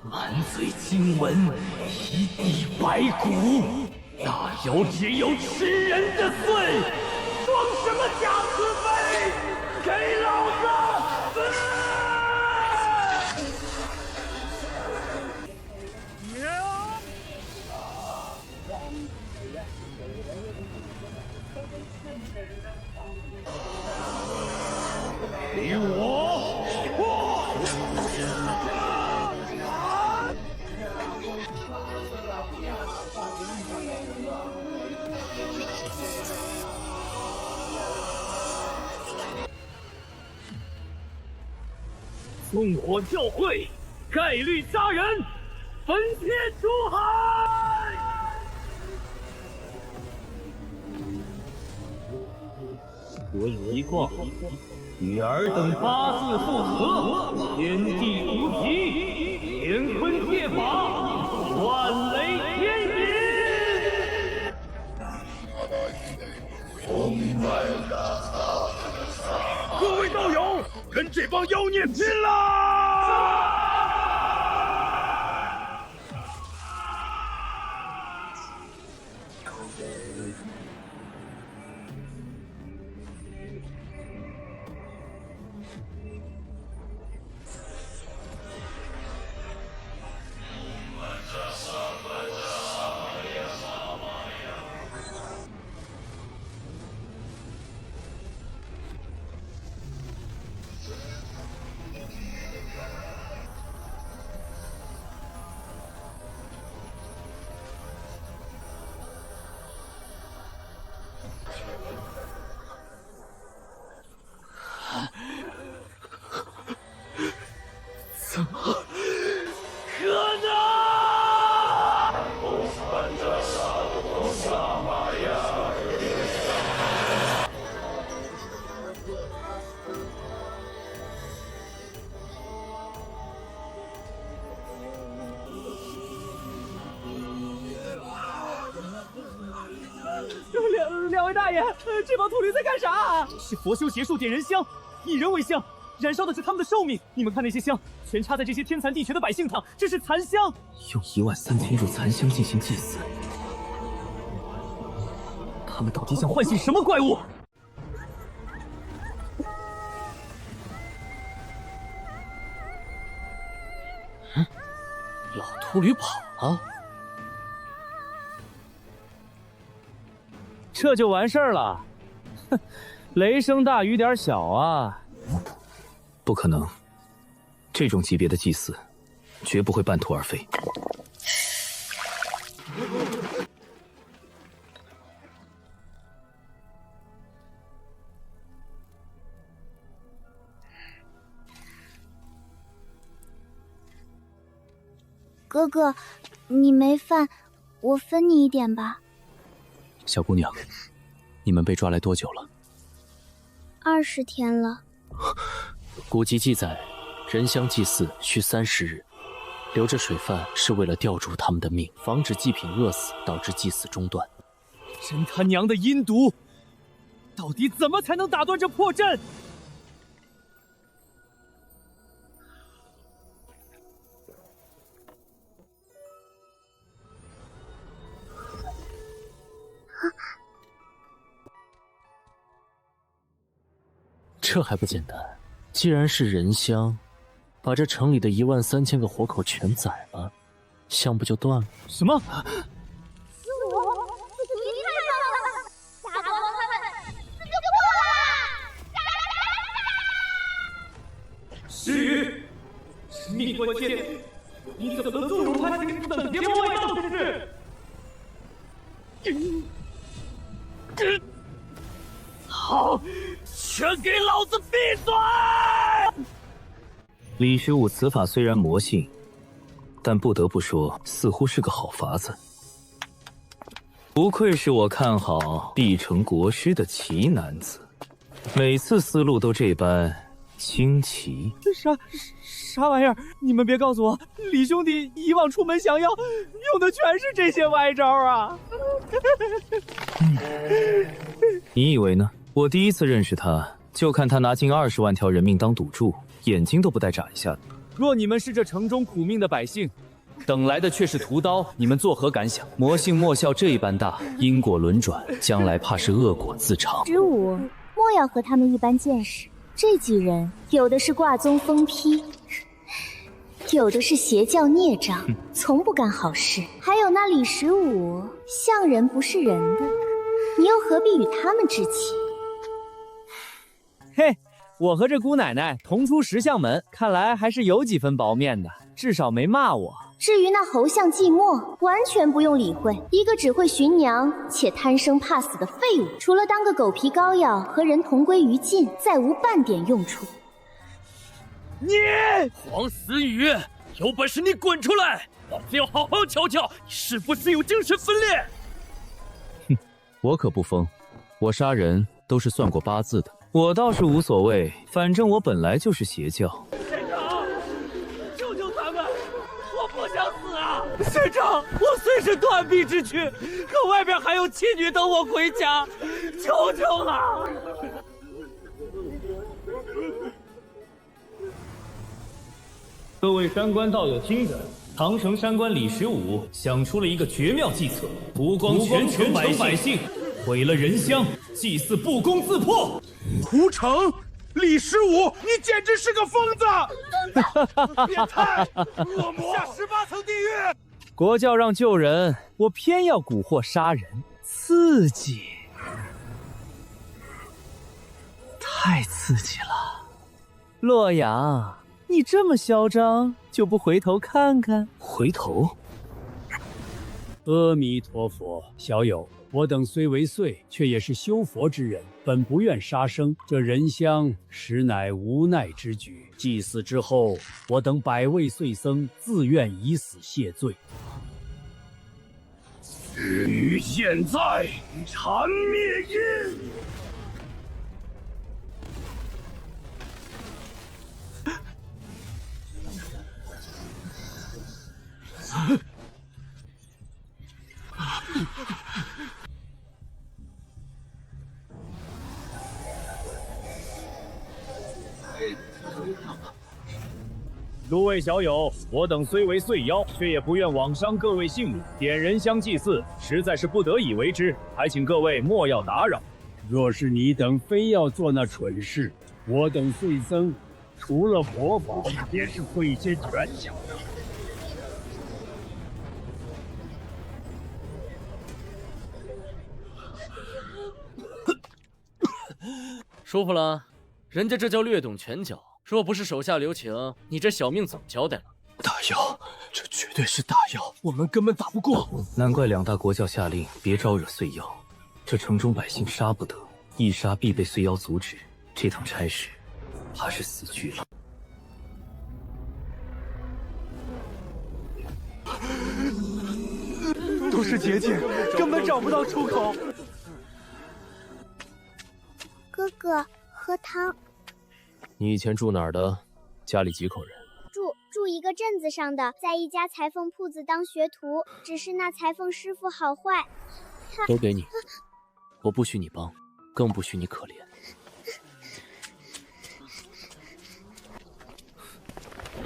满嘴经文，一地白骨，大姚只有吃人的罪，装什么假慈悲？给老子！给我破！纵火教会，概率杀人，焚贴出海！我一卦，与尔等八字复合，天地无极，乾坤借法，万雷天引。各位道友，跟这帮妖孽拼了！怎么可能？两位大爷，这帮秃驴在干啥？是佛修邪术点人香，以人为香。燃烧的是他们的寿命，你们看那些香，全插在这些天残地缺的百姓上，这是残香。用13000炷残香进行祭祀，他们到底想唤醒什么怪物？老秃驴跑了，这就完事儿了？哼，雷声大雨点小啊！不可能，这种级别的祭祀，绝不会半途而废。哥哥，你没饭，我分你一点吧。小姑娘，你们被抓来多久了20天了。古籍记载，人香祭祀需30日，留着水饭是为了吊住他们的命，防止祭品饿死，导致祭祀中断。真他娘的阴毒！到底怎么才能打断这破阵？这还不简单？既然是人香，把这城里的13000个活口全宰了，香不就断了？什么？是我，你太棒了！大魔王他们死就不了！石宇，生命关键，你怎么能纵容他行此等邪魔外道之事？好，全给老子闭嘴！李学武此法虽然魔性，但不得不说，似乎是个好法子。不愧是我看好必成国师的奇男子，每次思路都这般清奇。啥玩意儿？你们别告诉我，李兄弟以往出门降妖用的全是这些歪招啊！你以为呢？我第一次认识他，就看他拿近20万条人命当赌注，眼睛都不带眨一下的。若你们是这城中苦命的百姓，等来的却是屠刀，你们作何感想？魔性莫笑这般大，因果轮转，将来怕是恶果自尝。15，莫要和他们一般见识。这几人，有的是挂宗封批，有的是邪教孽障，从不干好事。还有那李15，像人不是人的，你又何必与他们置气？嘿，我和这姑奶奶同出10相门，看来还是有几分薄面的，至少没骂我。至于那侯相季末，完全不用理会，一个只会寻娘且贪生怕死的废物，除了当个狗皮膏药和人同归于尽，再无半点用处。你黄思雨，有本事你滚出来，老子要好好瞧瞧你是不是有精神分裂！哼，我可不疯，我杀人都是算过八字的。我倒是无所谓，反正我本来就是邪教。县长，救救咱们！我不想死啊！县长，我虽是断臂之躯，可外边还有妻女等我回家，求求啊！各位山关道友听着，唐城山关李15想出了一个绝妙计策，屠光全城百姓，毁了人香，祭祀不攻自破。屠城，李15，你简直是个疯子！变态，恶魔，下18层地狱！国教让救人，我偏要蛊惑杀人，刺激，太刺激了。洛阳，你这么嚣张，就不回头看看？回头？阿弥陀佛，小友，我等虽为祟，却也是修佛之人，本不愿杀生。这人香实乃无奈之举。祭祀之后，我等100位岁僧自愿以死谢罪。至于现在，缠灭印。诸位小友，我等虽为岁妖，却也不愿枉伤各位性命。点人香祭祀，实在是不得已为之，还请各位莫要打扰。若是你等非要做那蠢事，我等岁僧除了佛法，也是会些拳脚的。舒服了，人家这叫略懂拳脚。若不是手下留情，你这小命怎么交代了？大妖，这绝对是大妖，我们根本打不过。难怪2大国教下令别招惹岁妖，这城中百姓杀不得，一杀必被岁妖阻止。这趟差事，怕是死局了。都是结界，根本找不到出口。哥哥，喝汤。你以前住哪儿的？家里几口人？住一个镇子上的，在一家裁缝铺子当学徒。只是那裁缝师傅好坏，都给你，我不许你帮，更不许你可怜。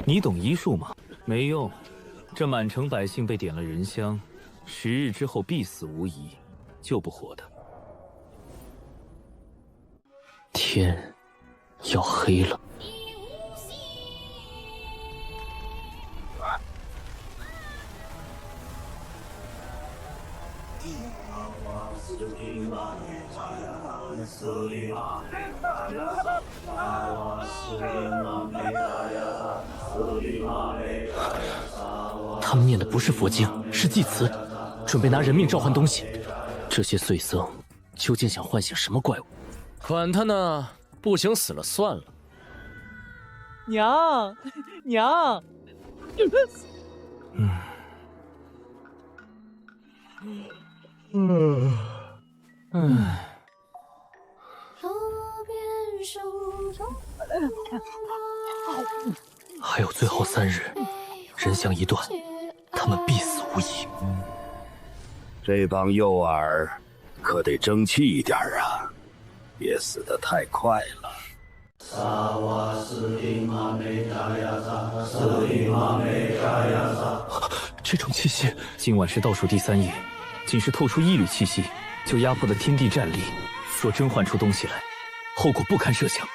你懂医术吗？没用，这满城百姓被点了人香，10日之后必死无疑，救不活的。天要黑了。他们念的不是佛经，是祭词，准备拿人命召唤东西。这些岁僧究竟想唤醒什么怪物？管他呢，不行死了算了。娘，娘。还有最后3日，人香一断，他们必死无疑。这帮幼儿可得争气一点啊，别死得太快了。这种气息，今晚是倒数第3夜，仅是透出一缕气息，就压迫了天地战力。若真唤出东西来，后果不堪设想。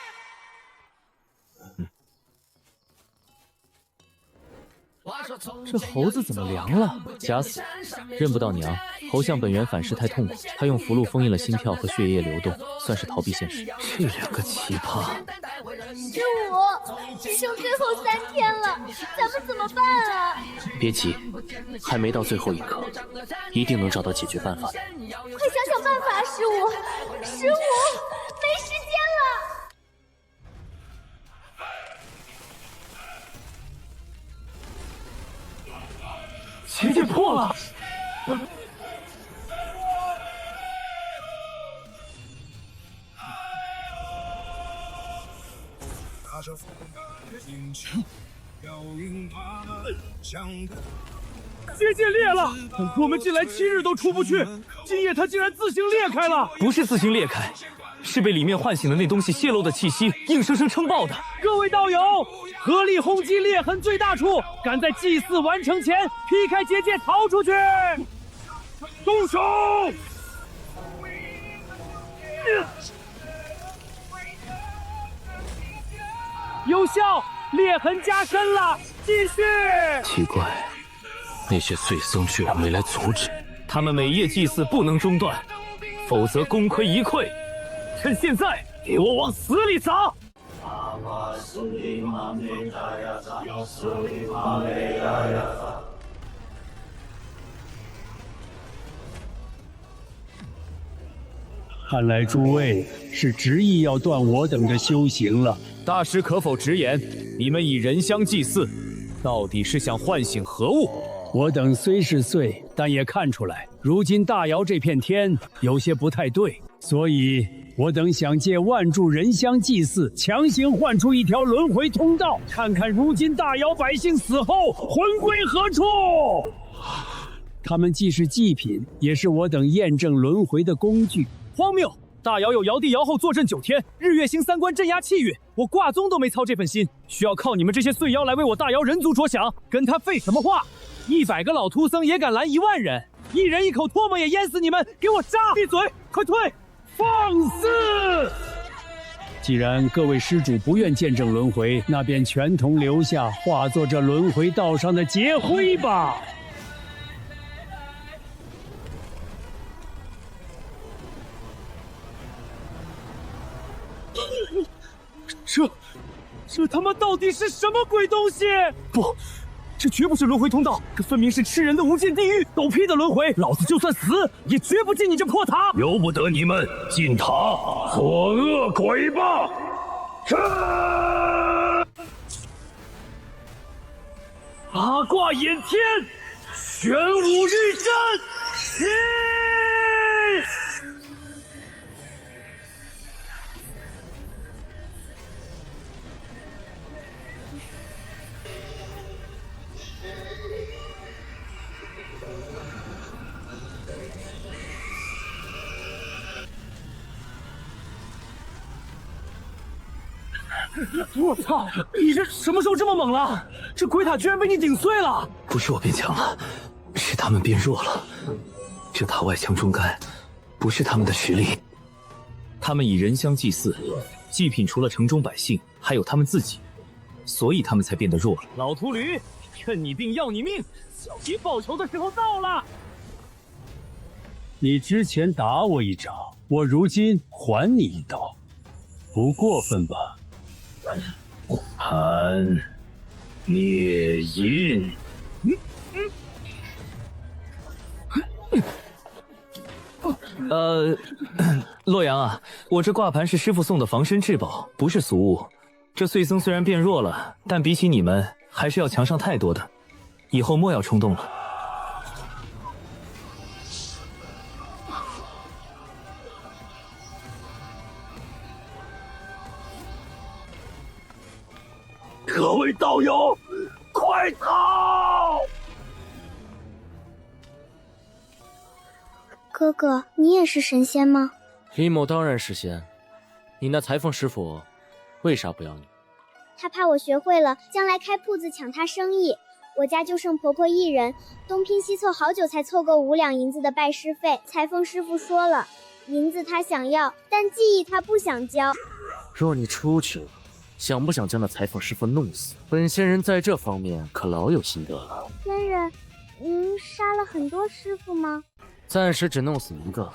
这猴子怎么凉了？假死，认不到娘。侯相本源反噬太痛苦，他用符箓封印了心跳和血液流动，算是逃避现实。这2个奇葩，师傅，只剩最后3天了，咱们怎么办啊？别急，还没到最后一刻，一定能找到解决办法的。快想想办法，师傅，师傅，没时间了。结界破了！结界裂了，我们进来7日都出不去，今夜它竟然自行裂开了！不是自行裂开，是被里面唤醒的那东西泄露的气息硬生生撑爆的。各位道友，合力轰击裂痕最大处，赶在祭祀完成前劈开结界逃出去！动手！有效，裂痕加深了，继续！奇怪，那些碎僧居然没来阻止。他们每夜祭祀不能中断，否则功亏一篑。趁现在，给我往死里砸！看来诸位是执意要断我等的修行了。大师可否直言，你们以人香祭祀，到底是想唤醒何物？我等虽是碎，但也看出来，如今大瑶这片天有些不太对，所以我等想借万柱人香祭祀，强行唤出一条轮回通道，看看如今大瑶百姓死后魂归何处。他们既是祭品，也是我等验证轮回的工具。荒谬！大瑶有尧帝尧后坐镇9天，日月星3关镇压气运，我挂宗都没操这份心，需要靠你们这些碎妖来为我大瑶人族着想，跟他废什么话？100个老秃僧也敢拦1万人，一人一口唾沫也淹死你们！给我杀！闭嘴！快退！放肆！既然各位施主不愿见证轮回，那便全同留下，化作这轮回道上的劫灰吧。这他妈到底是什么鬼东西？不，这绝不是轮回通道，这分明是吃人的无间地狱，狗屁的轮回！老子就算死，也绝不进你这破塔！由不得你们进塔作恶鬼吧！八卦掩天，玄武御阵，起！我操！你这什么时候这么猛了？这鬼塔居然被你顶碎了！不是我变强了，是他们变弱了。这塔外强中干，不是他们的实力。他们以人香祭祀，祭品除了城中百姓，还有他们自己，所以他们才变得弱了。老秃驴，趁你病要你命，小弟报仇的时候到了！你之前打我一掌，我如今还你一刀，不过分吧？寒灭印。洛阳啊，我这挂盘是师傅送的防身至宝，不是俗物。这碎僧虽然变弱了，但比起你们还是要强上太多的，以后莫要冲动了。各位道友，快逃！哥哥，你也是神仙吗？李某当然是仙，你那裁缝师傅为啥不要你？他怕我学会了，将来开铺子抢他生意。我家就剩婆婆一人，东拼西凑好久才凑够5两银子的拜师费。裁缝师傅说了，银子他想要，但技艺他不想教。若你出去了，想不想将那裁缝师傅弄死？本仙人在这方面可老有心得了。仙人，您杀了很多师傅吗？暂时只弄死1个，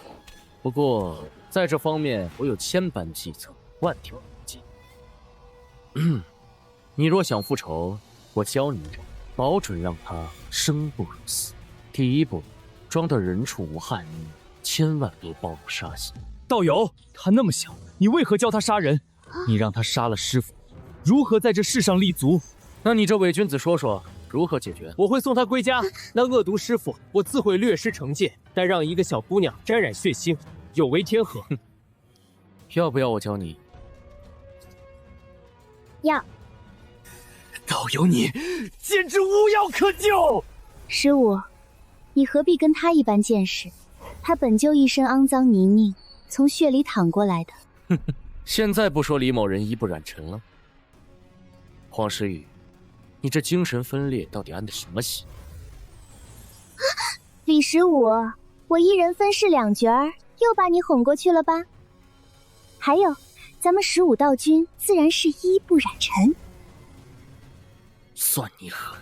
不过在这方面我有千般计策，万条诡计。你若想复仇，我教你一招，保准让他生不如死。第一步，装得人畜无害，千万别暴露杀心。道友，他那么小，你为何教他杀人？你让他杀了师傅，如何在这世上立足？那你这伪君子说说如何解决？我会送他归家。那恶毒师傅，我自会略施惩戒，但让一个小姑娘沾染血腥，有违天和。要不要我教你？要。道友你简直无药可救。15，你何必跟他一般见识？他本就一身肮脏泥泞，从血里淌过来的。现在不说李某人衣不染尘了。黄时雨，你这精神分裂到底安的什么心？李15，我一人分饰2角儿，又把你哄过去了吧？还有，咱们15道君自然是衣不染尘。算你狠！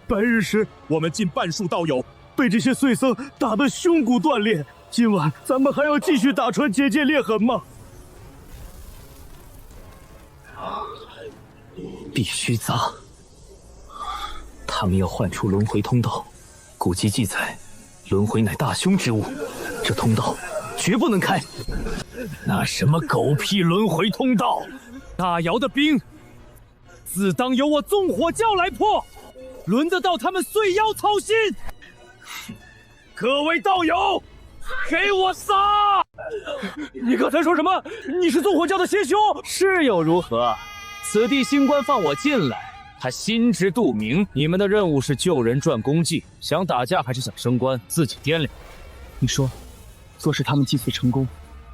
白日时，我们近半数道友被这些碎僧打得胸骨断裂。今晚咱们还要继续打穿结界裂痕吗？必须砸！他们要唤出轮回通道，古籍记载，轮回乃大凶之物，这通道绝不能开。那什么狗屁轮回通道！大姚的兵，自当由我纵火教来破，轮得到他们碎妖操心。各位道友，给我杀！你刚才说什么？你是纵火教的邪凶？是又如何？此地新官放我进来，他心知肚明，你们的任务是救人赚功绩，想打架还是想升官，自己掂量。你说，若是他们祭祀成功，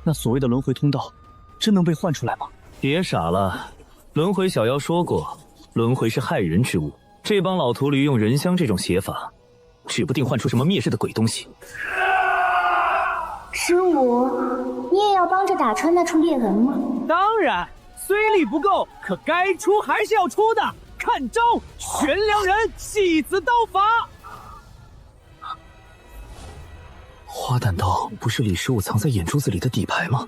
那所谓的轮回通道，真能被唤出来吗？别傻了，轮回小妖说过，轮回是害人之物。这帮老秃驴用人香这种写法，指不定唤出什么灭世的鬼东西。15，你也要帮着打穿那处裂痕吗？当然，虽力不够，可该出还是要出的。看招，悬梁人戏子刀法。花旦刀不是李15藏在眼珠子里的底牌吗？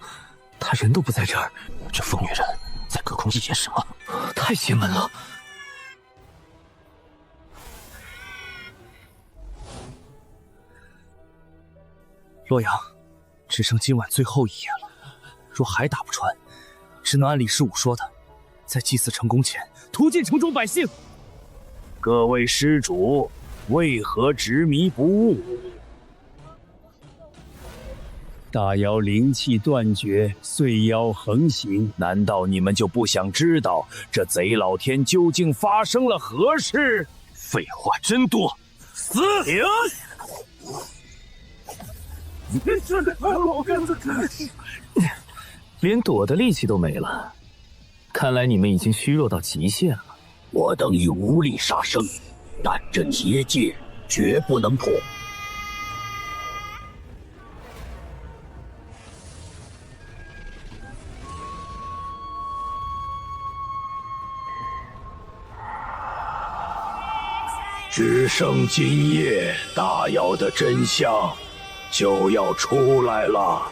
他人都不在这儿，这疯女人在隔空写什么？太邪门了！洛阳，只剩今晚最后一夜了。若还打不穿，只能按李15说的，在祭祀成功前屠尽城中百姓。各位施主，为何执迷不悟？大妖灵气断绝，碎妖横行，难道你们就不想知道这贼老天究竟发生了何事？废话真多，死！停！连躲的力气都没了，看来你们已经虚弱到极限了。我等已无力杀生，但这结界绝不能破。只剩今夜，大妖的真相就要出来了。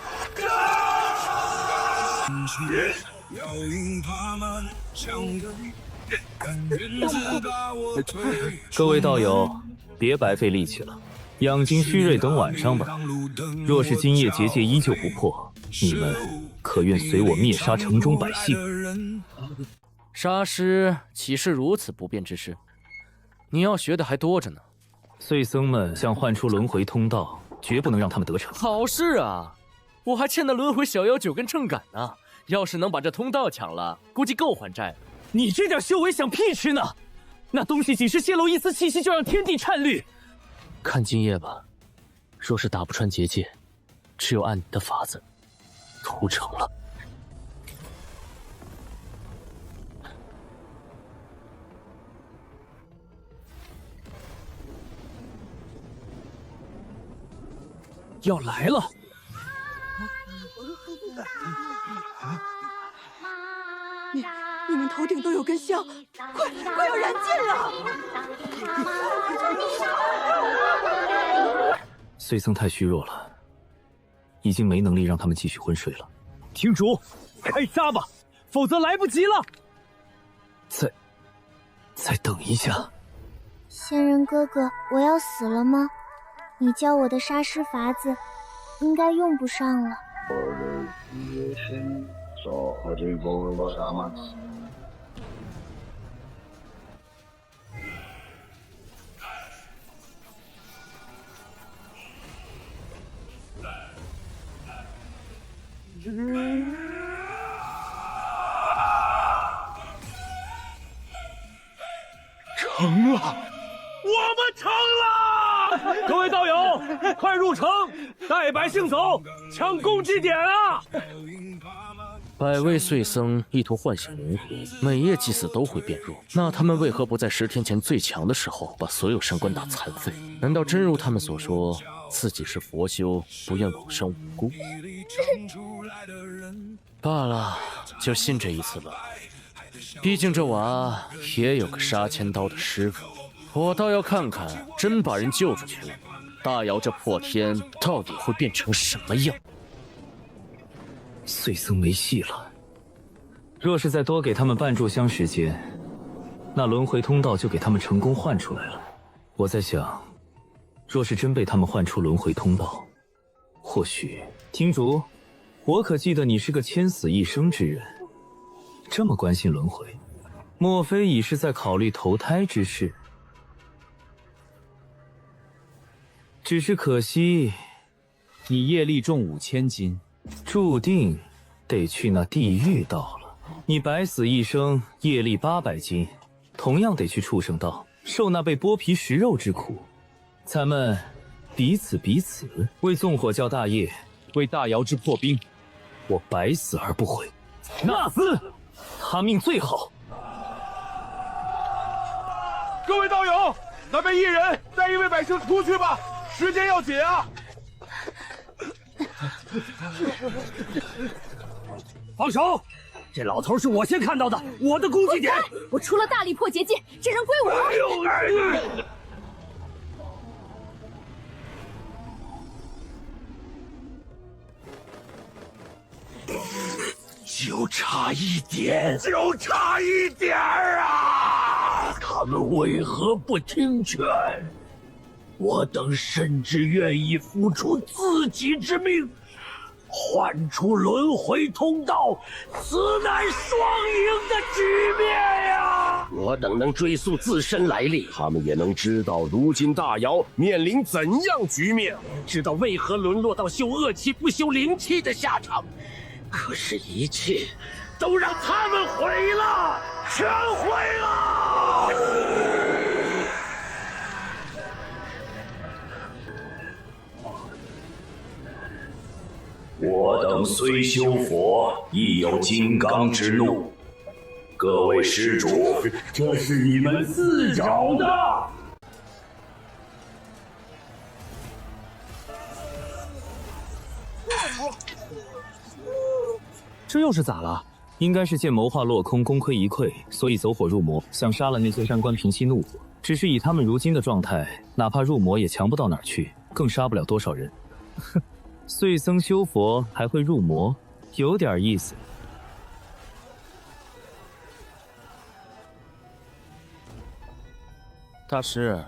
各位道友，别白费力气了，养精蓄锐，等晚上吧。若是今夜结界依旧不破，你们可愿随我灭杀城中百姓？杀师岂是如此不便之事？你要学的还多着呢。碎僧们想唤出轮回通道，绝不能让他们得逞。好事啊！我还欠那轮回小妖9根秤杆呢，要是能把这通道抢了，估计够还债了。你这点修为想屁吃呢？那东西仅是泄露一丝气息，就让天地颤绿。看今夜吧，若是打不穿结界，只有按你的法子屠城了。要来了！你们头顶都有根香，快要燃尽了！岁僧太虚弱了，已经没能力让他们继续昏睡了。厅主，开杀吧，否则来不及了！再等一下。仙人哥哥，我要死了吗？你教我的杀尸法子，应该用不上了。成了，我们成了！各位道友，快入城，带百姓走，抢供祭典啊！百位岁僧意图唤醒轮回，每夜祭祀都会变弱，那他们为何不在10天前最强的时候把所有山官打残废？难道真如他们所说，自己是佛修，不愿往生无辜？罢了，就信这一次吧。毕竟这娃也有个杀千刀的师傅，我倒要看看，真把人救出去了，大瑶这破天到底会变成什么样？岁僧没戏了。若是再多给他们半炷香时间，那轮回通道就给他们成功换出来了。我在想，若是真被他们换出轮回通道，或许……厅主，我可记得你是个千死一生之人，这么关心轮回，莫非已是在考虑投胎之事？只是可惜，你业力重5000斤，注定得去那地狱道了。你百死一生，业力800斤，同样得去畜生道，受那被剥皮食肉之苦。咱们彼此，为纵火教大业，为大瑶之破冰，我百死而不悔。那死，他命最好。各位道友，那边一人带一位百姓出去吧，时间要紧啊！放手！这老头是我先看到的，我的攻击点。我出了大力破结界，这人归我。就差一点啊！他们为何不听劝？我等甚至愿意付出自己之命，换出轮回通道，此乃双赢的局面呀！我等能追溯自身来历，他们也能知道如今大瑶面临怎样局面，知道为何沦落到修恶气不修灵气的下场。可是，一切都让他们毁了，全毁了！我等虽修佛，亦有金刚之怒。各位施主，这是你们自找的。这又是咋了？应该是见谋划落空，功亏一篑，所以走火入魔，想杀了那些山官平息怒火。只是以他们如今的状态，哪怕入魔也强不到哪儿去，更杀不了多少人。哼，岁僧修佛还会入魔，有点意思。大师，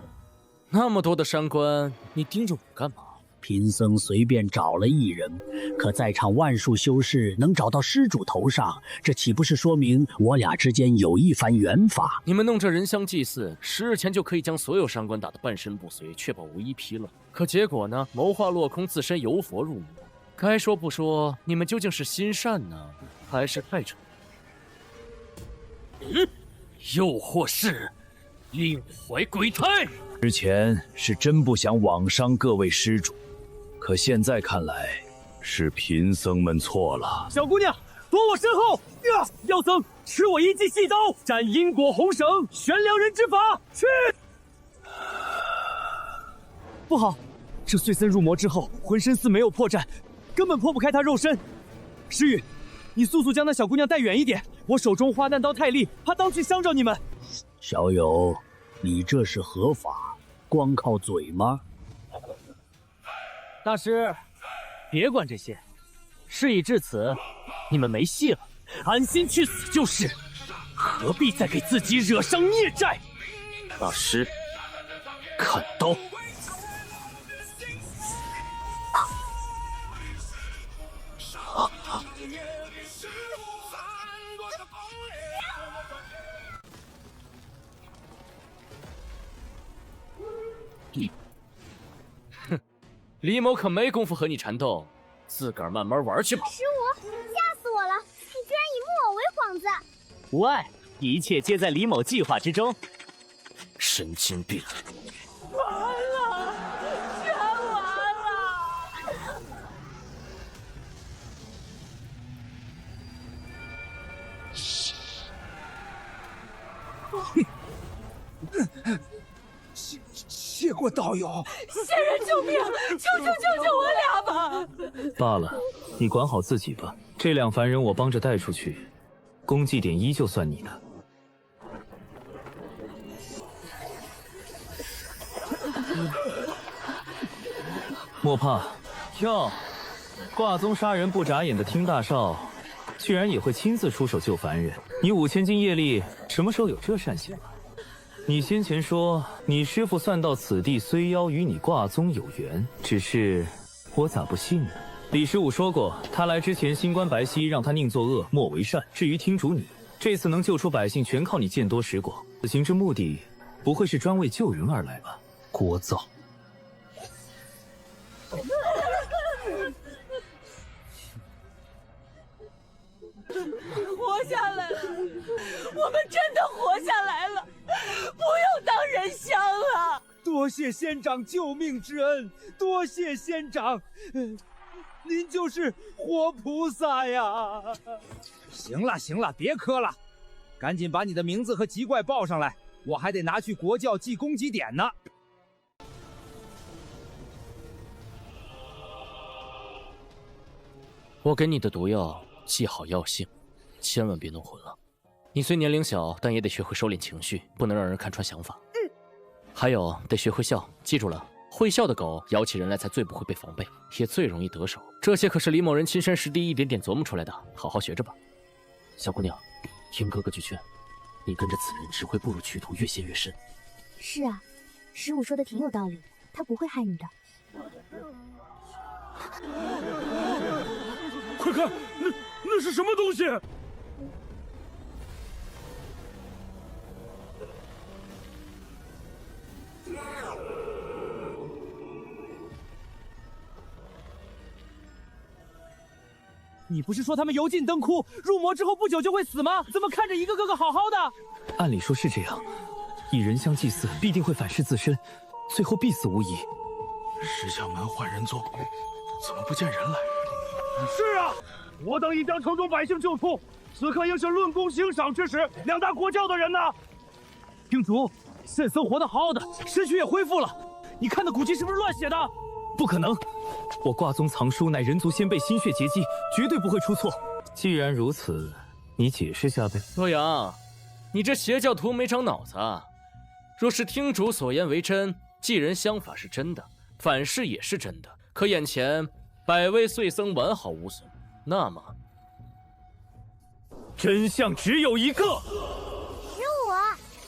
那么多的山官，你盯着我干嘛？贫僧随便找了一人，可在场万数修士能找到施主头上，这岂不是说明我俩之间有一番缘法？你们弄这人香祭祀，10日前就可以将所有伤官打得半身不遂，确保无一纰漏。可结果呢？谋划落空，自身由佛入魔。该说不说，你们究竟是心善呢，还是太蠢？又或是另怀鬼胎？之前是真不想枉伤各位施主，可现在看来，是贫僧们错了。小姑娘，躲我身后！妖僧，吃我一记细刀，斩因果红绳，悬梁人之法，去！不好，这碎僧入魔之后，浑身似没有破绽，根本破不开他肉身。石宇，你速速将那小姑娘带远一点，我手中花弹刀太利，怕刀去伤着你们。小友，你这是何法？光靠嘴吗？大师，别管这些，事已至此，你们没戏了，安心去死就是，何必再给自己惹上孽债？大师，砍刀！哼，李某可没工夫和你缠斗，自个儿慢慢玩去吧。15，吓死我了！你居然以木偶为幌子！无碍，一切皆在李某计划之中。神经病！完了，全完了！谢过道友，仙人救命！救我俩吧！罢了，你管好自己吧。这两凡人我帮着带出去，功绩点依旧算你的。莫怕，哟，挂宗杀人不眨眼的听大少，居然也会亲自出手救凡人。你5000斤业力，什么时候有这善行了？你先前说你师父算到此地虽妖与你挂宗有缘，只是我咋不信呢？李15说过，他来之前新官白皙，让他宁作恶，莫为善。至于听主你，这次能救出百姓，全靠你见多识广。此行之目的，不会是专为救人而来吧？聒噪！活下来了，我们真的活下来了，不用当人香了。多谢仙长救命之恩，多谢仙长，您就是活菩萨呀！行了，别磕了，赶紧把你的名字和籍贯报上来，我还得拿去国教记功绩点呢。我给你的毒药，记好药性，千万别弄混了。你虽年龄小，但也得学会收敛情绪，不能让人看穿想法。还有，得学会笑，记住了，会笑的狗咬起人来才最不会被防备，也最容易得手。这些可是李某人亲身实地一点点琢磨出来的，好好学着吧。小姑娘，听哥哥句劝，你跟着此人只会步入歧途，越陷越深。是啊，15说的挺有道理，他不会害你的。快看，那是什么东西？你不是说他们油尽灯枯，入魔之后不久就会死吗？怎么看着一个个好好的？按理说是这样，以人相祭祀，必定会反噬自身，最后必死无疑。石像门换人宗，怎么不见人来？是啊，我等已将城中百姓救出，此刻应是论功行赏之时，两大国教的人呢？听主，圣僧活得好好的，身躯也恢复了，你看的古籍是不是乱写的？不可能，我挂宗藏书乃人族先辈心血结晶，绝对不会出错。既然如此，你解释下呗。洛阳，你这邪教徒没长脑子啊！若是听主所言为真，祭人香法是真的，反噬也是真的，可眼前百位碎僧完好无损，那么真相只有一个。15，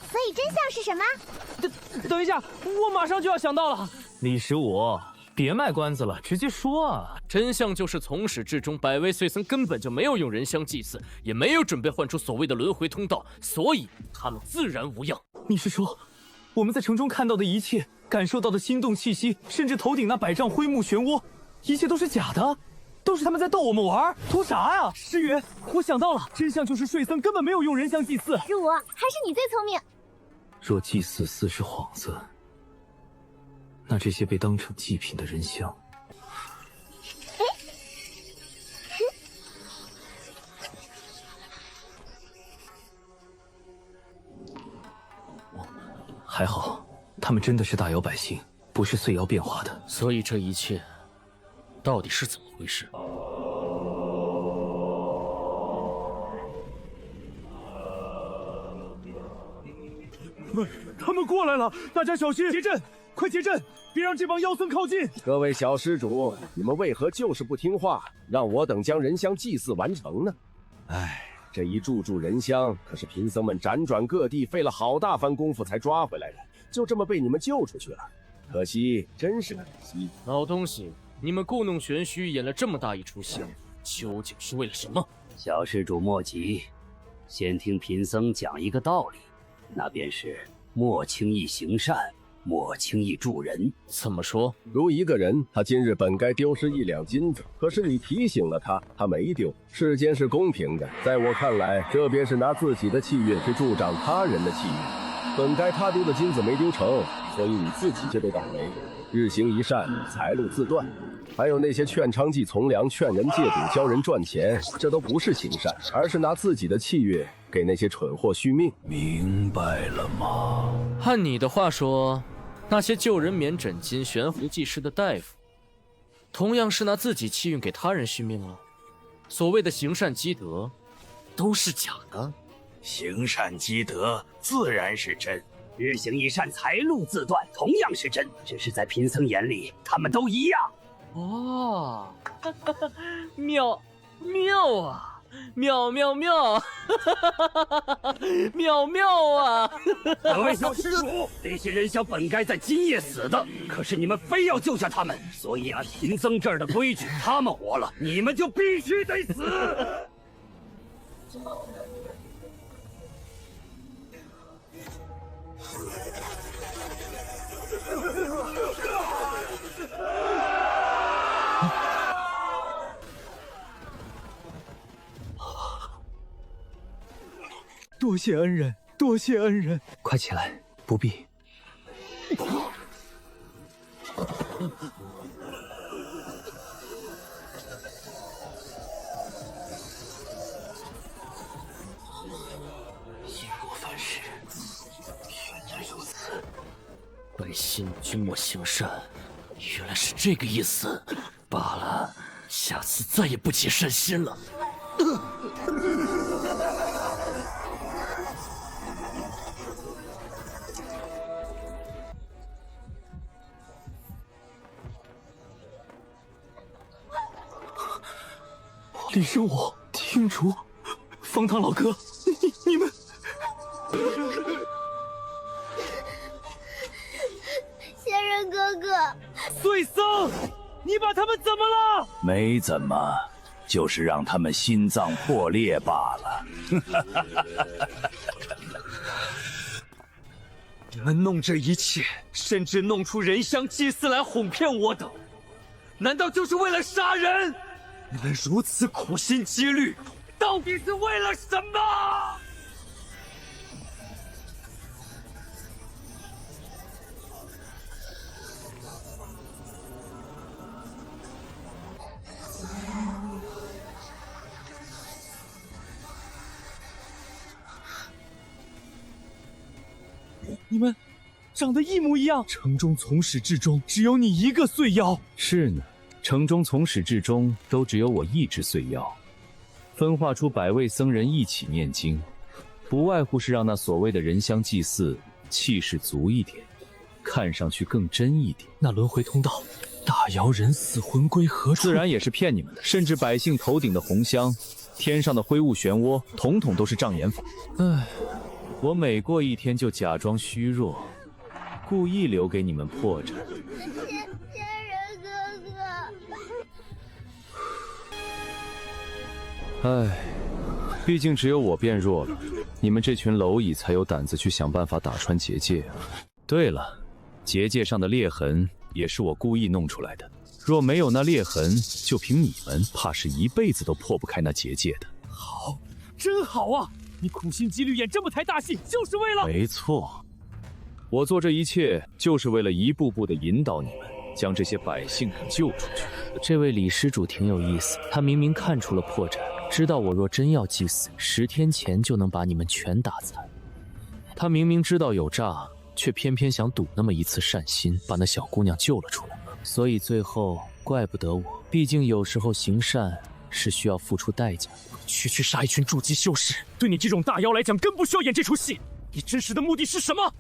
所以真相是什么？等一下，我马上就要想到了。李15，别卖关子了，直接说啊！真相就是从始至终，百位岁僧根本就没有用人香祭祀，也没有准备换出所谓的轮回通道，所以他们自然无恙。你是说，我们在城中看到的一切，感受到的心动气息，甚至头顶那百丈灰幕漩涡，一切都是假的？都是他们在逗我们玩，图啥呀？师爷，我想到了，真相就是睡僧根本没有用人香祭祀。是我，还是你最聪明。若祭祀祀是幌子，那这些被当成祭品的人香，还好，他们真的是大姚百姓，不是碎妖变化的。所以这一切到底是怎么回事？他们过来了，大家小心！结阵，快结阵，别让这帮妖僧靠近！各位小施主，你们为何就是不听话，让我等将人香祭祀完成呢？唉，这一柱人香可是贫僧们辗转各地，费了好大番功夫才抓回来的，就这么被你们救出去了，可惜，真是可惜！老东西，你们故弄玄虚，演了这么大一出戏，究竟是为了什么？小施主莫急，先听贫僧讲一个道理，那便是莫轻易行善，莫轻易助人。怎么说？如一个人，他今日本该丢失1两金子，可是你提醒了他，他没丢。世间是公平的，在我看来，这便是拿自己的气运去助长他人的气运。本该他丢的金子没丢成，所以你自己就得倒霉。日行一善，财路自断。还有那些劝娼妓从良、劝人戒赌、教人赚钱，这都不是行善，而是拿自己的气运给那些蠢货续命。明白了吗？按你的话说，那些救人免诊金、悬壶济世的大夫，同样是拿自己气运给他人续命了。所谓的行善积德，都是假的。行善积德自然是真，日行一善，财路自断，同样是真。只是在贫僧眼里，他们都一样。哦，妙妙啊，妙妙妙，妙妙啊！各位小施主，那些人香本该在今夜死的，可是你们非要救下他们，所以按贫僧这儿的规矩，他们活了，你们就必须得死。多谢恩人，多谢恩人！快起来，不必。因果凡事，原来如此。百姓君莫行善，原来是这个意思。罢了，下次再也不起善心了。李生我、听竹、方唐老哥，你们，仙人哥哥，碎僧，你把他们怎么了？没怎么，就是让他们心脏破裂罢了。你们弄这一切，甚至弄出人香祭祀来哄骗我等，难道就是为了杀人？你们如此苦心积虑，到底是为了什么？你们长得一模一样，城中从始至终只有你一个碎妖。是呢。城中从始至终都只有我一只碎妖，分化出100位僧人一起念经，不外乎是让那所谓的人香祭祀气势足一点，看上去更真一点。那轮回通道，大姚人死魂归何处？自然也是骗你们的。甚至百姓头顶的红香，天上的灰雾漩涡，统统都是障眼法。唉，我每过一天就假装虚弱，故意留给你们破绽。仙人哥唉，毕竟只有我变弱了，你们这群蝼蚁才有胆子去想办法打穿结界啊。对了，结界上的裂痕也是我故意弄出来的。若没有那裂痕，就凭你们，怕是一辈子都破不开那结界的。好，真好啊！你苦心积虑演这么台大戏，就是为了……没错，我做这一切就是为了一步步的引导你们，将这些百姓给救出去。这位李施主挺有意思，他明明看出了破绽，知道我若真要祭祀，10天前就能把你们全打残。他明明知道有诈，却偏偏想赌那么一次善心，把那小姑娘救了出来。所以最后怪不得我，毕竟有时候行善是需要付出代价。区区杀一群筑基修士，对你这种大妖来讲，更不需要演这出戏。你真实的目的是什么？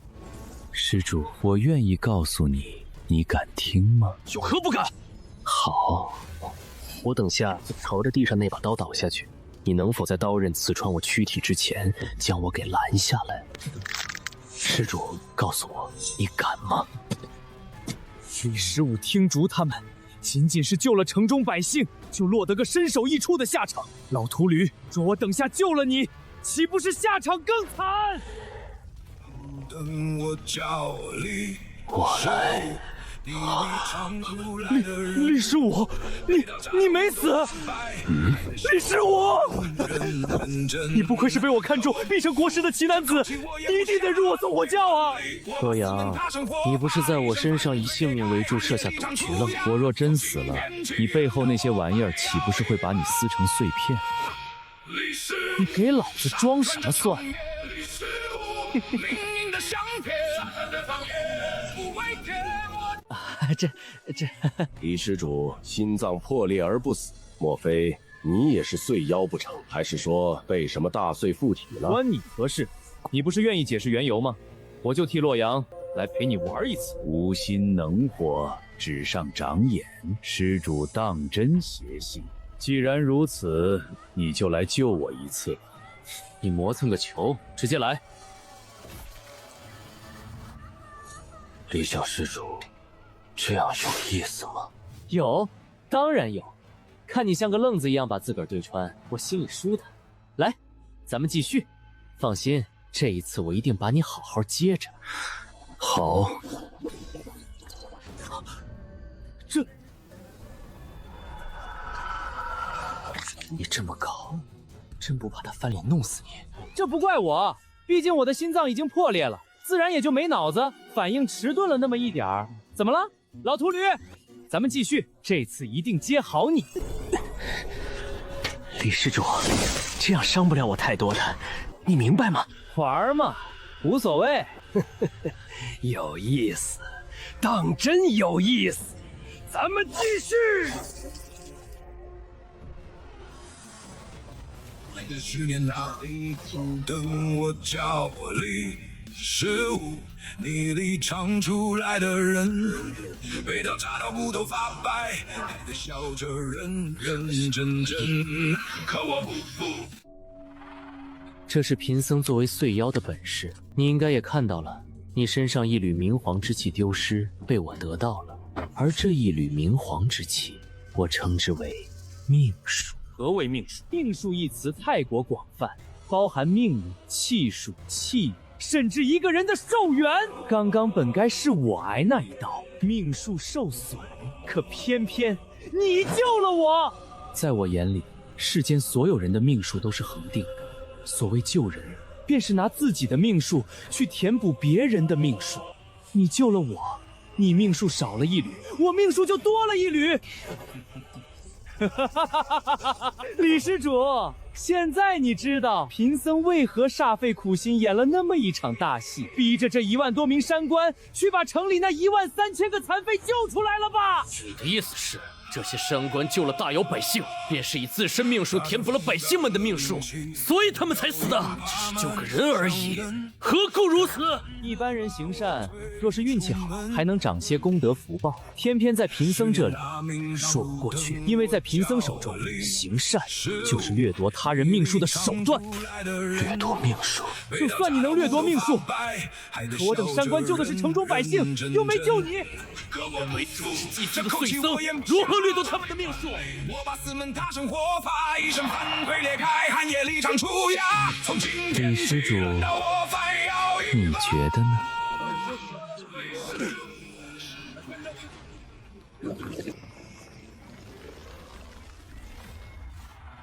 施主，我愿意告诉你，你敢听吗？有何不敢？好，我等下就朝着地上那把刀倒下去，你能否在刀刃刺穿我躯体之前，将我给拦下来？施主，告诉我，你敢吗？李十五听逐他们，仅仅是救了城中百姓，就落得个身首异处的下场。老秃驴，若我等下救了你，岂不是下场更惨？等我叫你，我来。李十五，你没死？李十五，你不愧是被我看中必成国师的奇男子，一定得入我宗火教啊！洛阳，你不是在我身上以性命为注设下赌局了吗？我若真死了，你背后那些玩意儿岂不是会把你撕成碎片？你给老子装什么蒜？这李施主心脏破裂而不死，莫非你也是碎妖不成？还是说被什么大碎附体了？关你何事？你不是愿意解释缘由吗？我就替洛阳来陪你玩一次。无心能火，纸上长眼，施主当真邪性。既然如此，你就来救我一次吧。你磨蹭个球，直接来。李小施主，这样有意思吗？有，当然有。看你像个愣子一样把自个儿对穿，我心里舒坦。来，咱们继续。放心，这一次我一定把你好好接着。好。你这么高，真不怕他翻脸弄死你？这不怪我，毕竟我的心脏已经破裂了，自然也就没脑子，反应迟钝了那么一点儿。怎么了，老秃驴？咱们继续，这次一定接好你。李施主，这样伤不了我太多的，你明白吗？玩嘛，无所谓。有意思，当真有意思。咱们继续。10年哪里等我叫李十五，你里唱出来的人，被刀扎到骨头发白，还得笑着认认真真，可我不服。这是贫僧作为碎妖的本事，你应该也看到了。你身上一缕明黄之气丢失，被我得到了，而这一缕明黄之气，我称之为命数。何为命数？命数一词太过广泛，包含命运、气数、气运，甚至一个人的寿元。刚刚本该是我挨那一刀，命数受损，可偏偏你救了我。在我眼里，世间所有人的命数都是恒定的。所谓救人，便是拿自己的命数去填补别人的命数。你救了我，你命数少了一缕，我命数就多了一缕。李施主，现在你知道贫僧为何煞费苦心演了那么一场大戏，逼着这1万多名山官去把城里那13000个残废救出来了吧？你的意思是，这些山官救了大姚百姓，便是以自身命数填补了百姓们的命数，所以他们才死的，只是救个人而已，何故如此？一般人行善，若是运气好，还能长些功德福报，偏偏在贫僧这里说不过去，因为在贫僧手中，行善就是掠夺他人命数的手段。掠夺命数，就算你能掠夺命数，可我等山官救的是城中百姓，又没救你。我为主是祭祀的碎僧，如何掠夺他们的命数。我把四门大圣火发，一身反腿裂开，寒夜里长出芽。从今天李施主，到我反要你觉得呢？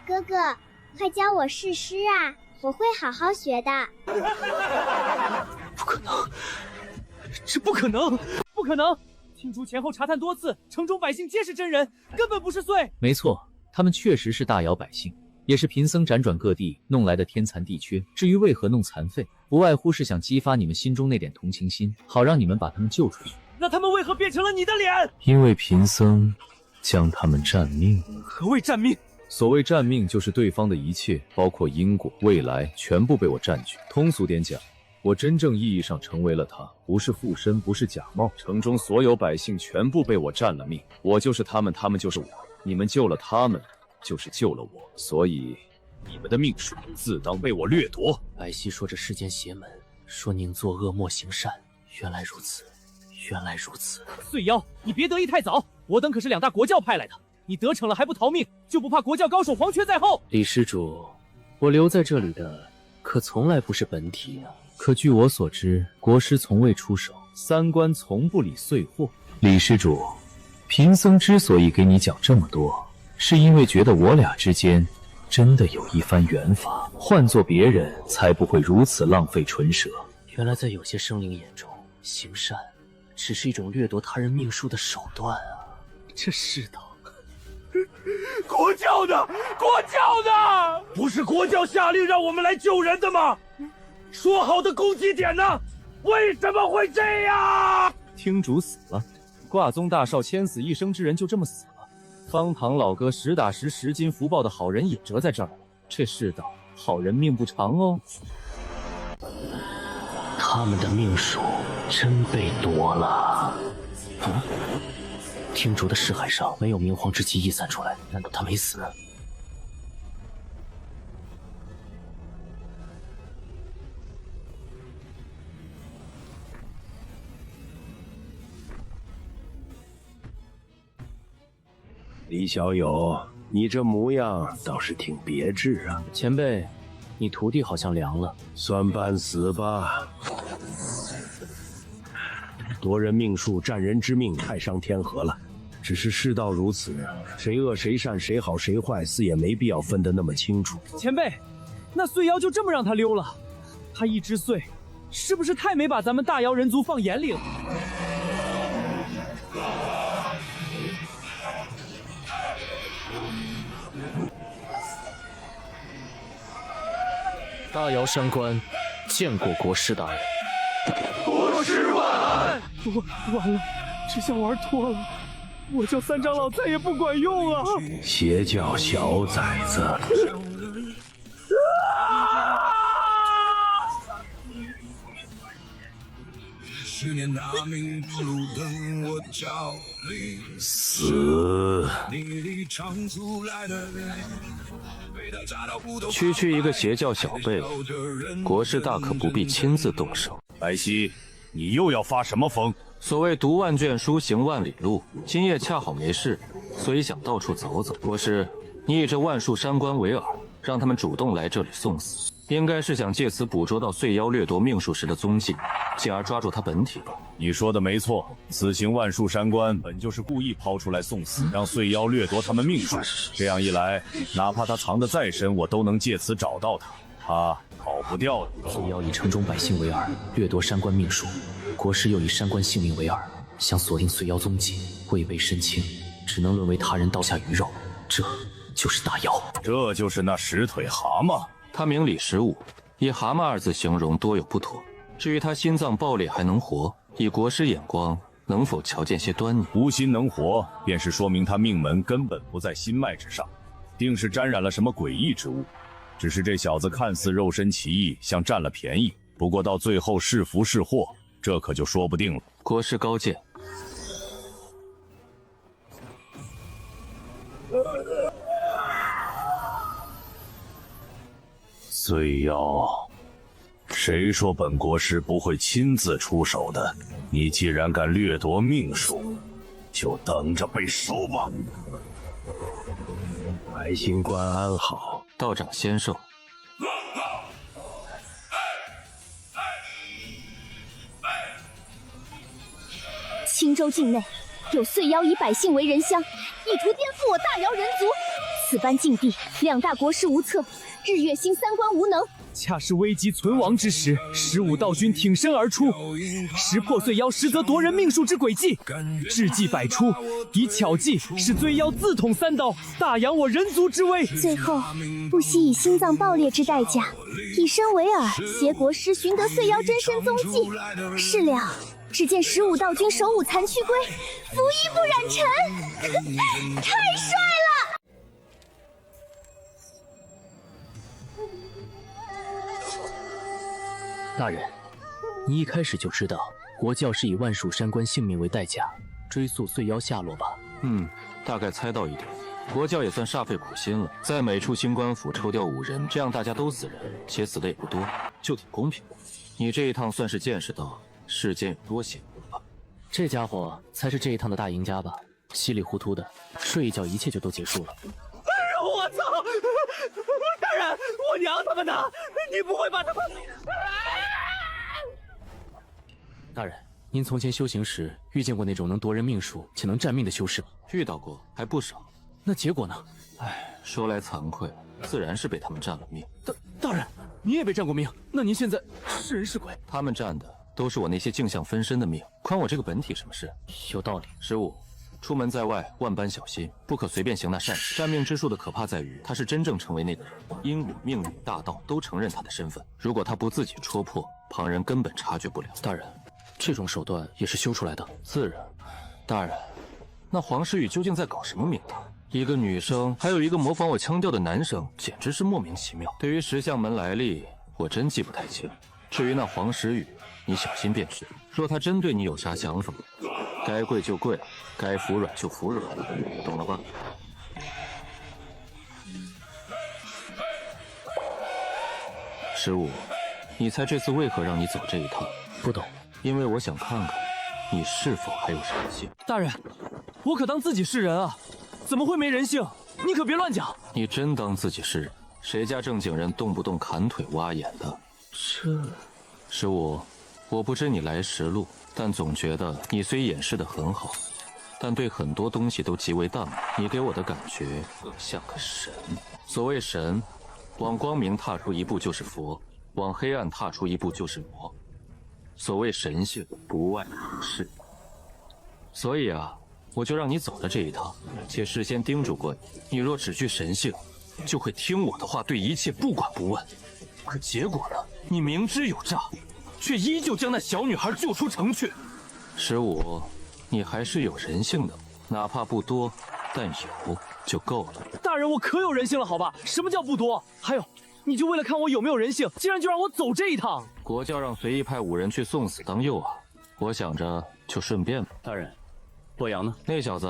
哥哥，快教我试诗啊！我会好好学的。不可能，这不可能，不可能！听主前后查探多次，城中百姓皆是真人，根本不是祟。没错，他们确实是大姚百姓，也是贫僧辗转各地弄来的天残地缺。至于为何弄残废，不外乎是想激发你们心中那点同情心，好让你们把他们救出去。那他们为何变成了你的脸？因为贫僧将他们占命。何谓占命？所谓占命，就是对方的一切，包括因果、未来，全部被我占据。通俗点讲，我真正意义上成为了他，不是附身，不是假冒。城中所有百姓全部被我占了命，我就是他们，他们就是我。你们救了他们，就是救了我。所以，你们的命数自当被我掠夺。白皙说这世间邪门，说宁做恶莫行善。原来如此，原来如此。岁妖，你别得意太早，我等可是2大国教派来的。你得逞了还不逃命，就不怕国教高手黄雀在后？李施主，我留在这里的可从来不是本体啊。可据我所知，国师从未出手，3关从不理碎货。李施主，贫僧之所以给你讲这么多，是因为觉得我俩之间真的有一番缘法，换做别人才不会如此浪费唇舌。原来在有些生灵眼中，行善只是一种掠夺他人命数的手段啊！这世道。国教的，国教的，不是国教下令让我们来救人的吗？说好的攻击点呢？为什么会这样？听主死了，挂宗大少千死一生之人就这么死了。方唐老哥实打实10金福报的好人也折在这儿了。这世道，好人命不长哦。他们的命数真被夺了。听主的尸骸上没有明皇之气溢散出来，难道他没死？李小友，你这模样倒是挺别致啊。前辈，你徒弟好像凉了，算半死吧。夺人命数，占人之命，太伤天和了。只是世道如此，谁恶谁善，谁好谁坏，似也没必要分得那么清楚。前辈，那碎妖就这么让他溜了？他一只碎，是不是太没把咱们大姚人族放眼里了？大姚山关见过国师大人。国师万安！完了，这下玩脱了，我叫3长老再也不管用啊！邪教小崽子！10年大明不路等我照例死！区区一个邪教小辈，国师大可不必亲自动手。白皙，你又要发什么疯？所谓读万卷书，行万里路。今夜恰好没事，所以想到处走走。国师，你以这万术山关为饵，让他们主动来这里送死，应该是想借此捕捉到碎妖掠夺命数时的踪迹，进而抓住他本体吧。你说的没错，此行万术山关本就是故意抛出来送死，让碎妖掠夺他们命数。这样一来，哪怕他藏得再深，我都能借此找到他，他跑不掉的。碎妖以城中百姓为饵，掠夺山关命数；国师又以山关性命为饵，想锁定碎妖踪迹，位卑身轻，只能沦为他人刀下鱼肉。这就是大妖，这就是那10腿蛤蟆。他名李十五，以蛤蟆2字形容多有不妥。至于他心脏爆裂还能活，以国师眼光，能否瞧见些端倪？无心能活，便是说明他命门根本不在心脉之上，定是沾染了什么诡异之物。只是这小子看似肉身奇异，像占了便宜，不过到最后是福是祸，这可就说不定了。国师高见。碎妖，谁说本国师不会亲自出手的？你既然敢掠夺命数，就等着被收吧。白星关安好，道长仙寿。青州境内有碎妖以百姓为人香，意图颠覆我大瑶人族。此般境地，两大国师无策，日月星三关无能。恰是危急存亡之时，15道君挺身而出，识破碎妖，实则夺人命数之诡计，智计百出，以巧计使醉妖自捅3刀，大扬我人族之威。最后，不惜以心脏爆裂之代价，以身为饵，挟国师寻得碎妖真身踪迹。是了。只见15道君手舞残躯归，拂衣不染尘，太帅了！大人，你一开始就知道国教是以万数山关性命为代价追溯碎妖下落吧？大概猜到一点。国教也算煞费苦心了，在每处新官府抽调5人，这样大家都死人，且死的也不多，就挺公平。你这一趟算是见识到世间有多险恶吧？这家伙才是这一趟的大赢家吧？稀里糊涂的睡一觉，一切就都结束了。我操！大人，我娘他们呢？你不会把他们……大人，您从前修行时遇见过那种能夺人命数且能占命的修士吗？遇到过，还不少。那结果呢？说来惭愧，自然是被他们占了命。大人，你也被占过命，那您现在是人是鬼？他们占的都是我那些镜像分身的命，关我这个本体什么事？有道理。15，出门在外万般小心，不可随便行那善事。占命之术的可怕在于，他是真正成为那个人，因果、命运、大道都承认他的身份。如果他不自己戳破，旁人根本察觉不了。大人，这种手段也是修出来的？自然。大人，那黄时雨究竟在搞什么名堂？一个女生，还有一个模仿我腔调的男生，简直是莫名其妙。对于石像门来历，我真记不太清。至于那黄时雨，你小心便是。若他真对你有啥想法，该跪就跪，该服软就服软，懂了吧？15，你猜这次为何让你走这一趟？不懂。因为我想看看你是否还有人性。大人，我可当自己是人啊，怎么会没人性？你可别乱讲。你真当自己是人？谁家正经人动不动砍腿挖眼的？15，我不知你来时路，但总觉得你虽掩饰得很好，但对很多东西都极为淡漠。你给我的感觉像个神。所谓神，往光明踏出一步就是佛，往黑暗踏出一步就是魔。所谓神性，不外如是。所以啊，我就让你走了这一趟，且事先叮嘱过你，你若只具神性，就会听我的话，对一切不管不问。可结果呢？你明知有诈，却依旧将那小女孩救出城去。15，你还是有人性的，哪怕不多，但有就够了。大人，我可有人性了，好吧？什么叫不多？还有，你就为了看我有没有人性，竟然就让我走这一趟？国教让随意派5人去送死当诱饵，我想着就顺便吧。大人，洛阳呢？那小子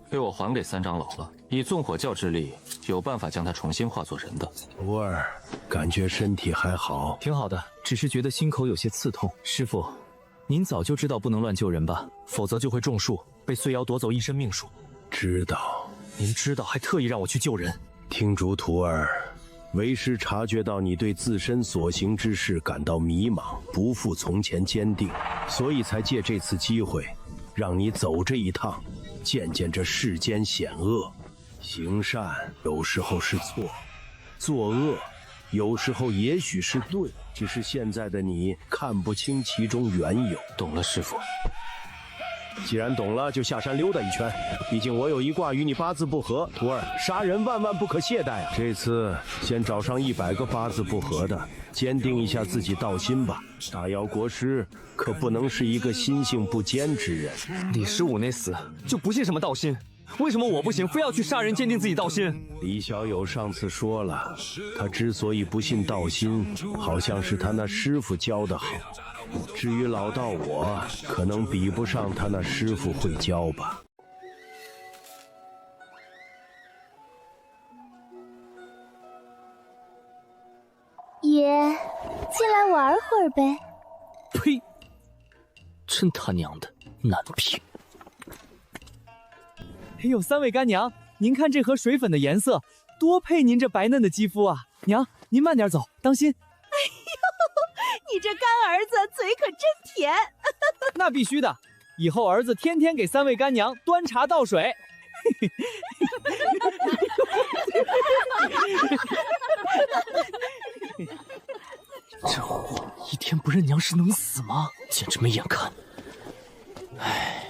被我还给3长老了，以纵火教之力，有办法将他重新化作人的。徒儿，感觉身体还好？挺好的，只是觉得心口有些刺痛。师父，您早就知道不能乱救人吧？否则就会中术，被碎妖夺走一身命数。知道。您知道还特意让我去救人？听嘱徒儿，为师察觉到你对自身所行之事感到迷茫，不复从前坚定，所以才借这次机会，让你走这一趟，见见这世间险恶。行善有时候是错，作恶有时候也许是对，只是现在的你看不清其中缘由。懂了，师父。既然懂了，就下山溜达一圈。毕竟我有一卦与你八字不合，徒儿，杀人万万不可懈怠啊！这次先找上100个八字不合的，坚定一下自己道心吧。大妖国师可不能是一个心性不坚之人。李15那死就不信什么道心，为什么我不行，非要去杀人鉴定自己道心？李小友上次说了，他之所以不信道心，好像是他那师傅教得好。至于老道我，可能比不上他那师傅会教吧。爷，进来玩会儿呗。呸！真他娘的难评。哎呦，3位干娘，您看这盒水粉的颜色，多配您这白嫩的肌肤啊！娘，您慢点走，当心。哎呦，你这干儿子嘴可真甜。那必须的，以后儿子天天给3位干娘端茶倒水。这货一天不认娘是能死吗？简直没眼看。唉，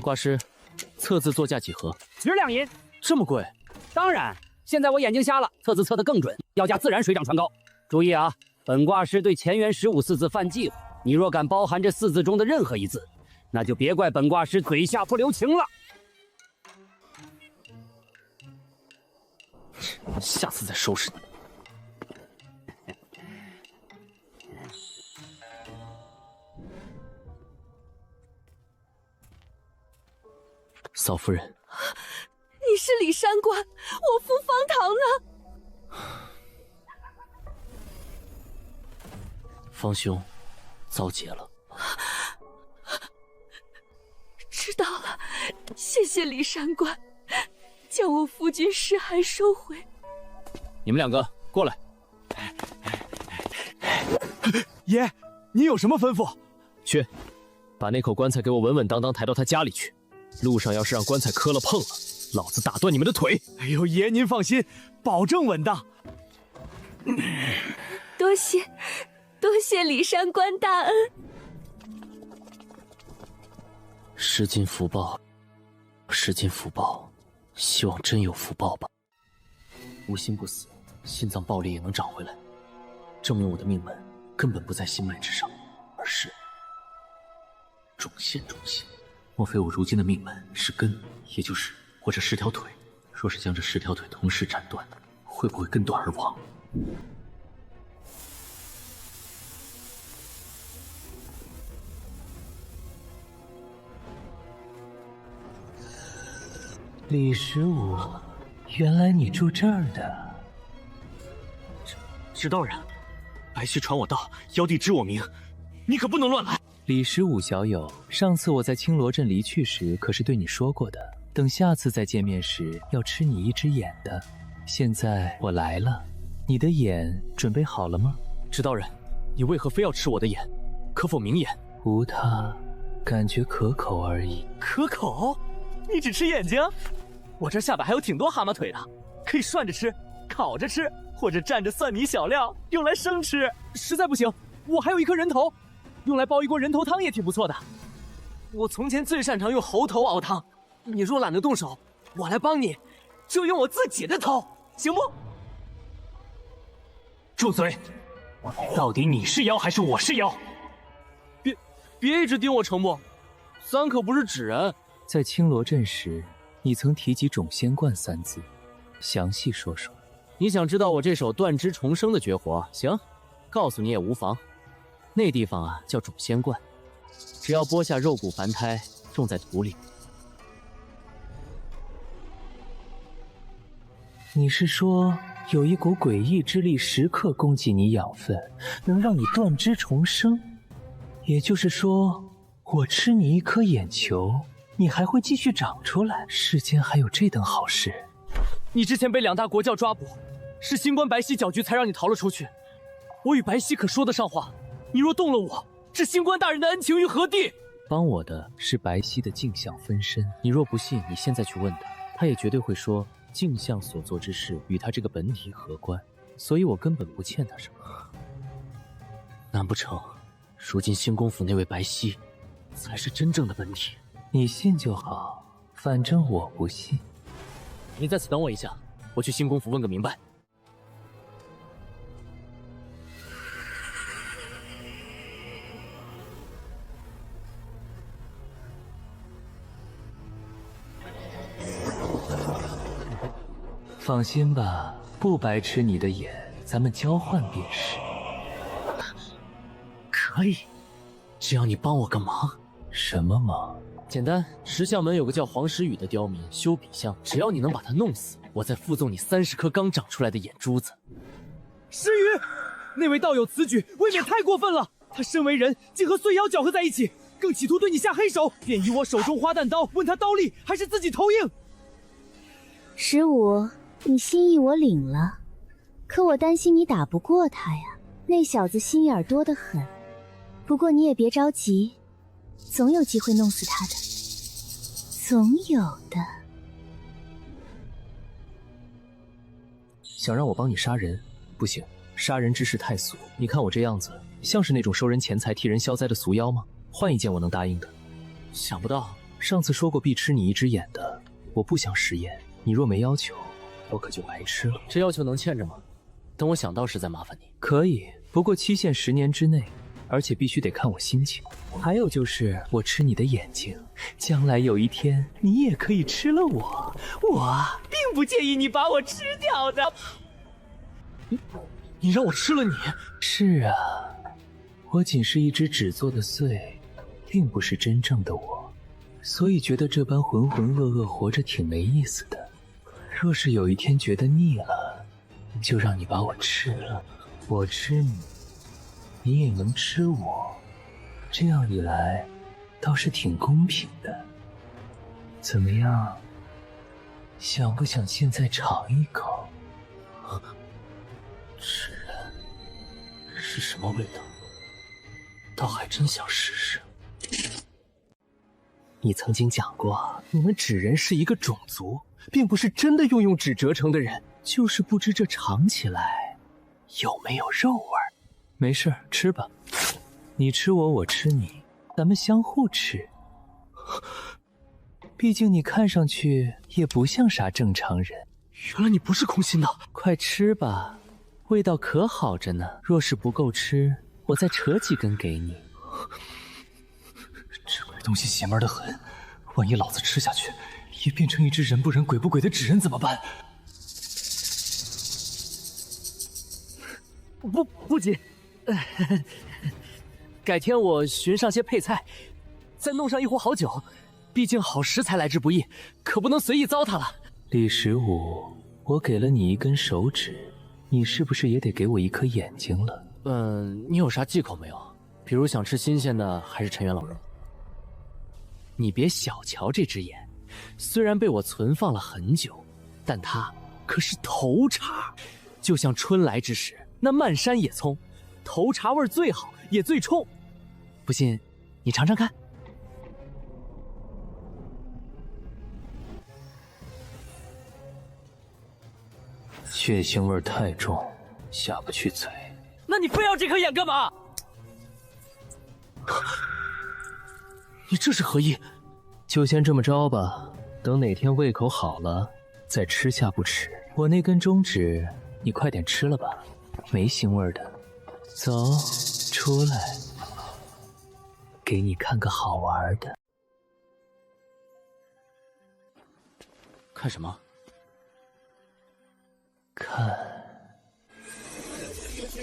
挂师，册字作价几何？10两银。这么贵？当然，现在我眼睛瞎了，册字测得更准，要价自然水涨船高。注意啊，本卦师对乾元15四字犯忌讳，你若敢包含这4字中的任何一字，那就别怪本卦师嘴下不留情了。下次再收拾你。嫂夫人，你是李山官，我父方唐啊！方兄遭劫了。知道了，谢谢李山官，将我夫君尸骸收回。你们2个过来。爷，您有什么吩咐？去，把那口棺材给我稳稳当当抬到他家里去。路上要是让棺材磕了碰了，老子打断你们的腿！哎呦，爷您放心，保证稳当。多谢李山官大恩。拾金福报，拾金福报，希望真有福报吧。无心不死，心脏爆裂也能长回来，证明我的命门根本不在心脉之上，而是种线。莫非我如今的命门是根，也就是我这10条腿？若是将这10条腿同时斩断，会不会根断而亡？李15，原来你住这儿的。知道人，白须传我道，妖帝知我名，你可不能乱来。李15小友，上次我在青罗镇离去时，可是对你说过的，等下次再见面时要吃你一只眼的。现在我来了，你的眼准备好了吗？知道人，你为何非要吃我的眼？可否明言？无他，感觉可口而已。可口？你只吃眼睛？我这下巴还有挺多蛤蟆腿的，可以涮着吃，烤着吃，或者蘸着蒜泥小料用来生吃。实在不行，我还有一颗人头，用来煲一锅人头汤也挺不错的。我从前最擅长用猴头熬汤，你若懒得动手，我来帮你，就用我自己的头，行不？住嘴！到底你是妖还是我是妖？别一直盯我成不？咱可不是纸人。在青罗镇时，你曾提及种仙观3字，详细说说。你想知道我这手断肢重生的绝活？行，告诉你也无妨。那地方啊叫种仙观，只要剥下肉骨凡胎，种在土里。你是说有一股诡异之力时刻供给你养分，能让你断肢重生？也就是说，我吃你一颗眼球，你还会继续长出来？世间还有这等好事？你之前被2大国教抓捕，是星官白皙搅局才让你逃了出去。我与白皙可说得上话，你若动了我，置星官大人的恩情于何地？帮我的是白皙的镜像分身，你若不信，你现在去问他，他也绝对会说镜像所做之事与他这个本体何关，所以我根本不欠他什么。难不成，如今星公府那位白皙，才是真正的本体？你信就好，反正我不信。你在此等我一下，我去星公府问个明白。放心吧，不白吃你的眼，咱们交换便是。可以，只要你帮我个忙。什么忙？简单，石像门有个叫黄石宇的刁民修笔像，只要你能把他弄死，我再附赠你30颗刚长出来的眼珠子。石宇，那位道友此举未免太过分了，他身为人，竟和碎妖搅合在一起，更企图对你下黑手，便以我手中花弹刀问他刀力还是自己投硬。15，你心意我领了，可我担心你打不过他呀。那小子心眼多得很，不过你也别着急，总有机会弄死他的，总有的。想让我帮你杀人，不行，杀人之事太俗。你看我这样子，像是那种收人钱财替人消灾的俗妖吗？换一件我能答应的。想不到上次说过必吃你一只眼的，我不想食言。你若没要求，我可就白吃了。这要求能欠着吗？等我想到时再麻烦你。可以，不过期限10年之内，而且必须得看我心情。还有就是我吃你的眼睛，将来有一天你也可以吃了我，我并不介意你把我吃掉的。你让我吃了你？是啊，我仅是一只纸做的穗，并不是真正的我，所以觉得这般浑浑噩噩活着挺没意思的。若是有一天觉得腻了，就让你把我吃了，我吃你，你也能吃我，这样一来倒是挺公平的。怎么样？想不想现在尝一口？吃人是什么味道？倒还真想试试。你曾经讲过，你们纸人是一个种族，并不是真的用纸折成的人，就是不知这尝起来有没有肉味儿。没事，吃吧，你吃我，我吃你，咱们相互吃。毕竟你看上去也不像啥正常人。原来你不是空心的。快吃吧，味道可好着呢。若是不够吃，我再扯几根给你。这鬼东西邪门的很，万一老子吃下去，也变成一只人不人鬼不鬼的纸人怎么办？不急，改天我寻上些配菜，再弄上一壶好酒。毕竟好食材来之不易，可不能随意糟蹋了。李15，我给了你一根手指，你是不是也得给我一颗眼睛了？你有啥忌口没有？比如想吃新鲜的，还是陈元老肉？你别小瞧这只眼，虽然被我存放了很久，但它可是头茬，就像春来之时那漫山野葱，头茬味最好也最冲。不信，你尝尝看。血腥味太重，下不去嘴。那你非要这颗眼干嘛？你这是何意？就先这么着吧，等哪天胃口好了，再吃下不迟。我那根中指，你快点吃了吧，没腥味的。走，出来，给你看个好玩的。看什么？看。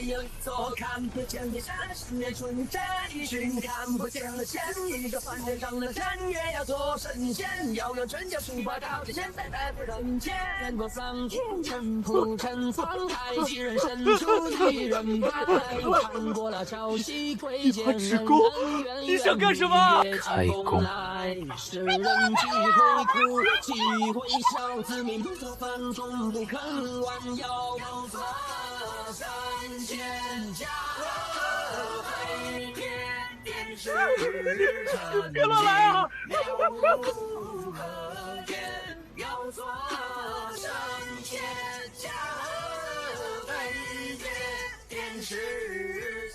有一座看不见的山，十年春这一群看不见的线，一个凡人上了山也要做神仙，要用春秋书法考试，现在在不人间。人过桑田，尘铺陈沧海，几人生出一人白，看过了朝夕归见恩怨，你想干什么？开工。世人几回哭，几回笑，自命不走饭中不肯弯腰。三千家飞天电视别乱来啊！要做三千家飞天电视。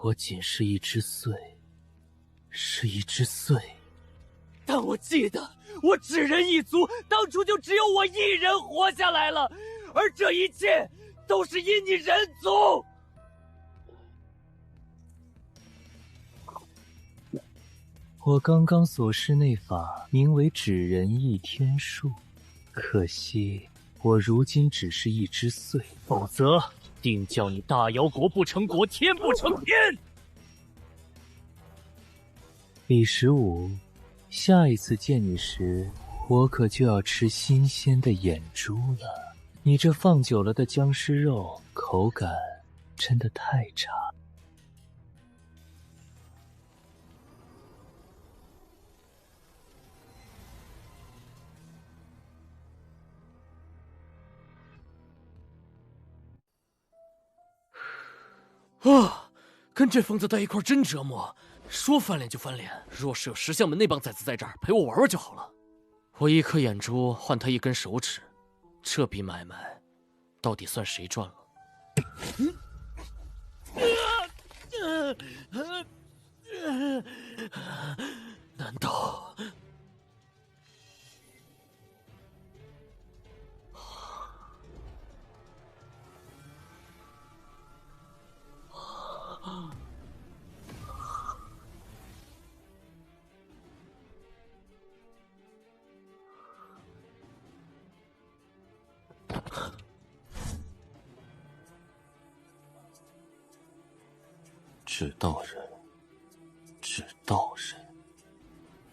我仅是一只穗，是一只穗。但我记得，我纸人一族当初就只有我一人活下来了，而这一切都是因你人族。我刚刚所施那法名为纸人一天术，可惜我如今只是一只穗，否则定叫你大姚国不成国，天不成天。李15，下一次见你时，我可就要吃新鲜的眼珠了。你这放久了的僵尸肉，口感真的太差。啊，跟这疯子在一块真折磨，说翻脸就翻脸。若是有石像门那帮崽子在这儿陪我玩玩就好了。我一颗眼珠换他一根手指，这笔买卖到底算谁赚了？难道？指道人，指道人。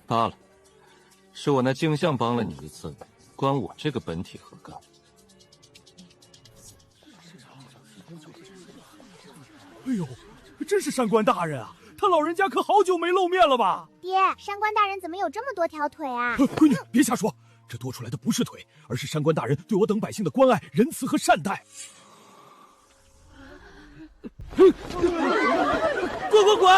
罢了，是我那镜像帮了你一次，关我这个本体何干？哎呦，真是山官大人啊！他老人家可好久没露面了吧？爹，山官大人怎么有这么多条腿啊？闺女，别瞎说，这多出来的不是腿，而是山官大人对我等百姓的关爱、仁慈和善待。滚！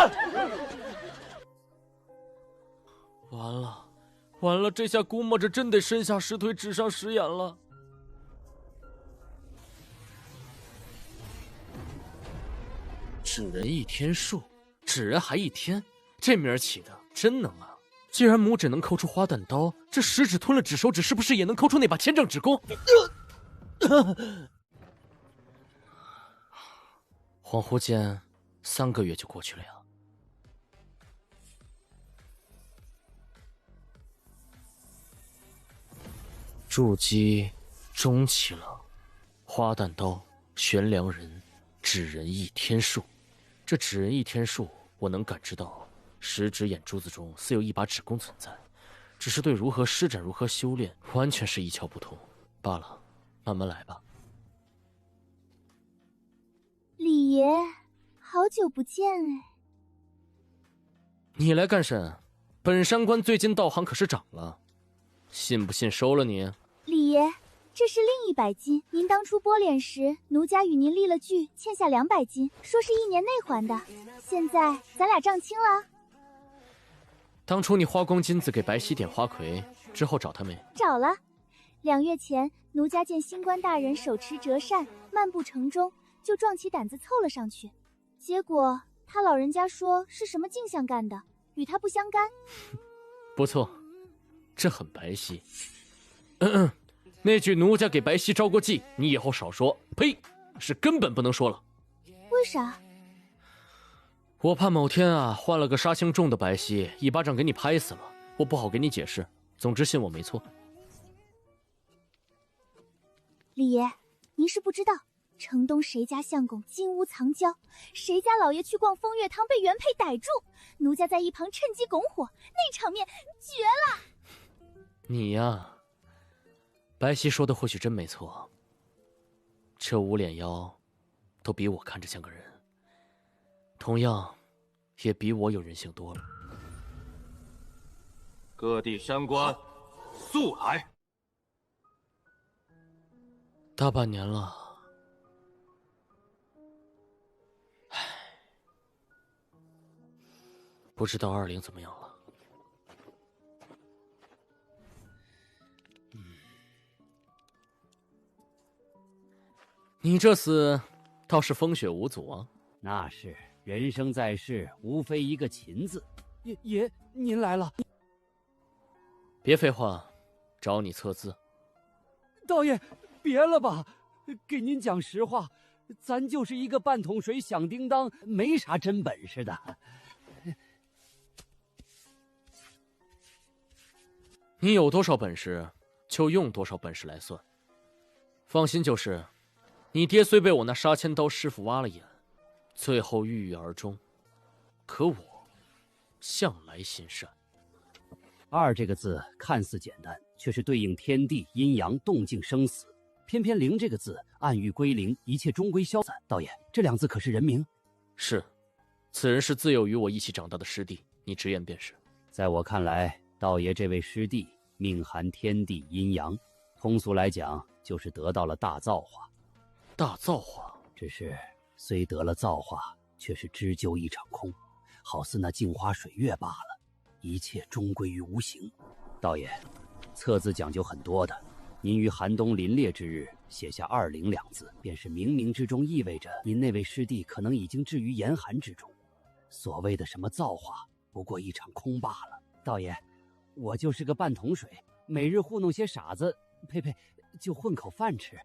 完了，完了！这下估摸着真得身下十腿，指上十眼了。纸人一天数，纸人还一天，这名儿起的真能啊！既然拇指能抠出花旦刀，这食指吞了指手指，是不是也能抠出那把千丈指弓？恍惚间，3个月就过去了呀。筑基中期了，花旦刀、悬梁人、指人一天术。这指人一天术，我能感知到食指眼珠子中似有一把指弓存在，只是对如何施展、如何修炼，完全是一窍不通。罢了，慢慢来吧。李爷，好久不见哎！你来干甚？本山官最近道行可是涨了，信不信收了你？李爷，这是另100金。您当初剥脸时，奴家与您立了据，欠下200金，说是1年内还的。现在咱俩账清了。当初你花光金子给白皙点花魁之后找他没？找了。2月前，奴家见星官大人手持折扇漫步城中，就壮起胆子凑了上去。结果他老人家说是什么镜像干的，与他不相干。不错，这很白皙。那句奴家给白皙招过妓，你以后少说。呸，是根本不能说了。为啥？我怕某天啊，换了个杀性重的白皙，一巴掌给你拍死了，我不好给你解释。总之信我没错。李爷，您是不知道，城东谁家相公金屋藏娇，谁家老爷去逛风月堂被原配逮住，奴家在一旁趁机拱火，那场面绝了。你呀，白皙说的或许真没错，这无脸妖都比我看着像个人，同样也比我有人性多了。各地山官速来！大半年了，不知道二灵怎么样了。你这厮倒是风雪无阻啊！那是，人生在世，无非一个勤字。爷，您来了。别废话，找你测字。道爷，别了吧，给您讲实话，咱就是一个半桶水响叮当，没啥真本事的。你有多少本事，就用多少本事来算。放心就是，你爹虽被我那杀千刀师傅挖了眼，最后郁郁而终，可我向来心善。2这个字看似简单，却是对应天地阴阳、动静生死。偏偏灵这个字，暗喻归零，一切终归消散。道爷，这两字可是人名？是，此人是自幼与我一起长大的师弟，你直言便是。在我看来，道爷这位师弟命含天地阴阳，通俗来讲，就是得到了大造化。大造化，只是虽得了造化，却是织就一场空，好似那镜花水月罢了，一切终归于无形。道爷，册字讲究很多的。您于寒冬凛冽之日写下20两字，便是冥冥之中意味着您那位师弟可能已经置于严寒之中。所谓的什么造化，不过一场空罢了。道爷，我就是个半桶水，每日糊弄些傻子，就混口饭吃。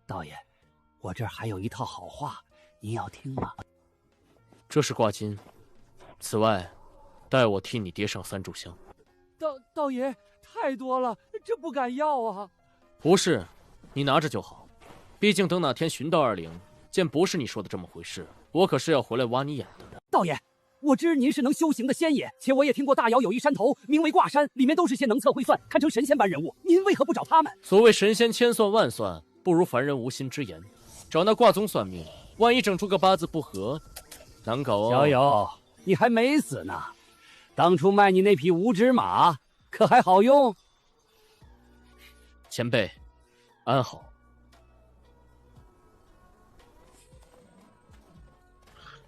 道爷，我这儿还有一套好话，您要听吗？这是挂金，此外，待我替你叠上3炷香。道爷，太多了，这不敢要啊。不是，你拿着就好。毕竟等哪天寻到20，见不是你说的这么回事，我可是要回来挖你眼的。道爷，我知您是能修行的仙也，且我也听过大瑶有一山头，名为卦山，里面都是些能测会算，堪称神仙般人物。您为何不找他们？所谓神仙千算万算，不如凡人无心之言。找那卦宗算命，万一整出个八字不合，难搞哦。小友，你还没死呢。当初卖你那匹无指马，可还好用？前辈，安好。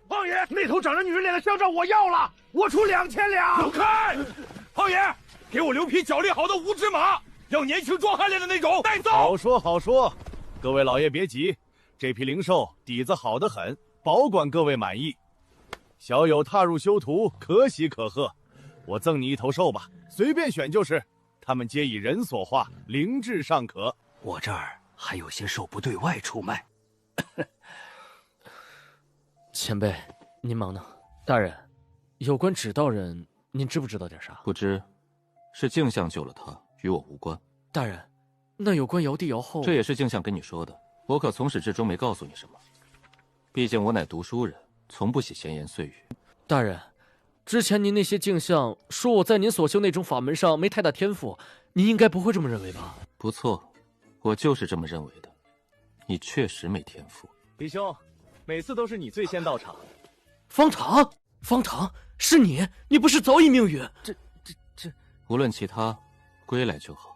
胖爷，那头长着女人脸的香皂我要了，我出2000两。走开！胖爷，给我留匹脚力好的无指马，要年轻壮汉练的那种，带走。好说好说，各位老爷别急，这匹灵兽底子好得很，保管各位满意。小友踏入修图，可喜可贺。我赠你一头兽吧，随便选就是。他们皆以人所化，灵智尚可。我这儿还有些兽不对外出卖。前辈，您忙呢？大人，有关指道人，您知不知道点啥？不知，是镜像救了他，与我无关。大人，那有关尧帝尧后，这也是镜像跟你说的，我可从始至终没告诉你什么。毕竟我乃读书人，从不喜闲言碎语。大人，之前您那些镜像说我在您所修那种法门上没太大天赋，您应该不会这么认为吧？不错，我就是这么认为的。你确实没天赋。弟兄，每次都是你最先到场。方唐，是你？你不是早已命运？这，无论其他，归来就好。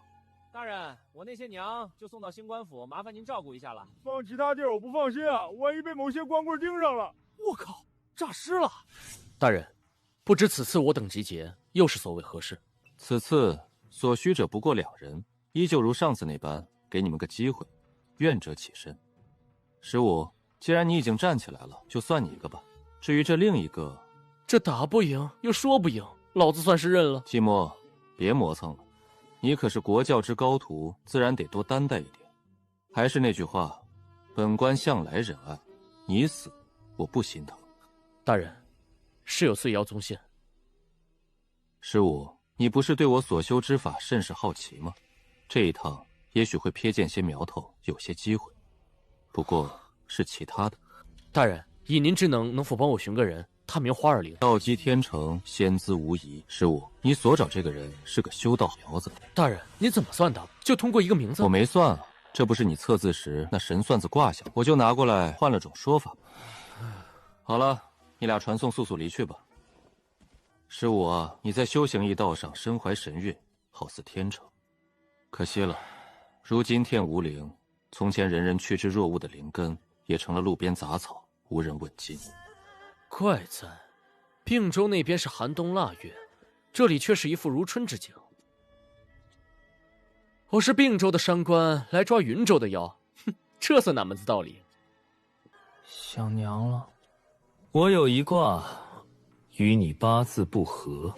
大人，我那些娘就送到兴官府，麻烦您照顾一下了。放其他地儿我不放心啊，万一被某些光棍盯上了，我靠，诈尸了！大人，不知此次我等集结，又是所谓何事？此次所需者不过2人，依旧如上次那般，给你们个机会，愿者起身。15，既然你已经站起来了，就算你一个吧。至于这另一个，这打不赢又说不赢，老子算是认了。寂寞，别磨蹭了，你可是国教之高徒，自然得多担待一点。还是那句话，本官向来忍爱，你死我不心疼。大人，是有岁瑶宗宪。15，你不是对我所修之法甚是好奇吗？这一趟也许会瞥见些苗头，有些机会，不过是其他的。大人，以您之能否帮我寻个人？他名花儿灵，道基天成，仙姿无疑。15，你所找这个人是个修道苗子。大人，你怎么算的？就通过一个名字？我没算啊，这不是你测字时那神算子卦象，我就拿过来换了种说法。好了，你俩传送速速离去吧。15啊，你在修行一道上身怀神韵，好似天成。可惜了，如今天无灵，从前人人趋之若鹜的灵根，也成了路边杂草，无人问津。怪哉，并州那边是寒冬腊月，这里却是一副如春之景。我是并州的山官来抓云州的妖，哼，这算哪门子道理？想娘了，我有一卦，与你八字不合。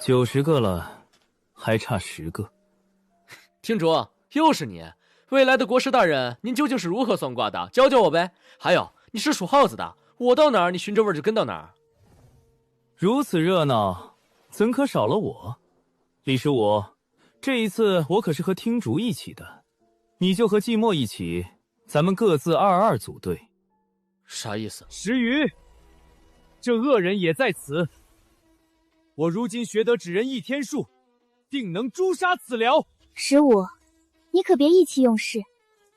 90个了，还差10个。听主，又是你！未来的国师大人，您究竟是如何算卦的？教教我呗。还有，你是属耗子的，我到哪儿，你循着味儿就跟到哪儿。如此热闹，怎可少了我？李15，这一次我可是和听竹一起的，你就和寂寞一起，咱们各自22组队。啥意思？石宇，这恶人也在此。我如今学得纸人倚天术，定能诛杀此僚。15，你可别意气用事，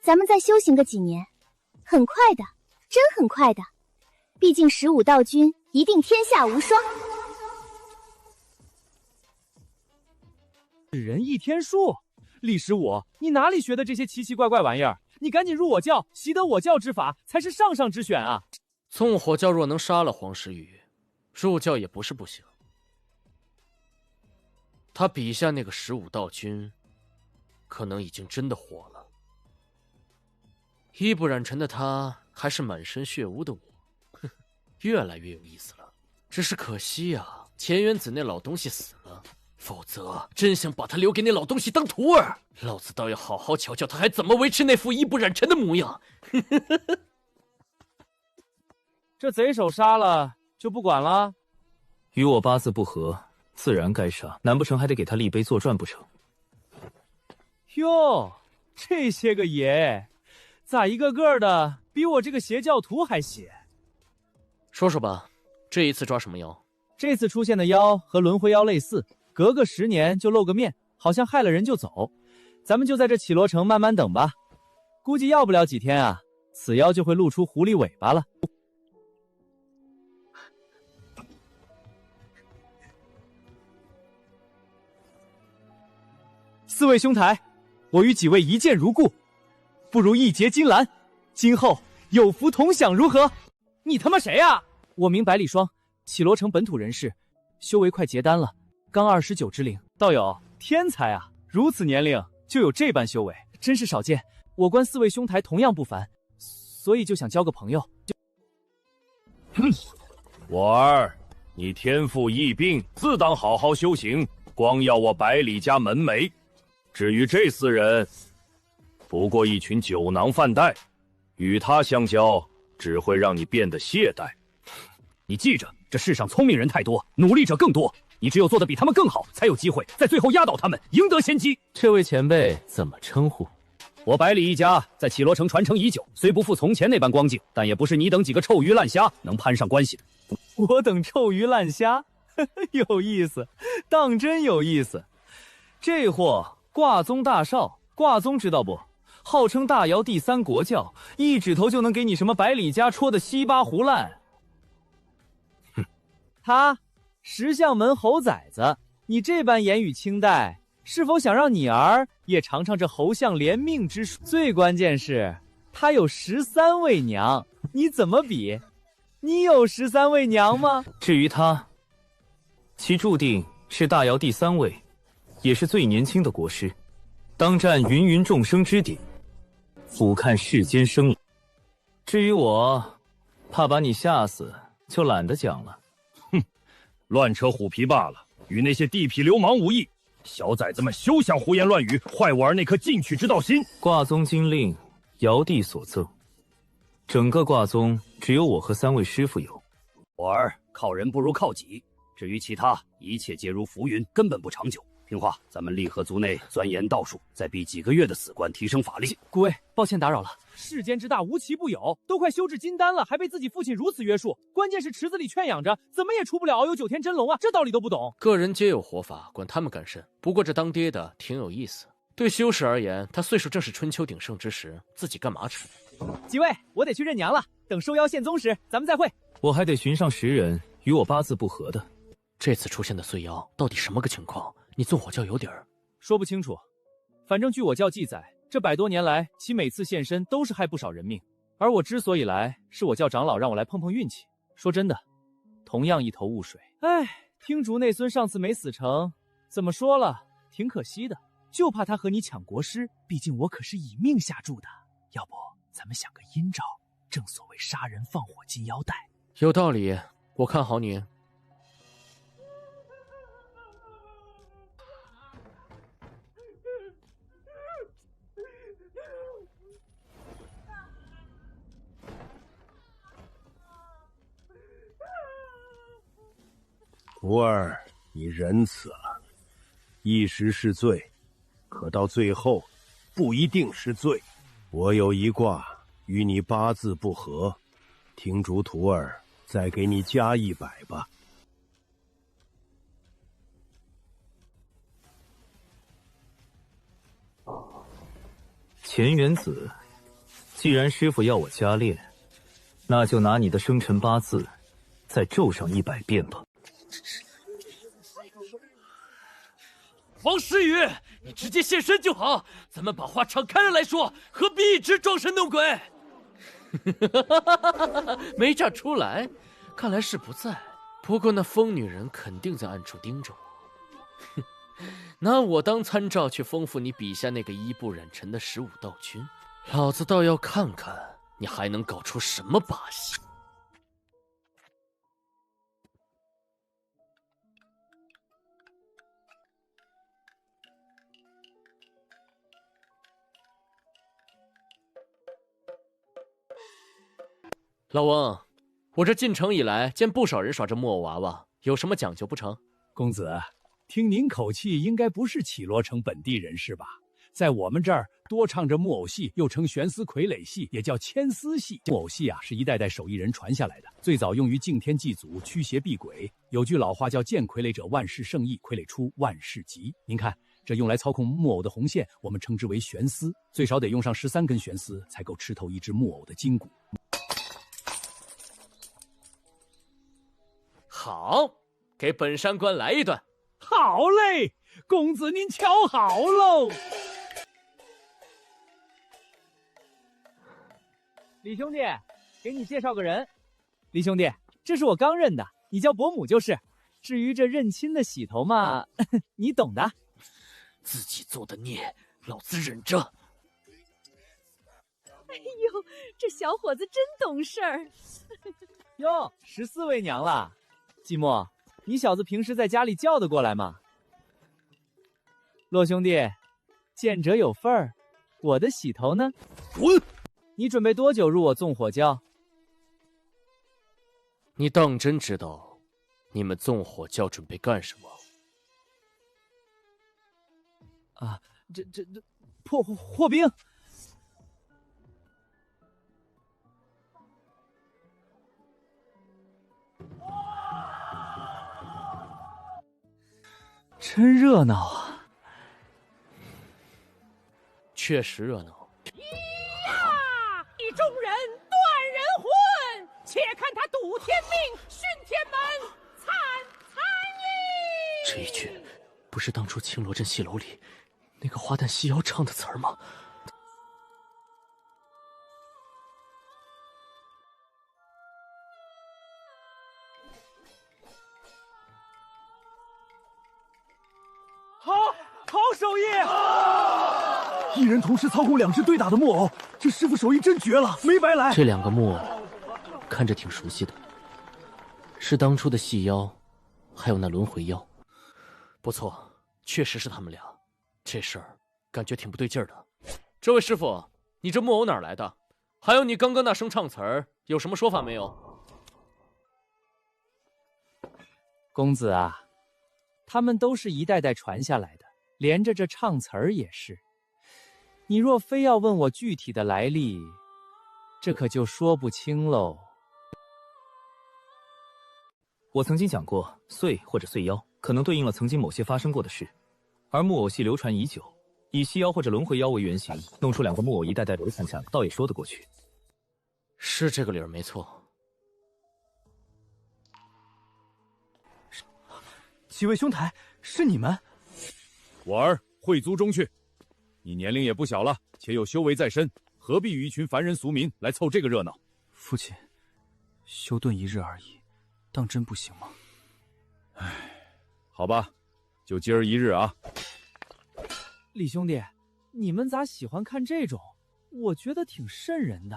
咱们再修行个几年，很快的，真很快的。毕竟15道君一定天下无双。纸人倚天术，李15，你哪里学的这些奇奇怪怪玩意儿？你赶紧入我教，习得我教之法，才是上上之选啊！纵火教若能杀了黄石宇，入教也不是不行。他笔下那个15道君，可能已经真的火了。衣不染尘的他，还是满身血污的我，呵呵，越来越有意思了。只是可惜呀，乾元子那老东西死了。否则，真想把他留给那老东西当徒儿，老子倒要好好瞧瞧他还怎么维持那副衣不染尘的模样。这贼首杀了就不管了？与我八字不合，自然该杀，难不成还得给他立碑作传不成？哟，这些个爷，咋一个个的比我这个邪教徒还邪？说说吧，这一次抓什么妖？这次出现的妖和轮回妖类似。隔个10年就露个面，好像害了人就走。咱们就在这绮罗城慢慢等吧，估计要不了几天啊，此妖就会露出狐狸尾巴了。4位兄台，我与几位一见如故，不如一结金兰，今后有福同享如何？你他妈谁啊？我名百里霜，绮罗城本土人士，修为快结丹了。刚29之龄，道友天才啊！如此年龄就有这般修为，真是少见。我观4位兄台同样不凡，所以就想交个朋友。哼，我儿，你天赋异禀，自当好好修行，光耀我百里家门楣。至于这4人，不过一群酒囊饭袋，与他相交，只会让你变得懈怠。你记着，这世上聪明人太多，努力者更多。你只有做得比他们更好，才有机会在最后压倒他们，赢得先机。这位前辈怎么称呼？我百里一家在绮罗城传承已久，虽不复从前那般光景，但也不是你等几个臭鱼烂虾能攀上关系的。我等臭鱼烂虾，有意思，当真有意思。这货挂宗大少，挂宗知道不？号称大尧第3国教，一指头就能给你什么百里家戳的稀巴糊烂。哼，他。石相门猴崽子，你这般言语轻待，是否想让你儿也尝尝这侯相怜命之术？最关键是，他有13位娘，你怎么比？你有13位娘吗？至于他，其注定是大尧第3位，也是最年轻的国师，当占芸芸众生之顶，俯瞰世间生灵。至于我，怕把你吓死，就懒得讲了。乱扯虎皮罢了，与那些地痞流氓无异。小崽子们休想胡言乱语，坏我儿那颗进取之道心。挂宗金令，尧帝所赠，整个挂宗只有我和3位师傅有。我儿靠人不如靠己，至于其他，一切皆如浮云，根本不长久。听话，咱们立和族内钻研道术，再逼几个月的死关提升法力。诸位，抱歉打扰了。世间之大，无奇不有，都快修至金丹了，还被自己父亲如此约束。关键是池子里圈养着，怎么也出不了遨游9天真龙啊！这道理都不懂。个人皆有活法，管他们干甚？不过这当爹的挺有意思。对修士而言，他岁数正是春秋鼎盛之时，自己干嘛吃？几位，我得去认娘了。等收妖献宗时，咱们再会。我还得寻上10人与我八字不合的。这次出现的碎妖到底什么个情况？你纵火教有底儿？说不清楚，反正据我教记载，这100多年来，其每次现身都是害不少人命。而我之所以来，是我教长老让我来碰碰运气。说真的，同样一头雾水。哎，听竹内孙上次没死成，怎么说了，挺可惜的。就怕他和你抢国师，毕竟我可是以命下注的。要不咱们想个阴招，正所谓杀人放火金腰带。有道理，我看好你。徒儿，你仁慈了，一时是罪，可到最后不一定是罪。我有一卦与你八字不合，听主徒儿再给你加100吧。乾元子，既然师傅要我加炼，那就拿你的生辰八字再咒上100遍吧。王诗雨，你直接现身就好，咱们把话敞开了来说，何必一直装神弄鬼？没炸出来，看来是不在。不过那疯女人肯定在暗处盯着我。拿我当参照，去丰富你笔下那个衣不染尘的15道君，老子倒要看看你还能搞出什么把戏。老翁，我这进城以来，见不少人耍这木偶娃娃，有什么讲究不成？公子，听您口气，应该不是绮罗城本地人是吧？在我们这儿多唱着木偶戏，又称悬丝傀儡戏，也叫牵丝戏。木偶戏啊，是一代代手艺人传下来的，最早用于敬天祭祖、驱邪避鬼。有句老话叫“见傀儡者万事胜意，傀儡出万事急”。您看，这用来操控木偶的红线，我们称之为悬丝，最少得用上13根悬丝，才够吃透一只木偶的筋骨。好，给本山官来一段。好嘞，公子您瞧好喽。李兄弟，给你介绍个人。李兄弟，这是我刚认的，你叫伯母就是。至于这认亲的喜头嘛，你懂的。自己做的孽，老子忍着。哎呦，这小伙子真懂事儿。哟，14位娘了。季墨，你小子平时在家里叫得过来吗？骆兄弟，见者有份儿，我的喜头呢？滚！你准备多久入我纵火教？你当真知道你们纵火教准备干什么？啊，这破冰！真热闹啊！确实热闹。呀！一众人断人魂，且看他赌天命，训天门，参这一句，不是当初青罗镇戏楼里那个花旦戏妖唱的词儿吗？好手艺！一人同时操控2只对打的木偶，这师傅手艺真绝了，没白来。这2个木偶看着挺熟悉的，是当初的戏妖，还有那轮回妖。不错，确实是他们俩。这事儿感觉挺不对劲儿的。这位师傅，你这木偶哪儿来的？还有你刚刚那声唱词儿，有什么说法没有？公子啊，他们都是一代代传下来的。连着这唱词儿也是，你若非要问我具体的来历，这可就说不清喽。我曾经讲过，岁或者岁妖可能对应了曾经某些发生过的事，而木偶戏流传已久，以戏妖或者轮回妖为原型，弄出2个木偶一代代流传下来，倒也说得过去。是这个理儿没错。几位兄台，是你们？我儿会族中去，你年龄也不小了，且有修为在身，何必与一群凡人俗民来凑这个热闹？父亲，休顿1日而已，当真不行吗？唉，好吧，就今儿1日啊。李兄弟，你们咋喜欢看这种？我觉得挺瘆人的。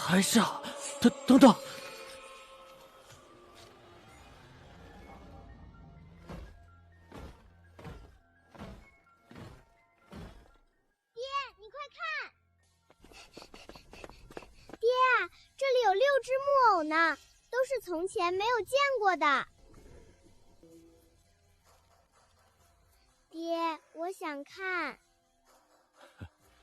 台下，等等。爹，你快看！爹，这里有6只木偶呢，都是从前没有见过的。想看。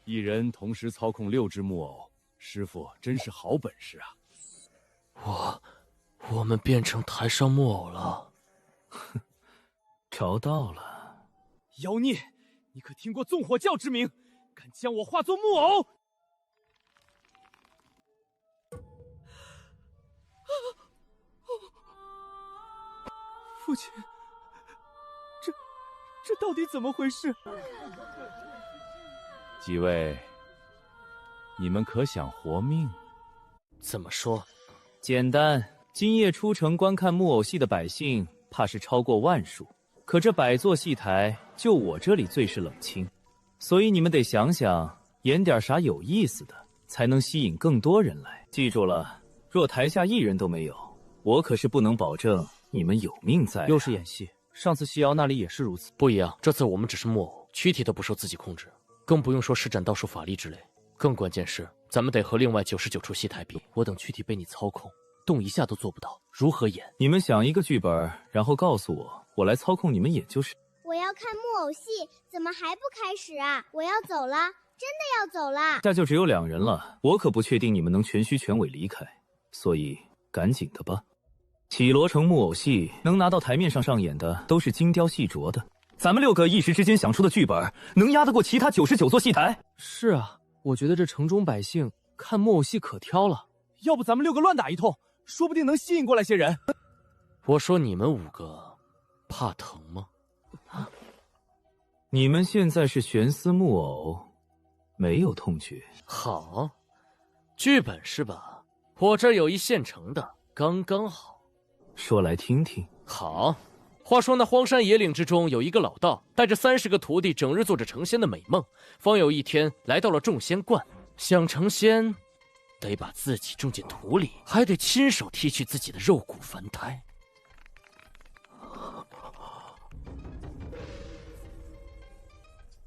一人同时操控6只木偶，师傅真是好本事啊！我们变成台上木偶了。找到了。妖孽，你可听过纵火教之名？敢将我化作木偶！父亲，这到底怎么回事？几位，你们可想活命？怎么说？简单，今夜出城观看木偶戏的百姓，怕是超过万数。可这100座戏台，就我这里最是冷清，所以你们得想想，演点啥有意思的，才能吸引更多人来。记住了，若台下1人都没有，我可是不能保证你们有命在。又是演戏，上次西瑶那里也是如此。不一样，这次我们只是木偶，躯体都不受自己控制，更不用说施展道术法力之类。更关键是，咱们得和另外99处戏台比。我等躯体被你操控，动一下都做不到，如何演？你们想一个剧本，然后告诉我，我来操控你们演就是。我要看木偶戏，怎么还不开始啊？我要走了，真的要走了。这就只有2人了，我可不确定你们能全虚全伪离开，所以赶紧的吧。绮罗城木偶戏能拿到台面上上演的，都是精雕细琢的。咱们6个一时之间想出的剧本，能压得过其他99座戏台？是啊，我觉得这城中百姓看木偶戏可挑了。要不咱们6个乱打一通，说不定能吸引过来些人。我说你们5个怕疼吗？你们现在是悬丝木偶，没有痛觉。好，剧本是吧？我这儿有一现成的，刚刚好。说来听听。好，话说那荒山野岭之中有一个老道，带着30个徒弟，整日做着成仙的美梦。方有一天来到了众仙观，想成仙，得把自己种进土里，还得亲手剃去自己的肉骨凡胎。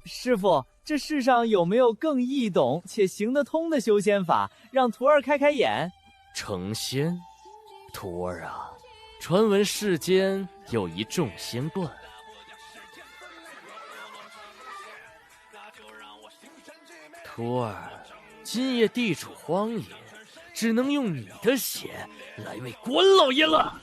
师傅，这世上有没有更易懂且行得通的修仙法，让徒儿开开眼？成仙，徒儿啊，传闻世间有一众仙观，徒儿，今夜地处荒野，只能用你的血来为关老爷了。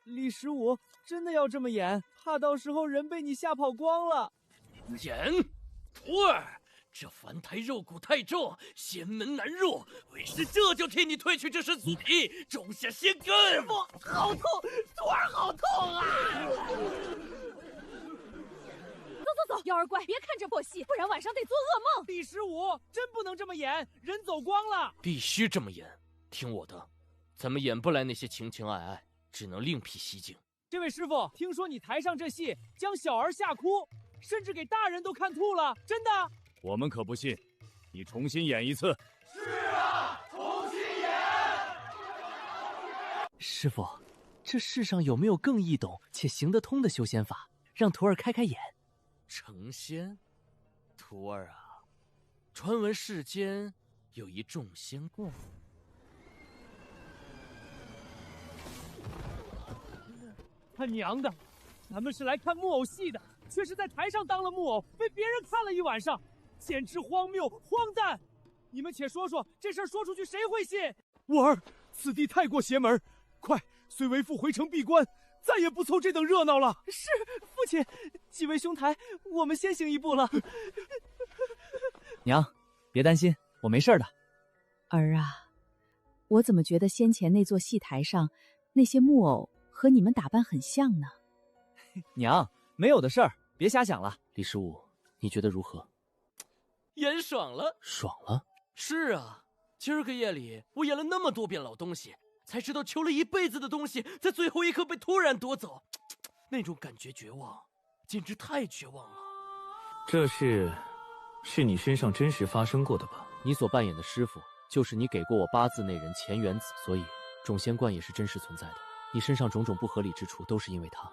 李15真的要这么演？怕到时候人被你吓跑光了。演，徒儿，这凡胎肉骨太重，仙门难入，为师这就替你褪去这身死皮，种下仙根。师傅，好痛，徒儿好痛啊！走，妖儿乖，别看这破戏，不然晚上得做噩梦。李15，真不能这么演，人走光了。必须这么演，听我的，咱们演不来那些情情爱爱，只能另辟蹊径。这位师傅，听说你台上这戏将小儿吓哭，甚至给大人都看吐了，真的？我们可不信，你重新演一次。是啊，重新演。师傅，这世上有没有更易懂且行得通的修仙法，让徒儿开开眼？成仙，徒儿啊，传闻世间有一众仙观。他娘的，咱们是来看木偶戏的，却是在台上当了木偶，被别人看了一晚上，简直荒谬荒诞！你们且说说，这事儿说出去谁会信？我儿，此地太过邪门，快随为父回城闭关，再也不凑这等热闹了。是，父亲，几位兄台，我们先行一步了。娘，别担心，我没事的。儿啊，我怎么觉得先前那座戏台上那些木偶和你们打扮很像呢？娘，没有的事儿，别瞎想了。李15，你觉得如何？演爽了，爽了。是啊，今儿个夜里我演了那么多遍老东西，才知道求了一辈子的东西，在最后一刻被突然夺走，那种感觉绝望，简直太绝望了。这事是你身上真实发生过的吧？你所扮演的师傅，就是你给过我8字那人钱元子，所以种仙观也是真实存在的。你身上种种不合理之处，都是因为他。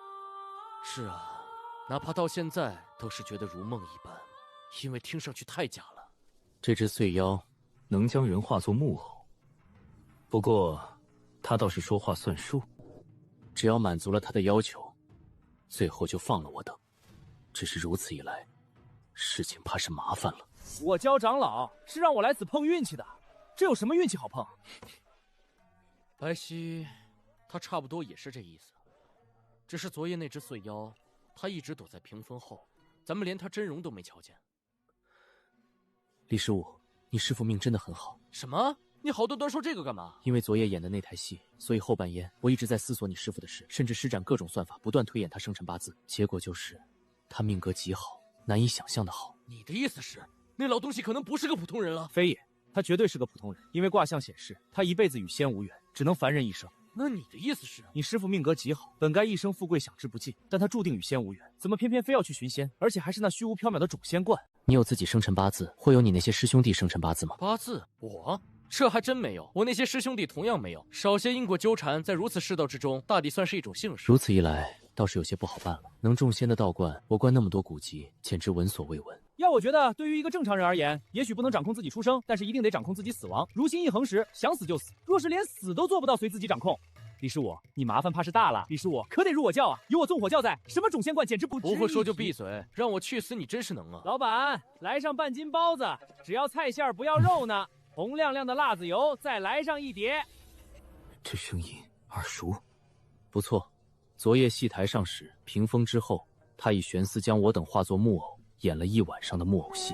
是啊，哪怕到现在都是觉得如梦一般，因为听上去太假了。这只碎妖能将人化作木偶，不过他倒是说话算数。只要满足了他的要求，最后就放了我等。只是如此一来，事情怕是麻烦了。我教长老是让我来此碰运气的，这有什么运气好碰？白皙，他差不多也是这意思。只是昨夜那只碎妖，他一直躲在屏风后，咱们连他真容都没瞧见。李十五，你师父命真的很好。什么？你好端端说这个干嘛？因为昨夜演的那台戏，所以后半夜我一直在思索你师父的事，甚至施展各种算法，不断推演他生辰八字。结果就是，他命格极好，难以想象的好。你的意思是，那老东西可能不是个普通人了？非也，他绝对是个普通人，因为卦象显示他一辈子与仙无缘，只能凡人一生。那你的意思是，你师父命格极好，本该一生富贵享之不尽，但他注定与仙无缘，怎么偏偏非要去寻仙，而且还是那虚无缥缈的种仙观？你有自己生辰八字，会有你那些师兄弟生辰八字吗？八字？我？这还真没有，我那些师兄弟同样没有，少些因果纠缠，在如此世道之中，大抵算是一种幸事。如此一来，倒是有些不好办了。能中仙的道观，我观那么多古籍，简直闻所未闻。要我觉得，对于一个正常人而言，也许不能掌控自己出生，但是一定得掌控自己死亡。如心一横时，想死就死。若是连死都做不到随自己掌控，李十五，你麻烦怕是大了。李十五可得入我教啊，有我纵火教在，什么种仙观简直不值一提。不会说就闭嘴，让我去死你真是能啊！老板，来上半斤包子，只要菜馅不要肉呢。红亮亮的辣子油，再来上一碟。这声音耳熟，不错。昨夜戏台上时，屏风之后，他以悬丝将我等化作木偶，演了一晚上的木偶戏。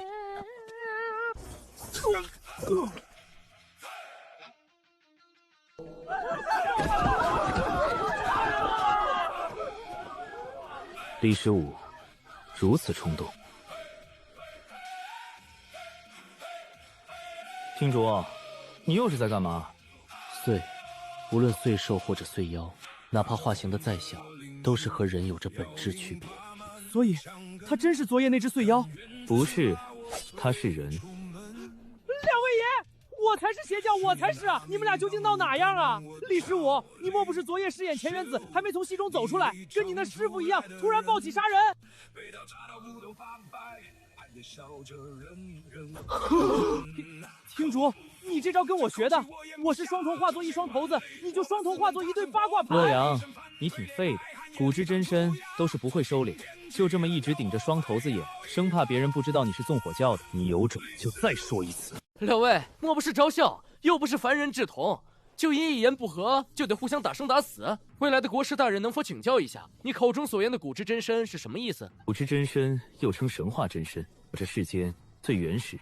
李十五如此冲动。听主，你又是在干嘛？岁，无论岁兽或者岁妖，哪怕化形的再小，都是和人有着本质区别。所以，他真是昨夜那只碎妖？不是，他是人。两位爷，我才是邪教，我才是啊！你们俩究竟闹哪样啊？李十五，你莫不是昨夜饰演钱元子，还没从戏中走出来，跟你那师傅一样，突然暴起杀人？听主，你这招跟我学的，我是双瞳化作一双头子，你就双瞳化作一对八卦牌。洛阳，你挺废的，古之真身都是不会收敛，就这么一直顶着双头子演，生怕别人不知道你是纵火教的。你有种就再说一次。两位，莫不是招笑？又不是凡人志同，就因一言不合就得互相打生打死？未来的国师大人能否请教一下，你口中所言的古之真身是什么意思？古之真身又称神话真身，这世间最原始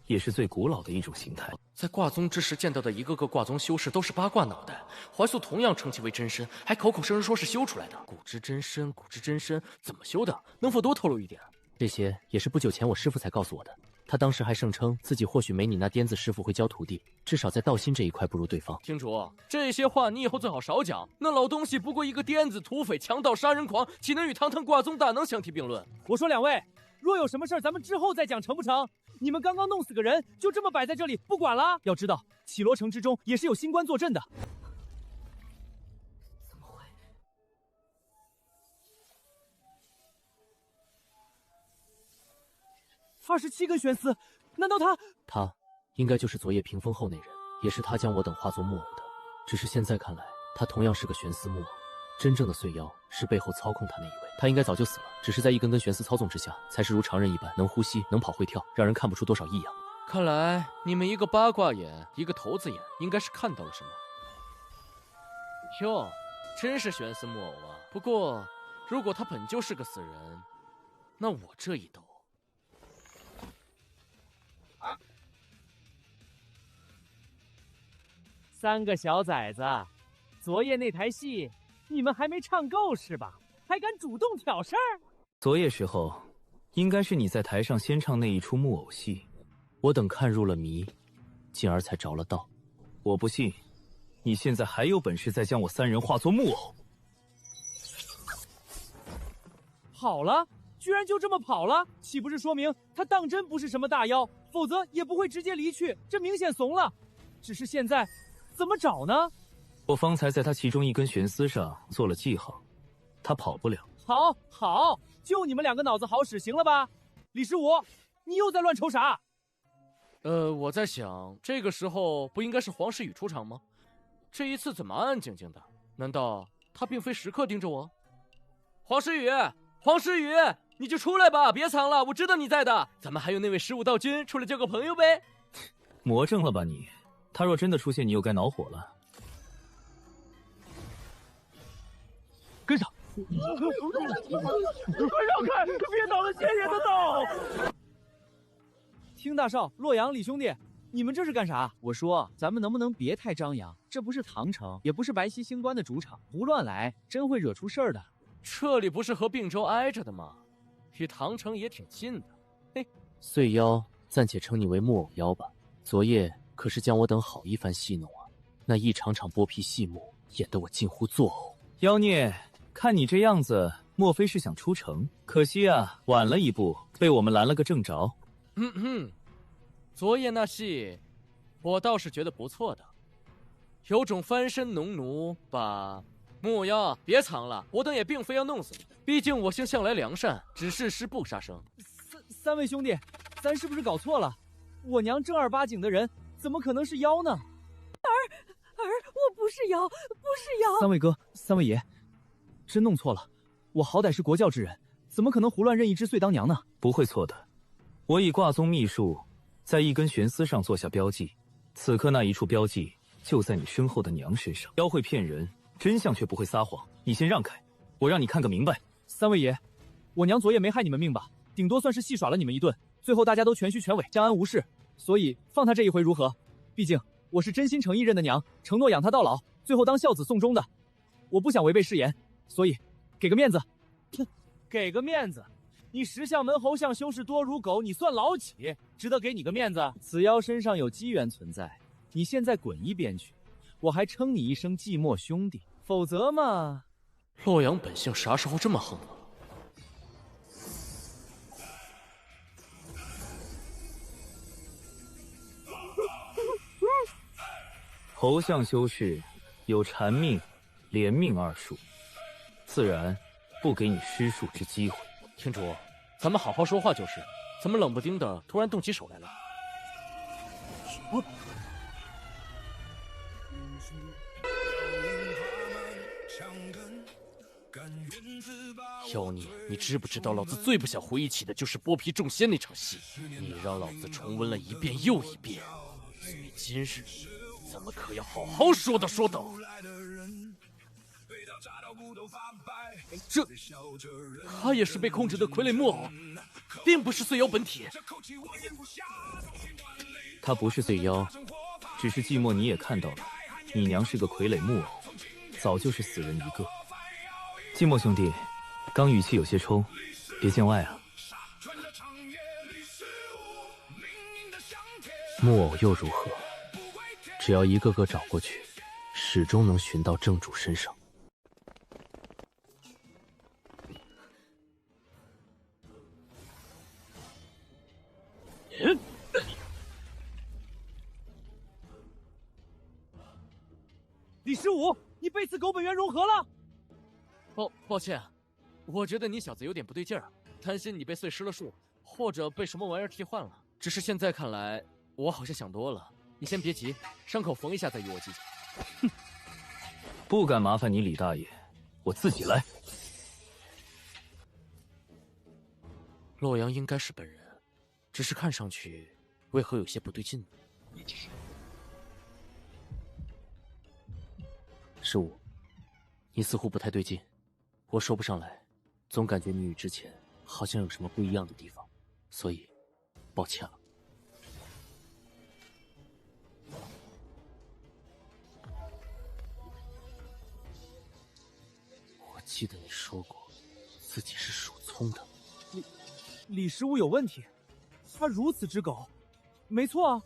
也是最古老的一种形态。在卦宗之时见到的一个个卦宗修士都是八卦脑袋，怀素同样称其为真身，还口口声声说是修出来的。古之真身，古之真身，怎么修的？能否多透露一点？这些也是不久前我师父才告诉我的。他当时还声称自己或许没你那癫子师傅会教徒弟，至少在道心这一块不如对方。听主，这些话你以后最好少讲。那老东西不过一个癫子、土匪、强盗、杀人狂，岂能与堂堂卦宗大能相提并论？我说两位，若有什么事儿，咱们之后再讲，成不成？你们刚刚弄死个人，就这么摆在这里不管了？要知道，绮罗城之中也是有星官坐镇的。怎么会？27根悬丝，难道他应该就是昨夜屏风后那人，也是他将我等化作木偶的。只是现在看来，他同样是个悬丝木偶。真正的碎妖是背后操控他那一位，他应该早就死了，只是在一根根悬丝操纵之下，才是如常人一般能呼吸、能跑会跳，让人看不出多少异样。看来你们一个八卦眼，一个头子眼，应该是看到了什么。哟，真是悬丝木偶啊！不过，如果他本就是个死人，那我这一斗，3个小崽子，昨夜那台戏你们还没唱够是吧？还敢主动挑事儿？昨夜时候，应该是你在台上先唱那一出木偶戏，我等看入了迷，进而才着了道。我不信，你现在还有本事再将我3人化作木偶？跑了，居然就这么跑了，岂不是说明他当真不是什么大妖？否则也不会直接离去，这明显怂了。只是现在怎么找呢？我方才在他其中一根悬丝上做了记号，他跑不了。好，就你们2个脑子好使，行了吧？李十五，你又在乱瞅啥？我在想，这个时候不应该是黄世宇出场吗？这一次怎么安安静静的？难道他并非时刻盯着我？黄诗雨，黄诗雨，你就出来吧，别藏了，我知道你在的。咱们还有那位15道君，出来交个朋友呗。魔怔了吧你？他若真的出现，你又该恼火了。跟上！快让开！别挡了仙人的道！听大少、洛阳、李兄弟，你们这是干啥？我说，咱们能不能别太张扬？这不是唐城，也不是白溪星官的主场，胡乱来真会惹出事儿的。这里不是和并州挨着的吗？与唐城也挺近的。嘿，碎妖，暂且称你为木偶妖吧。昨夜可是将我等好一番戏弄啊！那一场场剥皮戏目，演得我近乎作呕。妖孽，看你这样子，莫非是想出城？可惜啊，晚了一步，被我们拦了个正着。昨夜那戏，我倒是觉得不错的，有种翻身农奴把木偶妖，别藏了，我等也并非要弄死你，毕竟我性向来良善，只是誓不杀生。三位兄弟，咱是不是搞错了？我娘正儿八经的人，怎么可能是妖呢？儿，我不是妖，不是妖。三位哥，三位爷，真弄错了。我好歹是国教之人，怎么可能胡乱认一只穗当娘呢？不会错的，我以挂宗秘术，在一根悬丝上做下标记，此刻那一处标记就在你身后的娘身上。妖会骗人，真相却不会撒谎。你先让开，我让你看个明白。三位爷，我娘昨夜没害你们命吧？顶多算是戏耍了你们一顿，最后大家都全虚全伪，相安无事，所以放他这一回如何？毕竟我是真心诚意认的娘，承诺养他到老，最后当孝子送终的。我不想违背誓言，所以给个面子。给个面子？你十相门侯相修士多如狗，你算老几？值得给你个面子？此妖身上有机缘存在，你现在滚一边去，我还称你一声寂寞兄弟。否则嘛……洛阳本性啥时候这么横了？侯相修士有缠命、连命二术，自然不给你施术之机会。天主，咱们好好说话就是，怎么冷不丁的突然动起手来了？妖孽，你知不知道老子最不想回忆起的就是剥皮众仙那场戏？你让老子重温了一遍又一遍，所以今日咱们可要好好说道说道。这，他也是被控制的傀儡木偶，并不是碎妖本体。他不是碎妖，只是寂寞你也看到了，你娘是个傀儡木偶，早就是死人一个。寂寞兄弟，刚语气有些冲，别见外啊。木偶又如何？只要一个个找过去，始终能寻到正主身上。李15，你被此狗本源融合了。抱歉，我觉得你小子有点不对劲儿，担心你被碎失了术，或者被什么玩意儿替换了。只是现在看来，我好像想多了。你先别急，伤口缝一下再与我计较。哼，不敢麻烦你李大爷，我自己来。洛阳应该是本人，只是看上去为何有些不对劲呢？15，你似乎不太对劲，我说不上来，总感觉你与之前好像有什么不一样的地方，所以抱歉了。我记得你说过自己是属葱的。李15有问题，他如此之狗，没错啊。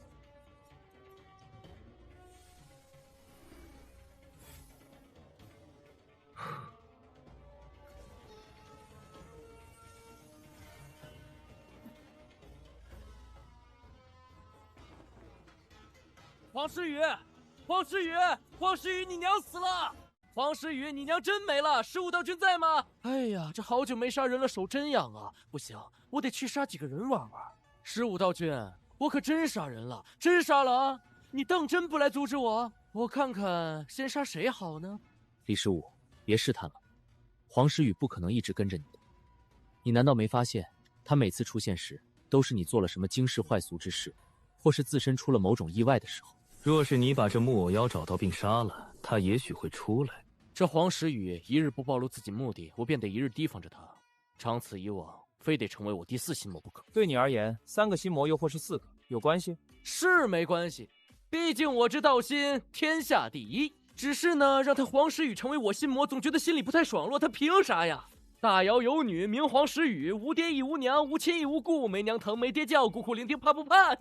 黄诗雨，黄诗雨，黄诗雨，你娘死了！黄诗雨，你娘真没了！15道君在吗？哎呀，这好久没杀人了，手真痒啊！不行，我得去杀几个人玩玩。15道君，我可真杀人了，真杀了啊！你当真不来阻止我？我看看先杀谁好呢？李十五，别试探了，黄时雨不可能一直跟着你的。你难道没发现，他每次出现时，都是你做了什么惊世骇俗之事，或是自身出了某种意外的时候？若是你把这木偶妖找到并杀了，他也许会出来。这黄时雨一日不暴露自己目的，我便得一日提防着他。长此以往，非得成为我第4心魔不可。对你而言，3个心魔又或是4个，有关系？是没关系，毕竟我之道心天下第一。只是呢，让他黄时雨成为我心魔，总觉得心里不太爽落。他凭啥呀？大姚有女，名黄时雨，无爹亦无娘，无亲亦无故，没娘疼，没爹叫，孤苦伶仃，怕不怕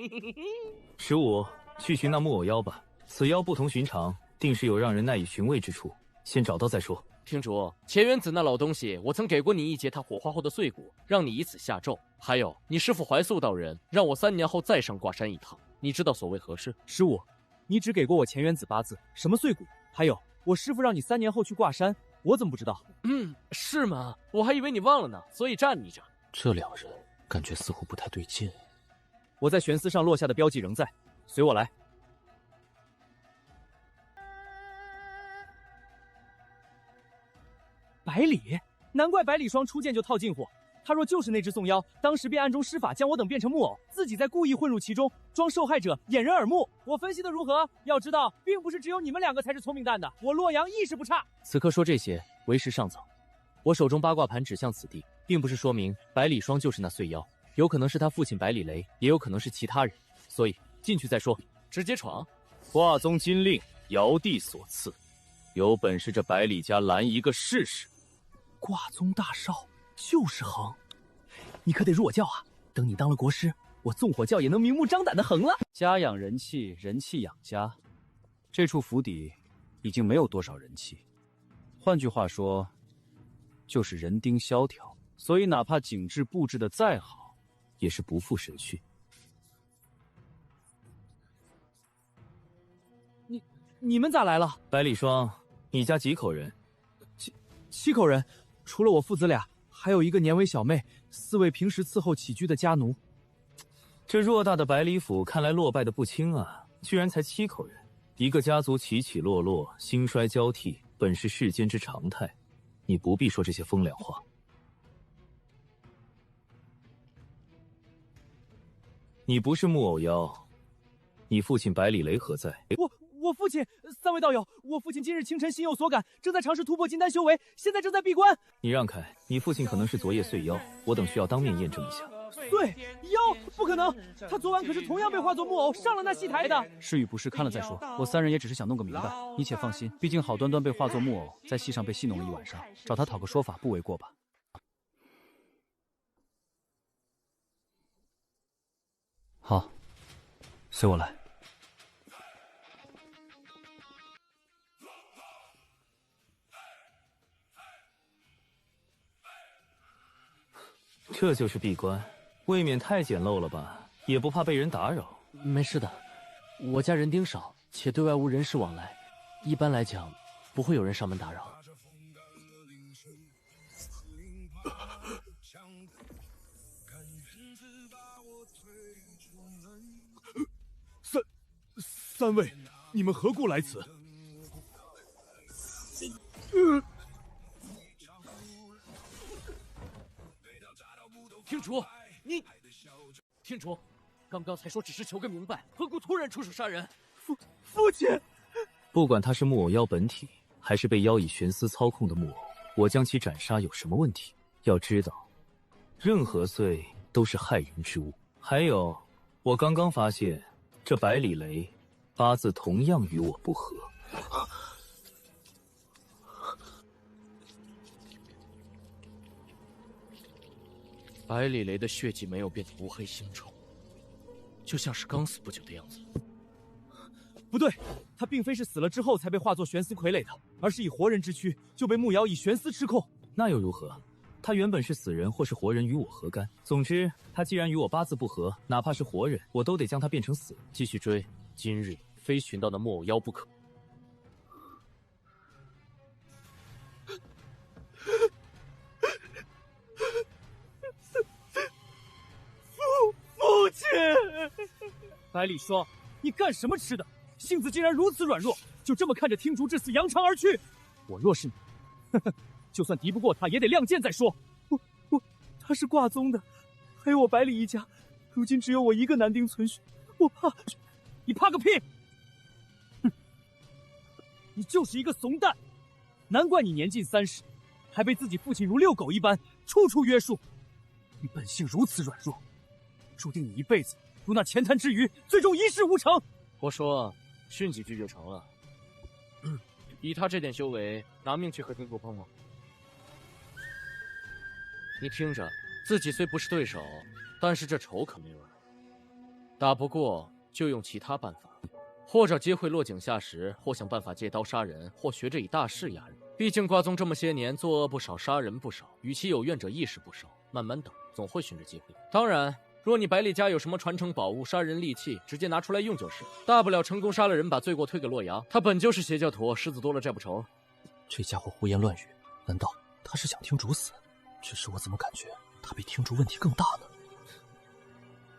？15，去寻那木偶妖吧。此妖不同寻常，定是有让人耐以寻味之处。先找到再说。厅主，乾元子那老东西，我曾给过你一截他火化后的碎骨，让你以此下咒。还有，你师父怀素道人让我3年后再上挂山一趟，你知道所谓何事？15，你只给过我乾元子8字，什么碎骨？还有，我师父让你3年后去挂山，我怎么不知道？是吗？我还以为你忘了呢，所以站你着。这2人感觉似乎不太对劲。我在悬丝上落下的标记仍在，随我来。百里，难怪百里霜初见就套近乎。他若就是那只宋妖，当时便暗中施法将我等变成木偶，自己再故意混入其中，装受害者，掩人耳目。我分析的如何？要知道，并不是只有你们2个才是聪明蛋的，我洛阳亦是不差。此刻说这些为时尚早。我手中八卦盘指向此地，并不是说明百里霜就是那碎妖，有可能是他父亲百里雷，也有可能是其他人，所以进去再说。直接闯。挂宗金令，尧帝所赐，有本事这百里家拦一个试试。挂宗大少就是横，你可得入我教啊！等你当了国师，我纵火教也能明目张胆的横了。家养人气，人气养家。这处府邸已经没有多少人气，换句话说，就是人丁萧条。所以哪怕景致布置的再好，也是不负神序。你们咋来了？百里霜，你家几口人？7口人，除了我父子俩，还有一个年为小妹，4位平时伺候起居的家奴。这偌大的百里府，看来落败的不轻啊！居然才7口人，一个家族起起落落，兴衰交替，本是世间之常态。你不必说这些风凉话。你不是木偶妖，你父亲百里雷何在？我父亲，3位道友，我父亲今日清晨心有所感，正在尝试突破金丹修为，现在正在闭关。你让开，你父亲可能是昨夜碎妖，我等需要当面验证一下。碎妖？不可能，他昨晚可是同样被化作木偶上了那戏台的。是与不是看了再说，我3人也只是想弄个明白。你且放心，毕竟好端端被化作木偶，在戏上被戏弄了一晚上，找他讨个说法不为过吧？好，随我来。这就是闭关，未免太简陋了吧？也不怕被人打扰？没事的，我家人丁少，且对外无人事往来，一般来讲，不会有人上门打扰。三位，你们何故来此？厅主，你，厅主，刚刚才说只是求个明白，何故突然出手杀人？父亲，不管他是木偶妖本体，还是被妖以玄丝操控的木偶，我将其斩杀有什么问题？要知道，任何罪都是害人之物。还有，我刚刚发现这百里雷八字同样与我不合。百里雷的血迹没有变得乌黑腥臭，就像是刚死不久的样子。不对，他并非是死了之后才被化作玄丝傀儡的，而是以活人之躯就被木妖以玄丝吃控。那又如何？他原本是死人或是活人与我何干？总之，他既然与我八字不合，哪怕是活人，我都得将他变成死人。继续追，今日非寻到那木偶妖不可。父亲，百里霜，你干什么吃的？性子竟然如此软弱，就这么看着听竹至死扬长而去？我若是你，呵呵，就算敌不过他，也得亮剑再说。他是挂宗的，还有我百里一家，如今只有我一个男丁存续，我怕。你怕个屁！哼，你就是一个怂蛋，难怪你年近30，还被自己父亲如遛狗一般，处处约束。你本性如此软弱，注定你一辈子如那浅滩之鱼，最终一事无成。我说训几句就成了。以他这点修为，拿命去和听竹碰吗？你听着，自己虽不是对手，但是这仇可没完。打不过就用其他办法，或者接会落井下石，或想办法借刀杀人，或学着以大势压人。毕竟挂宗这么些年，作恶不少，杀人不少，与其有怨者亦是不少。慢慢等，总会寻着机会。当然，若你百里家有什么传承宝物、杀人利器，直接拿出来用就是。大不了成功杀了人，把罪过推给洛阳。他本就是邪教徒，狮子多了债不愁。这家伙胡言乱语，难道他是想听竹死？只是我怎么感觉他比听竹问题更大呢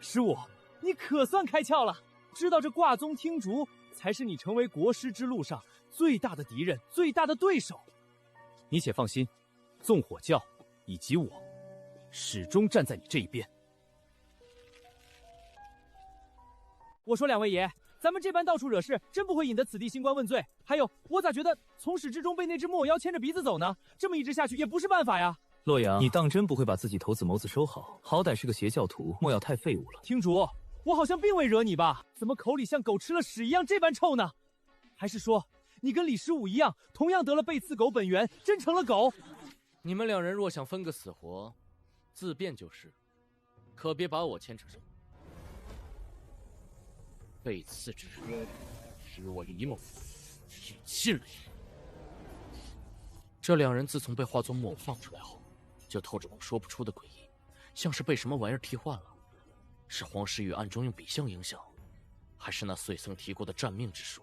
？15，你可算开窍了，知道这挂宗听竹才是你成为国师之路上最大的敌人，最大的对手。你且放心，纵火教以及我始终站在你这一边。我说两位爷，咱们这般到处惹事，真不会引得此地新官问罪。还有，我咋觉得从始至终被那只木偶妖牵着鼻子走呢？这么一直下去也不是办法呀。洛阳，你当真不会把自己头子谋子收好？好歹是个邪教徒，莫要太废物了。听竹，我好像并未惹你吧？怎么口里像狗吃了屎一样这般臭呢？还是说你跟李15一样，同样得了背刺狗本源，真成了狗？你们两人若想分个死活，自便就是，可别把我牵扯上。背刺之人，使我李某也信了你。这两人自从被化作木偶放出来后，就透着股说不出的诡异，像是被什么玩意儿替换了。是黄时雨暗中用笔相影响，还是那岁僧提过的占命之术？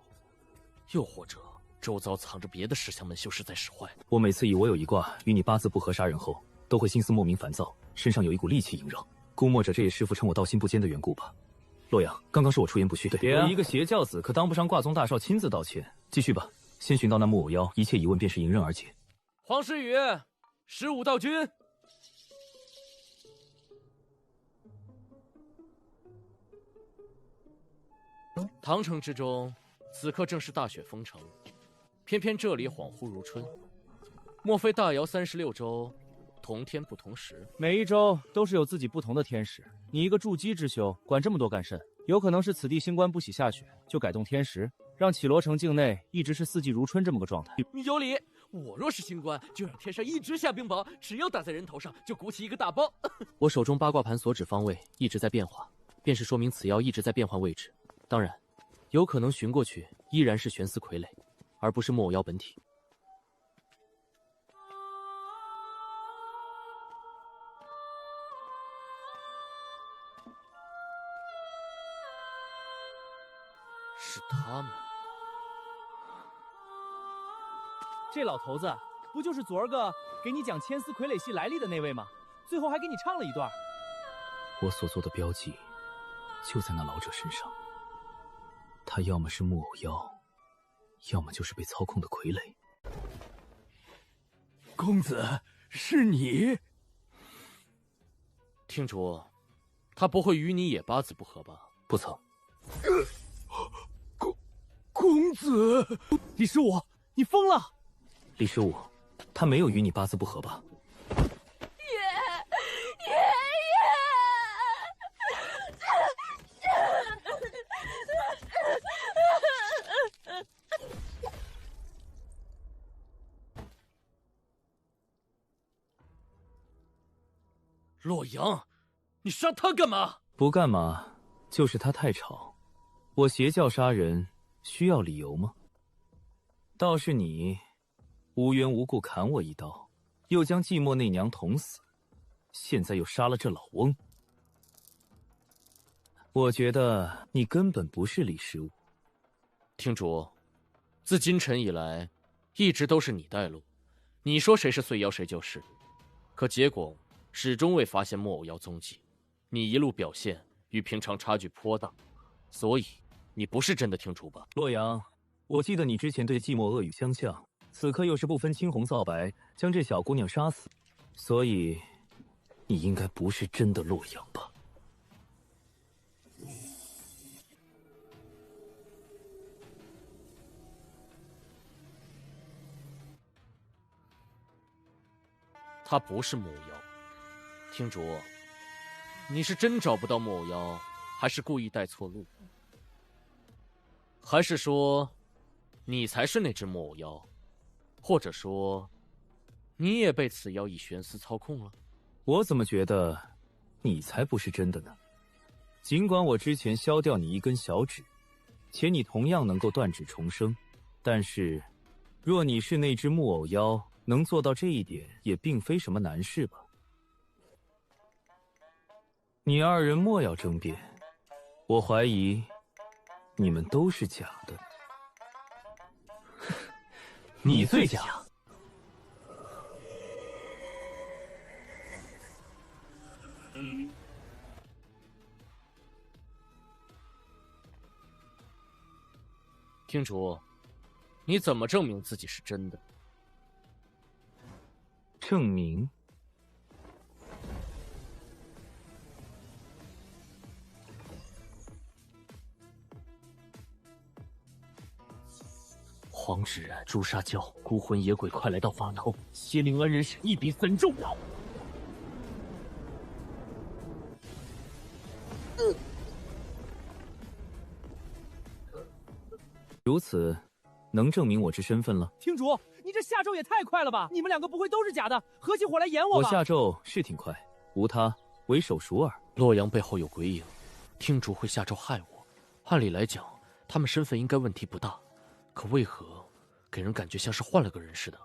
又或者周遭藏着别的石像门修士在使坏？我每次以我有一卦与你八字不合杀人后，都会心思莫名烦躁，身上有一股戾气萦绕。估摸着这也师父称我道心不坚的缘故吧。洛阳，刚刚是我出言不逊。别啊！一个邪教子可当不上挂宗大少亲自道歉。继续吧，先寻到那木偶妖，一切疑问便是迎刃而解。黄时雨，15道君。唐城之中，此刻正是大雪封城，偏偏这里恍惚如春。莫非大尧36州，同天不同时？每一州都是有自己不同的天时。你一个筑基之修，管这么多干甚？有可能是此地星官不喜下雪，就改动天时，让绮罗城境内一直是四季如春这么个状态。你有理，我若是星官，就让天上一直下冰雹，只要打在人头上，就鼓起一个大包。我手中八卦盘所指方位一直在变化，便是说明此妖一直在变换位置。当然，有可能寻过去依然是悬丝傀儡，而不是木偶妖本体。是他们。这老头子不就是昨儿个给你讲千丝傀儡系来历的那位吗？最后还给你唱了一段。我所做的标记就在那老者身上，他要么是木偶妖，要么就是被操控的傀儡。公子，是你？听竹，他不会与你也八字不合吧？不曾。公子，李15，你疯了！李15，他没有与你八字不合吧？洛阳，你杀他干嘛？不干嘛，就是他太吵。我邪教杀人需要理由吗？倒是你无缘无故砍我一刀，又将寂寞内娘捅死，现在又杀了这老翁。我觉得你根本不是李15。听竹，自今晨以来，一直都是你带路，你说谁是碎妖谁就是，可结果始终未发现木偶妖踪迹。你一路表现与平常差距颇大，所以你不是真的听竹吧？洛阳，我记得你之前对寂寞恶语相向，此刻又是不分青红皂白将这小姑娘杀死，所以你应该不是真的洛阳吧？他不是木偶妖。听着，你是真找不到木偶妖，还是故意带错路？还是说，你才是那只木偶妖？或者说，你也被此妖以玄思操控了？我怎么觉得你才不是真的呢？尽管我之前削掉你一根小指，且你同样能够断指重生，但是若你是那只木偶妖，能做到这一点也并非什么难事吧。你二人莫要争辩，我怀疑你们都是假的。你最假。听主，你怎么证明自己是真的？证明？黄芷然、朱砂娇、孤魂野鬼，快来到法头！邪灵恩人审一笔很重要。如此，能证明我之身份了。厅主，你这下咒也太快了吧！你们两个不会都是假的，合起伙来演我吧？我下咒是挺快，无他，为手熟耳。洛阳背后有鬼影，厅主会下咒害我。按理来讲，他们身份应该问题不大，可为何给人感觉像是换了个人似的？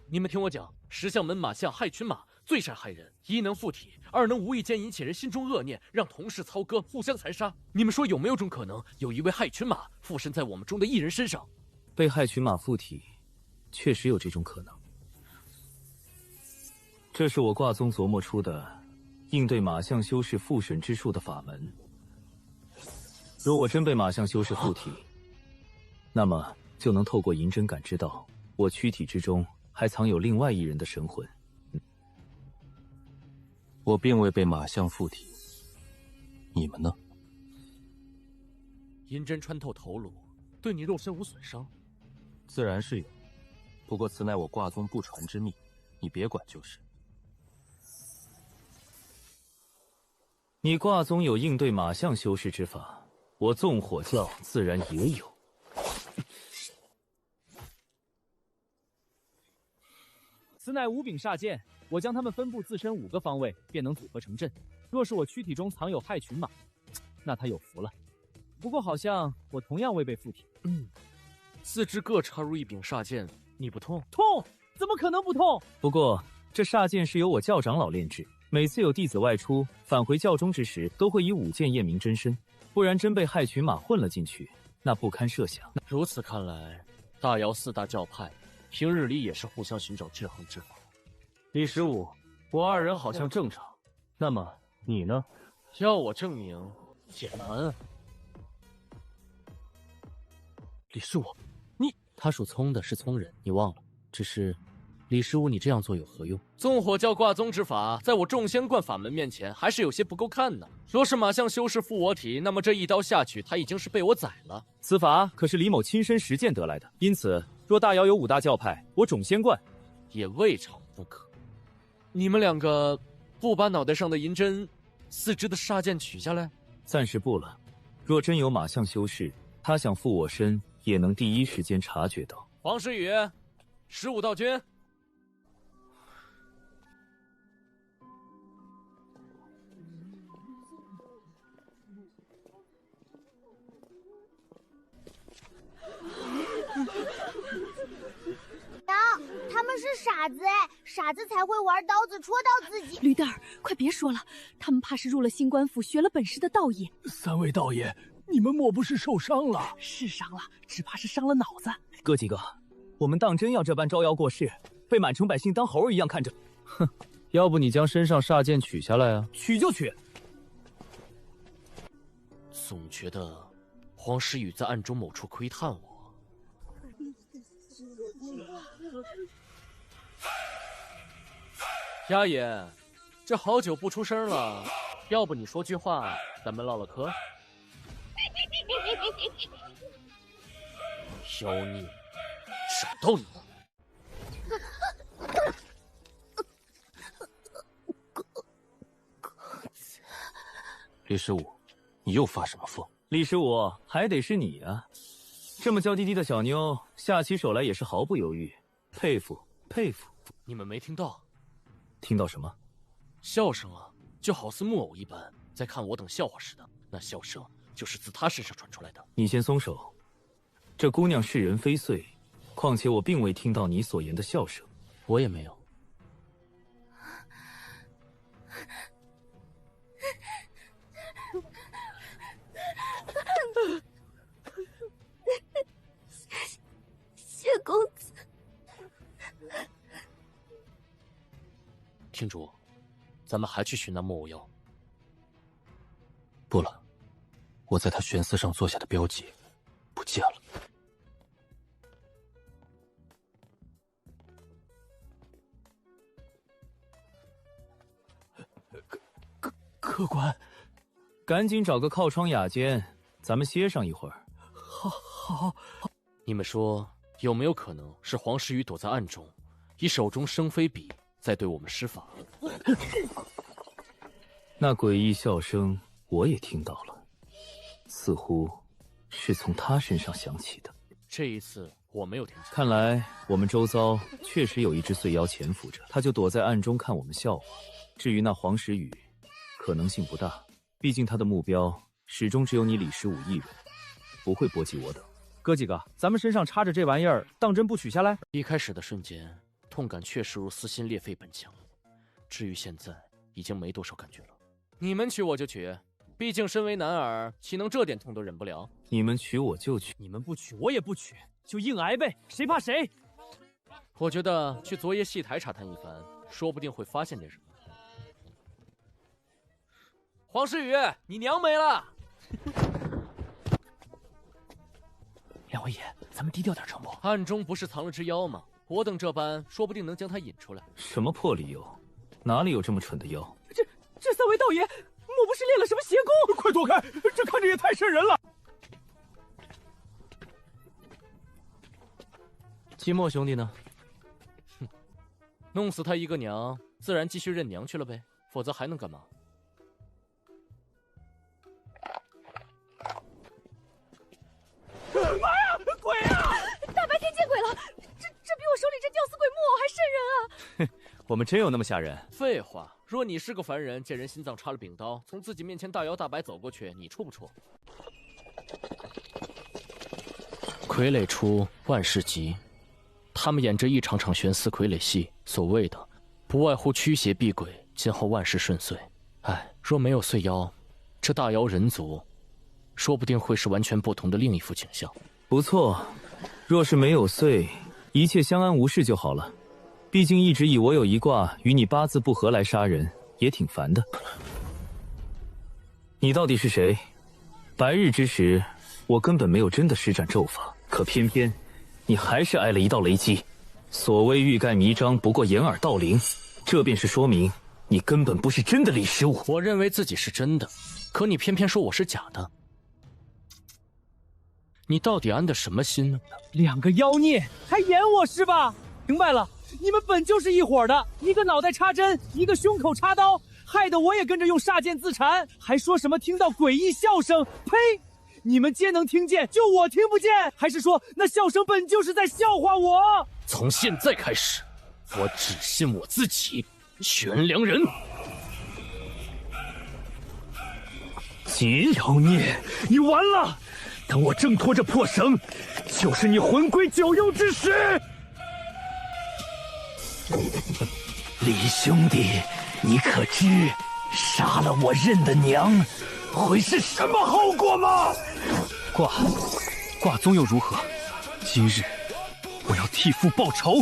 你们听我讲，石像门马相害群马，最善害人，一能附体，二能无意间引起人心中恶念，让同事操戈，互相残杀。你们说有没有种可能，有一位害群马附身在我们中的一人身上？被害群马附体，确实有这种可能。这是我卦宗琢磨出的应对马相修士复审之术的法门。若我真被马相修士附体，那么就能透过银针感知到我躯体之中还藏有另外一人的神魂。我并未被马相附体，你们呢？银针穿透头颅，对你肉身无损伤？自然是有，不过此乃我卦宗不传之秘，你别管就是。你卦宗有应对马相修士之法，我纵火教自然也有。此乃五柄煞剑，我将它们分布自身5个方位，便能组合成阵。若是我躯体中藏有害群马，那他有福了。不过好像我同样未被附体。4支各插入1柄煞剑，你不痛？痛？怎么可能不痛？不过这煞剑是由我教长老炼制，每次有弟子外出返回教中之时，都会以5剑验明真身，不然真被害群马混了进去，那不堪设想。如此看来，大姚4大教派平日里也是互相寻找制衡之法。李十五，我二人好像正常，那么你呢？要我证明也难。李十五，他属葱的是葱人，你忘了？只是李十五，你这样做有何用？纵火教卦宗之法，在我众仙观法门面前，还是有些不够看的。若是马相修士附我体，那么这一刀下去，他已经是被我宰了。此法可是李某亲身实践得来的，因此若大姚有5大教派，我种仙观也未尝不可。你们两个不把脑袋上的银针4支的煞剑取下来？暂时不了。若真有马相修士，他想附我身，也能第一时间察觉到。黄时宇，15道君。他们是傻子哎，傻子才会玩刀子戳到自己。驴蛋儿，快别说了，他们怕是入了新官府学了本事的道爷。3位道爷，你们莫不是受伤了？是伤了，只怕是伤了脑子。哥几个，我们当真要这般招摇过市，被满城百姓当猴儿一样看着？哼，要不你将身上煞剑取下来啊？取就取。总觉得黄时雨在暗中某处窥探我。鸭爷，这好久不出声了，要不你说句话，咱们唠唠嗑。妖孽，找到你了！李十五，你又发什么疯？李十五，还得是你啊！这么娇滴滴的小妞，下起手来也是毫不犹豫，佩服佩服。你们没听到？听到什么？笑声啊，就好似木偶一般，在看我等笑话似的。那笑声就是自他身上传出来的。你先松手，这姑娘是人非祟，况且我并未听到你所言的笑声。我也没有。谢公子，听主，咱们还去寻那木偶妖？不了，我在他悬丝上做下的标记不见了。客官，赶紧找个靠窗雅间，咱们歇上一会儿。好。你们说，有没有可能是黄时雨躲在暗中，以手中生飞笔在对我们施法？那诡异笑声我也听到了，似乎是从他身上响起的。这一次我没有听见。看来我们周遭确实有一只碎妖潜伏着，他就躲在暗中看我们笑话。至于那黄时雨，可能性不大，毕竟他的目标始终只有你李十五一人，不会波及我等。哥几个，咱们身上插着这玩意儿，当真不取下来？一开始的瞬间，痛感确实如撕心裂肺般强，至于现在，已经没多少感觉了。你们取我就取，毕竟身为男儿，岂能这点痛都忍不了？你们取我就取，你们不取我也不取，就硬挨呗，谁怕谁？我觉得去昨夜戏台查探一番，说不定会发现点什么。黄时雨，你娘没了！两位爷，咱们低调点成不？暗中不是藏了只妖吗？我等这般，说不定能将他引出来。什么破理由？哪里有这么蠢的妖？这三位道爷，莫不是练了什么邪功？快躲开！这看着也太瘆人了。寂寞兄弟呢？哼，弄死他一个娘，自然继续认娘去了呗，否则还能干嘛？妈呀！鬼啊！大白天见鬼了！这比我手里这吊死鬼木偶还瘆人啊！我们真有那么吓人？废话，若你是个凡人，见人心脏插了柄刀，从自己面前大摇大摆走过去，你怵不怵？傀儡出，万事急。他们演着一场场悬丝傀儡戏，所谓的不外乎驱邪避鬼，今后万事顺遂。哎，若没有碎妖，这大妖人族说不定会是完全不同的另一副景象。不错，若是没有碎，一切相安无事就好了。毕竟一直以我有一卦与你八字不合来杀人，也挺烦的。你到底是谁？白日之时，我根本没有真的施展咒法，可偏偏你还是挨了一道雷击。所谓欲盖弥彰，不过掩耳盗铃，这便是说明你根本不是真的李十五。我认为自己是真的，可你偏偏说我是假的。你到底安的什么心呢？两个妖孽还演我是吧？明白了，你们本就是一伙的，一个脑袋插针，一个胸口插刀，害得我也跟着用煞剑自残，还说什么听到诡异笑声。呸！你们皆能听见，就我听不见？还是说那笑声本就是在笑话我？从现在开始，我只信我自己，悬梁人。妖孽，你完了！等我挣脱这破绳，就是你魂归九幽之时。李兄弟，你可知杀了我认的娘会是什么后果吗？卦宗又如何？今日我要替父报仇。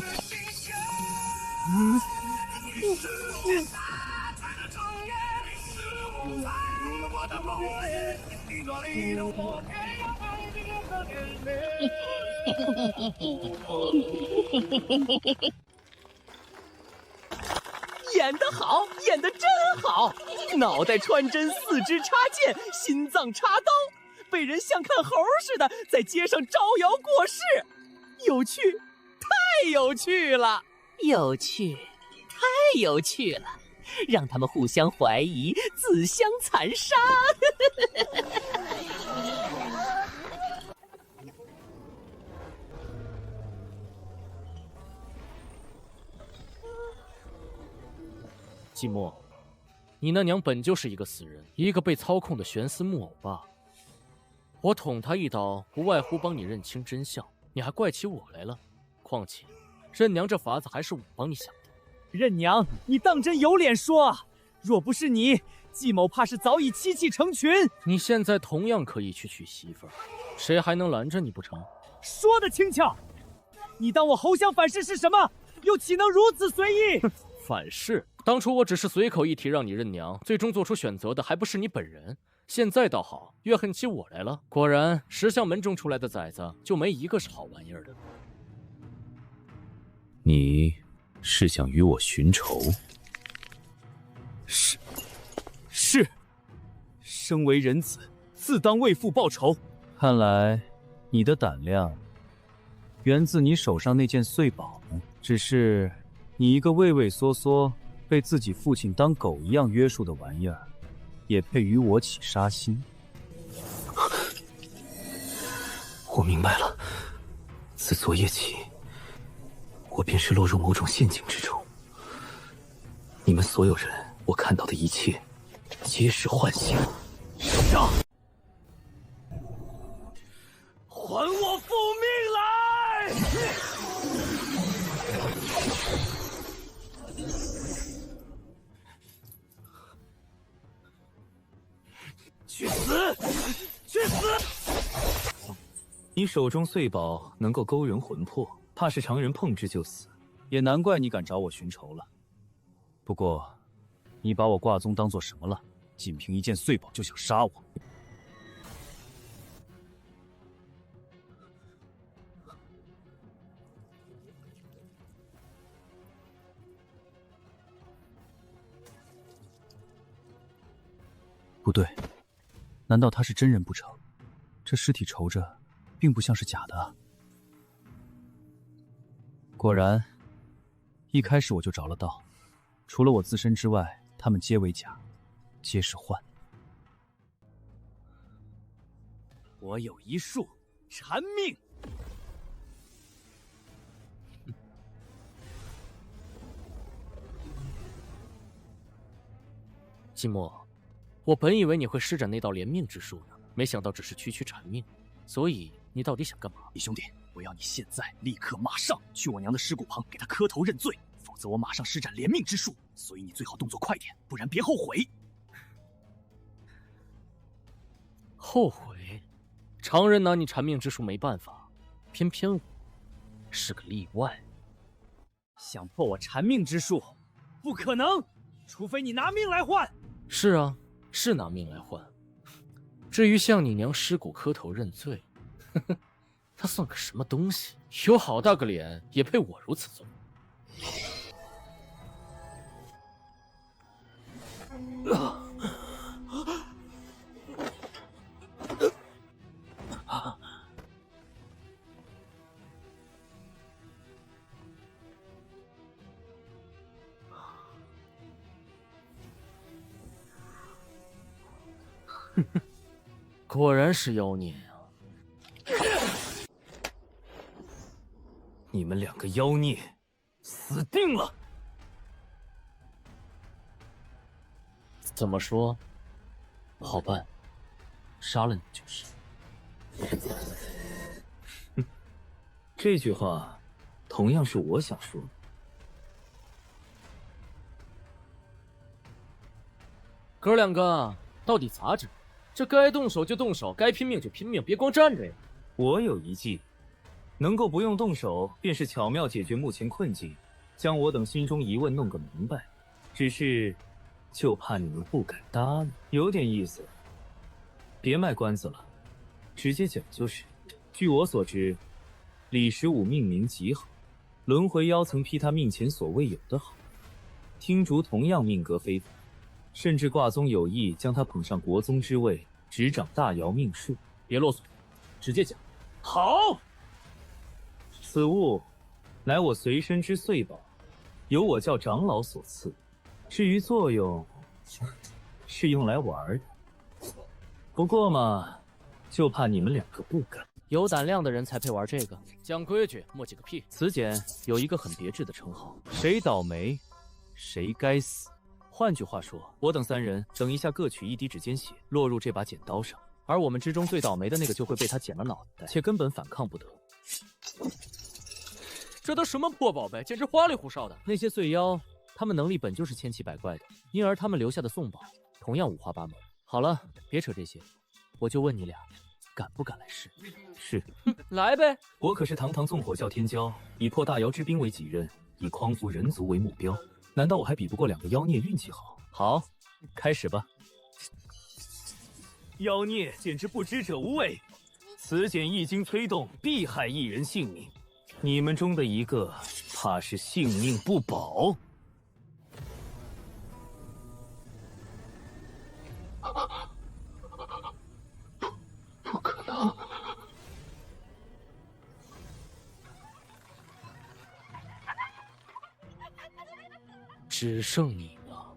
演得好，演得真好！脑袋穿针，四肢插剑，心脏插刀，被人像看猴似的在街上招摇过市，有趣，太有趣了！有趣，太有趣了！让他们互相怀疑，自相残杀。季墨，你那娘本就是一个死人，一个被操控的悬丝木偶罢了。我捅他一刀，不外乎帮你认清真相，你还怪起我来了。况且，认娘这法子还是我帮你想的。认娘，你当真有脸说啊？若不是你，季某怕是早已妻妾成群。你现在同样可以去娶媳妇儿，谁还能拦着你不成？说得轻巧，你当我侯相反噬是什么？又岂能如此随意？反噬？当初我只是随口一提让你认娘，最终做出选择的还不是你本人。现在倒好，怨恨起我来了。果然，石像门中出来的崽子就没一个是好玩意儿的。你是想与我寻仇？是。身为人子，自当为父报仇。看来你的胆量源自你手上那件碎宝呢。只是你一个畏畏缩缩、被自己父亲当狗一样约束的玩意儿，也配与我起杀心？我明白了，自昨夜起，我便是落入某种陷阱之中。你们所有人，我看到的一切，皆是幻象。杀！还我复命来！去死！去死！你手中碎宝能够勾人魂魄，怕是常人碰之就死，也难怪你敢找我寻仇了。不过，你把我挂宗当做什么了？仅凭一件碎宝就想杀我？不对，难道他是真人不成？这尸体瞅着，并不像是假的啊。果然，一开始我就着了道，除了我自身之外，他们皆为假，皆是幻。我有一术，缠命。季墨，我本以为你会施展那道连命之术呢，没想到只是区区缠命。所以你到底想干嘛？李兄弟，我要你现在立刻马上去我娘的尸骨旁给她磕头认罪，否则我马上施展连命之术。所以你最好动作快点，不然别后悔。后悔？常人拿你缠命之术没办法，偏偏我是个例外。想破我缠命之术，不可能，除非你拿命来换。是啊，是拿命来换。至于向你娘尸骨磕头认罪，呵呵，他算个什么东西？有好大个脸，也配我如此做？哼哼，果然是妖孽啊！你们两个妖孽，死定了！怎么说？好办，杀了你就是。这句话，同样是我想说的。哥两个，到底咋整？这该动手就动手，该拼命就拼命，别光站着呀！我有一计，能够不用动手，便是巧妙解决目前困境，将我等心中疑问弄个明白。只是就怕你们不敢搭理，有点意思。别卖关子了，直接讲就是。据我所知，李十五命名极好，轮回妖曾批他命前所未有的好。听竹同样命格非凡，甚至卦宗有意将他捧上国宗之位，执掌大瑶命数。别啰嗦，直接讲。好，此物乃我随身之岁宝，由我教长老所赐。至于作用，是用来玩的。不过嘛，就怕你们两个不敢。有胆量的人才配玩这个。讲规矩，墨迹个屁！此简有一个很别致的称号：谁倒霉，谁该死。换句话说，我等三人等一下各取一滴指尖血，落入这把剪刀上，而我们之中最倒霉的那个就会被他剪了脑袋，且根本反抗不得。这都什么破宝贝，简直花里胡哨的！那些碎妖，他们能力本就是千奇百怪的，因而他们留下的送宝同样五花八门。好了，别扯这些，我就问你俩，敢不敢来试？是，来呗！我可是堂堂纵火教天骄，以破大瑶之兵为己任，以匡扶人族为目标。难道我还比不过两个妖孽运气好？好，开始吧。妖孽简直不知者无畏，此简一经催动，必害一人性命。你们中的一个，怕是性命不保。不可能！只剩你了。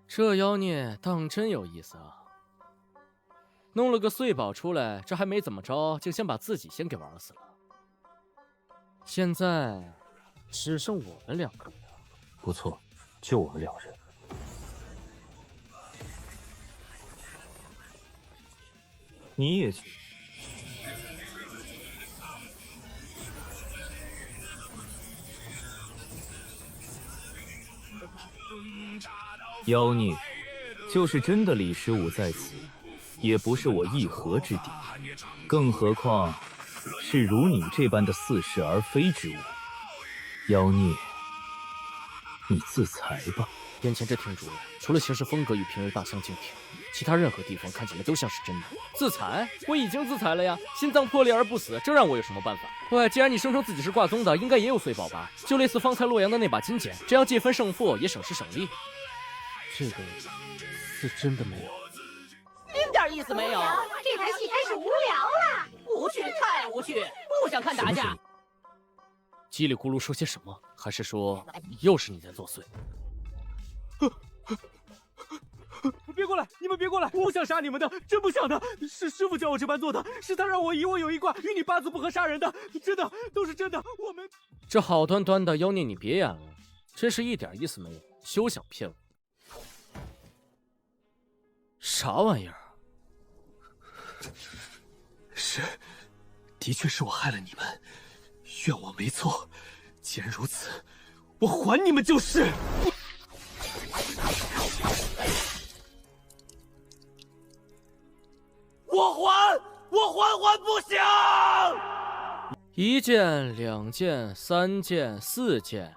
这妖孽当真有意思啊！弄了个碎宝出来，这还没怎么着，竟先把自己先给玩死了。现在只剩我们两个了。不错，就我们两人。你也去。妖孽，就是真的李十五在此，也不是我一合之敌。更何况是如你这般的似是而非之物。妖孽，你自裁吧。眼前这听主人，除了行事风格与平儿大相径庭，其他任何地方看起来都像是真的。自裁？我已经自裁了呀，心脏破裂而不死，这让我有什么办法？喂，既然你声称自己是挂宗的，应该也有碎宝吧？就类似方才洛阳的那把金剪，这样既分胜负，也省时省力。这个是真的没有，一点意思没有。这台戏开始无聊了，无趣，太无趣，不想看打架。叽里咕噜说些什么？还是说又是你在作祟？别过来！你们别过来！我不想杀你们的，真不想的。是师傅叫我这般做的，是他让我以我有一卦，与你八字不合杀人的，真的都是真的。我们这好端端的妖孽，你别演了，真是一点意思没有，休想骗我！啥玩意儿？是，的确是我害了你们，怨我没错。既然如此，我还你们就是。我还不行！一件、两件、三件、4件，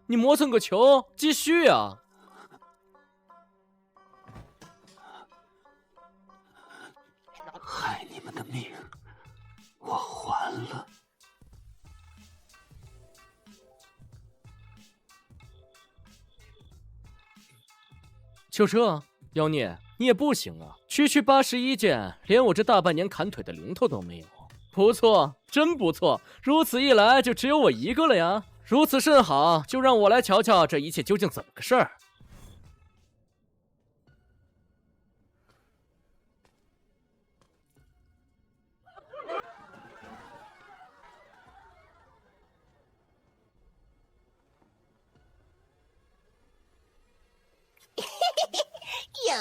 你磨蹭个球！继续啊！害你们的命，我还了。就这，妖孽，你也不行啊！区区81件，连我这大半年砍腿的零头都没有。不错，真不错。如此一来，就只有我一个了呀。如此甚好，就让我来瞧瞧这一切究竟怎么个事儿。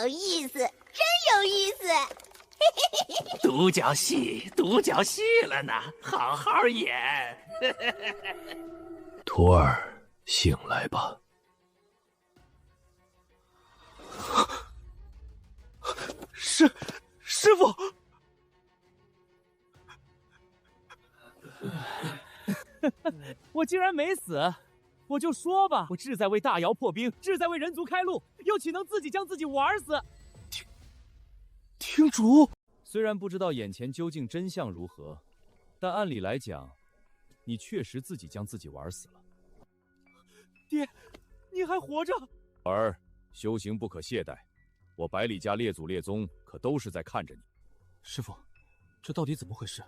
有意思，真有意思！独角戏，独角戏了呢，好好演。徒儿，醒来吧。师傅。我竟然没死！我就说吧，我志在为大姚破冰，志在为人族开路，又岂能自己将自己玩死？听主。虽然不知道眼前究竟真相如何，但按理来讲，你确实自己将自己玩死了。爹，你还活着？儿，修行不可懈怠，我百里家列祖列宗可都是在看着你。师父，这到底怎么回事？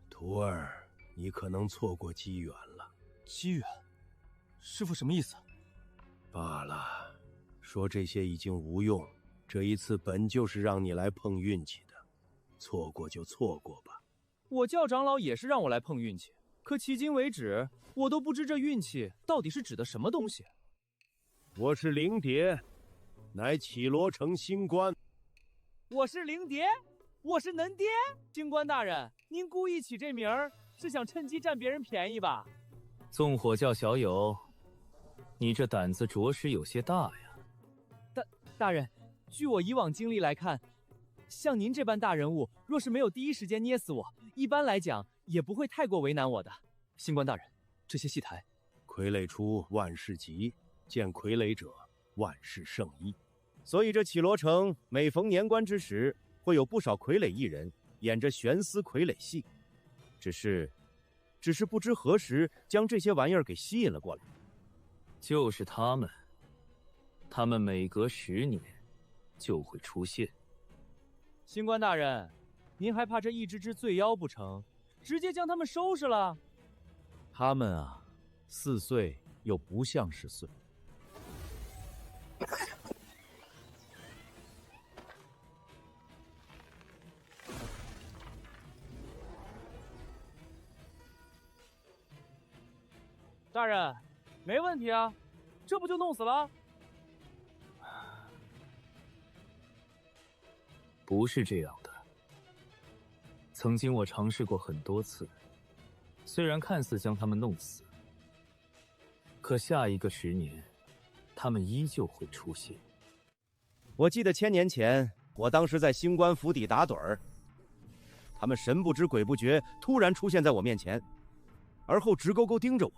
徒儿，你可能错过机缘了。机缘？师父什么意思？罢了，说这些已经无用。这一次本就是让你来碰运气的，错过就错过吧。我叫长老也是让我来碰运气，可迄今为止，我都不知这运气到底是指的什么东西。我是灵蝶，乃绮罗城星官。我是灵蝶，我是能爹。星官大人，您故意起这名儿，是想趁机占别人便宜吧？纵火教小友，你这胆子着实有些大呀。大人，据我以往经历来看，像您这般大人物，若是没有第一时间捏死我，一般来讲也不会太过为难我的。星官大人，这些戏台，傀儡出万事急，见傀儡者万事胜意。所以这绮罗城每逢年关之时，会有不少傀儡艺人演着悬丝傀儡戏，只是不知何时将这些玩意儿给吸引了过来。就是他们每隔10年就会出现。星官大人，您还怕这一只只醉妖不成？直接将他们收拾了。他们啊，4岁又不像10岁。大人，没问题啊，这不就弄死了？不是这样的。曾经我尝试过很多次，虽然看似将他们弄死，可下一个10年，他们依旧会出现。我记得1000年前，我当时在星官府邸打盹儿，他们神不知鬼不觉，突然出现在我面前，而后直勾勾盯着我。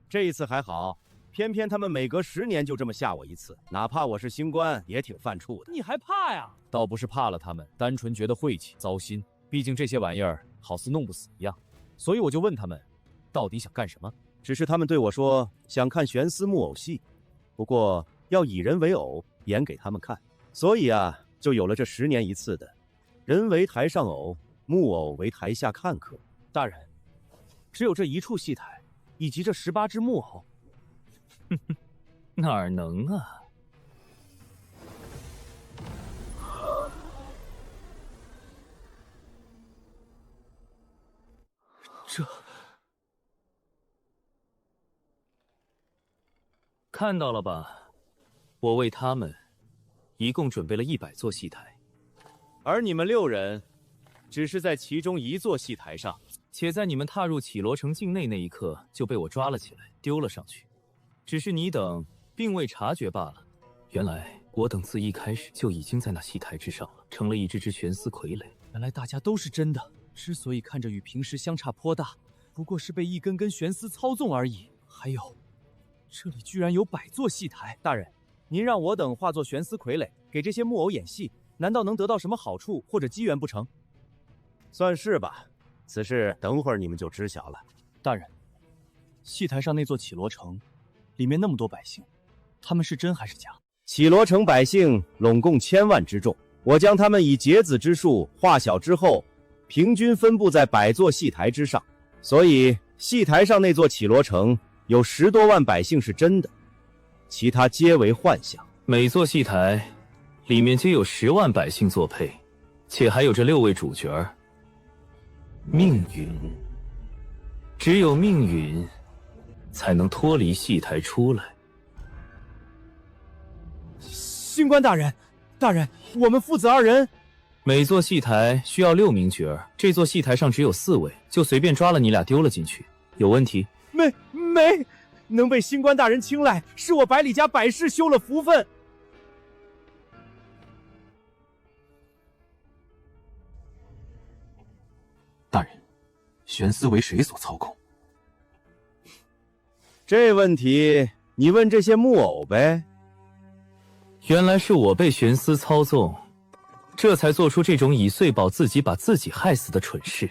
这一次还好，偏偏他们每隔10年就这么吓我一次，哪怕我是星官，也挺犯怵的。你还怕呀？倒不是怕了他们，单纯觉得晦气糟心。毕竟这些玩意儿好似弄不死一样，所以我就问他们，到底想干什么？只是他们对我说，想看悬丝木偶戏，不过要以人为偶演给他们看。所以啊，就有了这10年一次的，人为台上偶，木偶为台下看客。大人，只有这一处戏台，以及这18只木偶。哪儿能啊！这看到了吧？我为他们一共准备了100座戏台，而你们6人只是在其中1座戏台上，且在你们踏入绮罗城境内那一刻就被我抓了起来，丢了上去。只是你等并未察觉罢了。原来我等自一开始就已经在那戏台之上了，成了一只只悬丝傀儡。原来大家都是真的，之所以看着与平时相差颇大，不过是被一根根悬丝操纵而已。还有，这里居然有100座戏台。大人，您让我等化作悬丝傀儡，给这些木偶演戏，难道能得到什么好处或者机缘不成？算是吧，此事等会儿你们就知晓了。大人，戏台上那座绮罗城，里面那么多百姓，他们是真还是假？绮罗城百姓拢共1000万之众，我将他们以截子之数化小之后，平均分布在100座戏台之上，所以戏台上那座绮罗城有10多万百姓是真的，其他皆为幻象。每座戏台里面皆有10万百姓作配，且还有这6位主角。命运，只有命运才能脱离戏台出来。星官大人，我们父子2人。每座戏台需要6名角儿，这座戏台上只有4位，就随便抓了你俩丢了进去，有问题？没，能被星官大人青睐，是我百里家百世修了福分。大人，悬丝为谁所操控？这问题你问这些木偶呗。原来是我被玄思操纵，这才做出这种以碎保自己把自己害死的蠢事。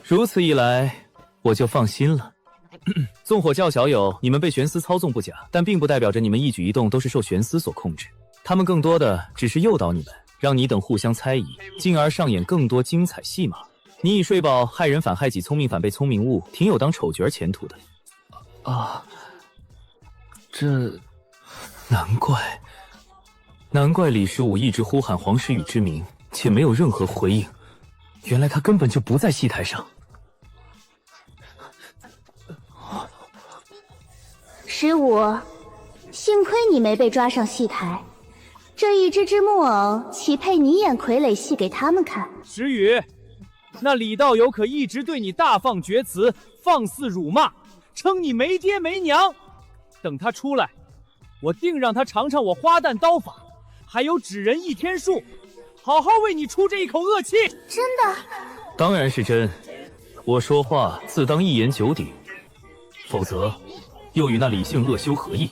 如此一来，我就放心了。纵火教小友，你们被玄思操纵不假，但并不代表着你们一举一动都是受玄思所控制。他们更多的只是诱导你们，让你等互相猜疑，进而上演更多精彩戏码。你以睡饱害人反害己，聪明反被聪明误，挺有当丑角前途的。这难怪李十五一直呼喊黄时雨之名，且没有任何回应。原来他根本就不在戏台上。15，幸亏你没被抓上戏台，这一只木偶岂配你演傀儡戏给他们看？石宇，那李道友可一直对你大放厥词，放肆辱骂，称你没爹没娘。等他出来，我定让他尝尝我花旦刀法，还有纸人倚天术，好好为你出这一口恶气。真的？当然是真，我说话自当一言九鼎，否则又与那李姓恶修何异？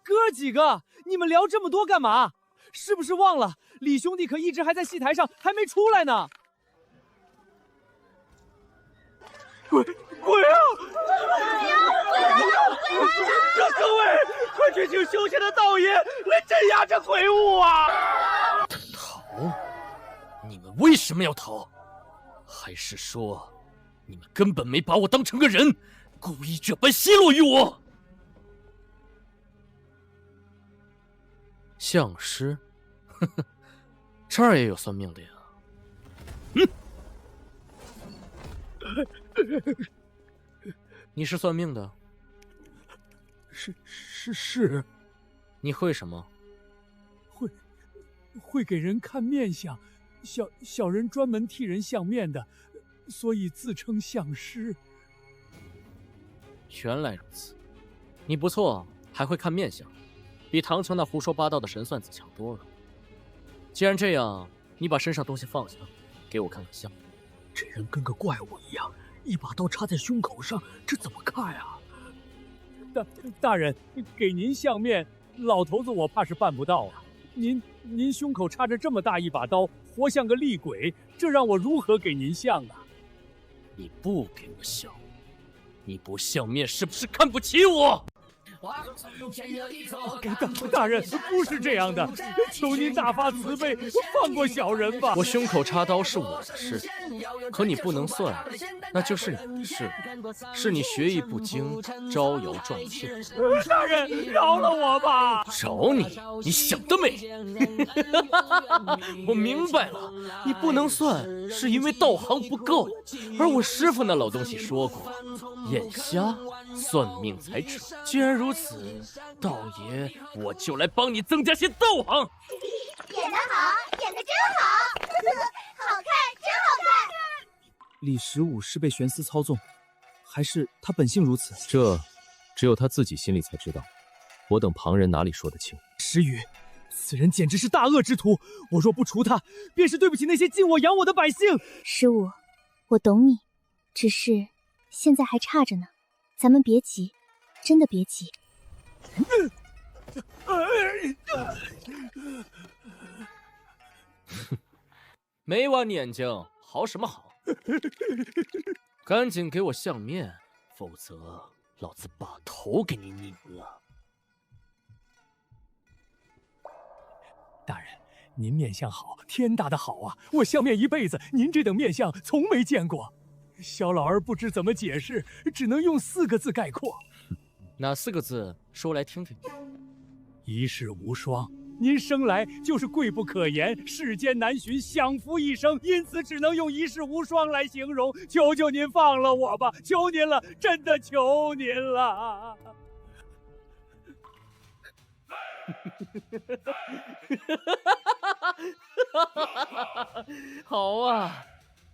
哥几个，你们聊这么多干嘛？是不是忘了李兄弟可一直还在戏台上，还没出来呢？鬼啊！这各位，快去请修仙的道爷来镇压这鬼物啊！逃？你们为什么要逃？还是说，你们根本没把我当成个人，故意这般奚落于我？相师，呵呵，这儿也有算命的呀。你是算命的？是。你会什么？会给人看面相，小人专门替人相面的，所以自称相师。原来如此，你不错，还会看面相，比唐城那胡说八道的神算子强多了。既然这样，你把身上东西放下，给我看看相。这人跟个怪物一样，一把刀插在胸口上，这怎么看啊？大人，给您相面，老头子我怕是办不到啊。您胸口插着这么大一把刀，活像个厉鬼，这让我如何给您相啊？你不给我相，你不相面是不是看不起我？大人，不是这样的，求您大发慈悲，放过小人吧。我胸口插刀是我的事，可你不能算，那就是你的事，是你学艺不精，招摇撞骗。大人，饶了我吧！饶你？你想得美！我明白了，你不能算，是因为道行不够。而我师傅那老东西说过，眼瞎算命才准。既然如此，道爷，我就来帮你增加些道行。演得好，演得真好，好看，真好看。李15是被玄思操纵，还是他本性如此？这只有他自己心里才知道，我等旁人哪里说得清？石宇，此人简直是大恶之徒，我若不除他，便是对不起那些敬我养我的百姓。15，我懂你，只是现在还差着呢，咱们别急，真的别急。没挖你眼睛，好什么好？赶紧给我相面，否则老子把头给你拧了。大人，您面相好，天大的好啊！我相面一辈子，您这等面相从没见过。小老儿不知怎么解释，只能用4个字概括。哪4个字？说来听听。一世无双。您生来就是贵不可言，世间难寻，享福一生，因此只能用一世无双来形容。求求您放了我吧，求您了，真的求您了。好啊，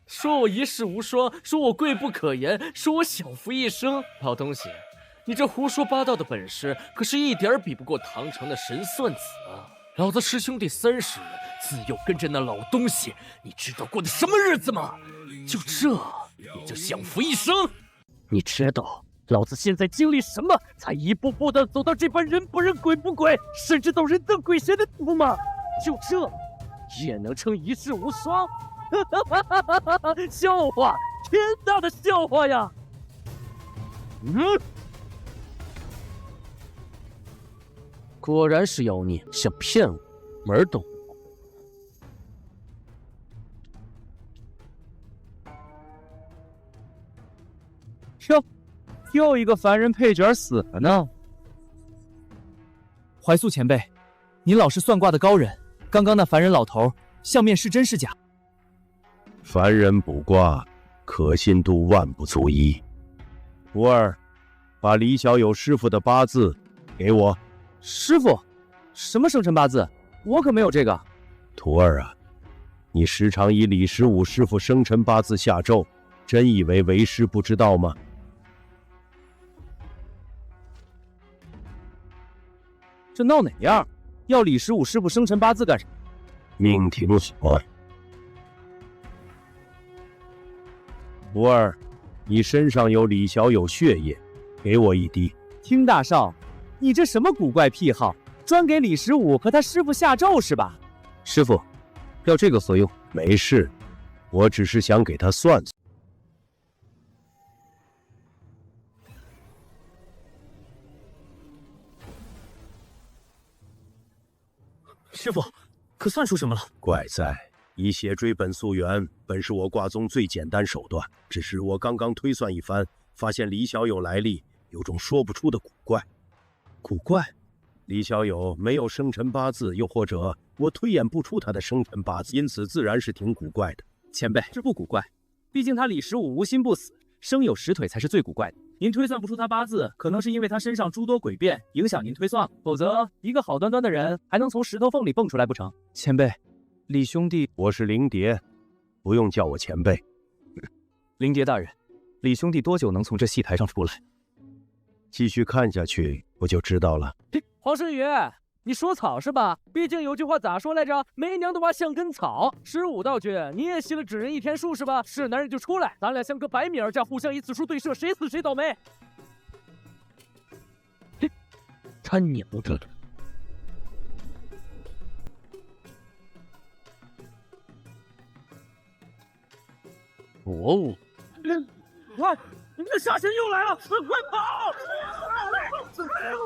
说我一世无双，说我贵不可言，说我享福一生。老东西，你这胡说八道的本事可是一点比不过唐城的神算子啊！老子师兄弟30人，自幼跟着那老东西，你知道过的什么日子吗？就这，你就享福一生。你知道老子现在经历什么，才一步步的走到这般人不人鬼不鬼，甚至到人憎鬼嫌的地步吗？就这也能称一世无双？笑话，天大的笑话呀！果然是妖孽，想骗我，门儿都没有。又一个凡人配角死了呢。怀素前辈，您老是算卦的高人，刚刚那凡人老头相面是真是假？凡人卜卦，可信度万不足一。徒儿，把李小友师傅的八字给我。师傅，什么生辰八字？我可没有这个。徒儿啊，你时常以李十五师傅生辰八字下咒，真以为为师不知道吗？这闹哪样？要李十五师傅生辰八字干啥？命挺好。徒儿，你身上有李小友血液，给我一滴。听大少，你这什么古怪癖好？专给李十五和他师傅下咒是吧？师傅，要这个何用？没事，我只是想给他算算。师傅，可算出什么了？怪在以血追本溯源，本是我卦宗最简单手段，只是我刚刚推算一番，发现李小友来历有种说不出的古怪。古怪？李小友没有生辰八字，又或者我推演不出他的生辰八字，因此自然是挺古怪的。前辈，这不古怪，毕竟他李十五无心不死，生有实腿才是最古怪的。您推算不出他八字，可能是因为他身上诸多诡变影响您推算，否则一个好端端的人还能从石头缝里蹦出来不成？前辈，李兄弟，我是灵蝶，不用叫我前辈。灵蝶大人，李兄弟多久能从这戏台上出来？继续看下去，我就知道了。黄申宇，你说草是吧？毕竟有句话咋说来着？没娘的话像根草。15道君，你也吸了纸人一天术是吧？是男人就出来，咱俩像个白米儿这样互相以此术对射，谁死谁倒霉。他娘的！哦，快！那杀神又来了，快跑！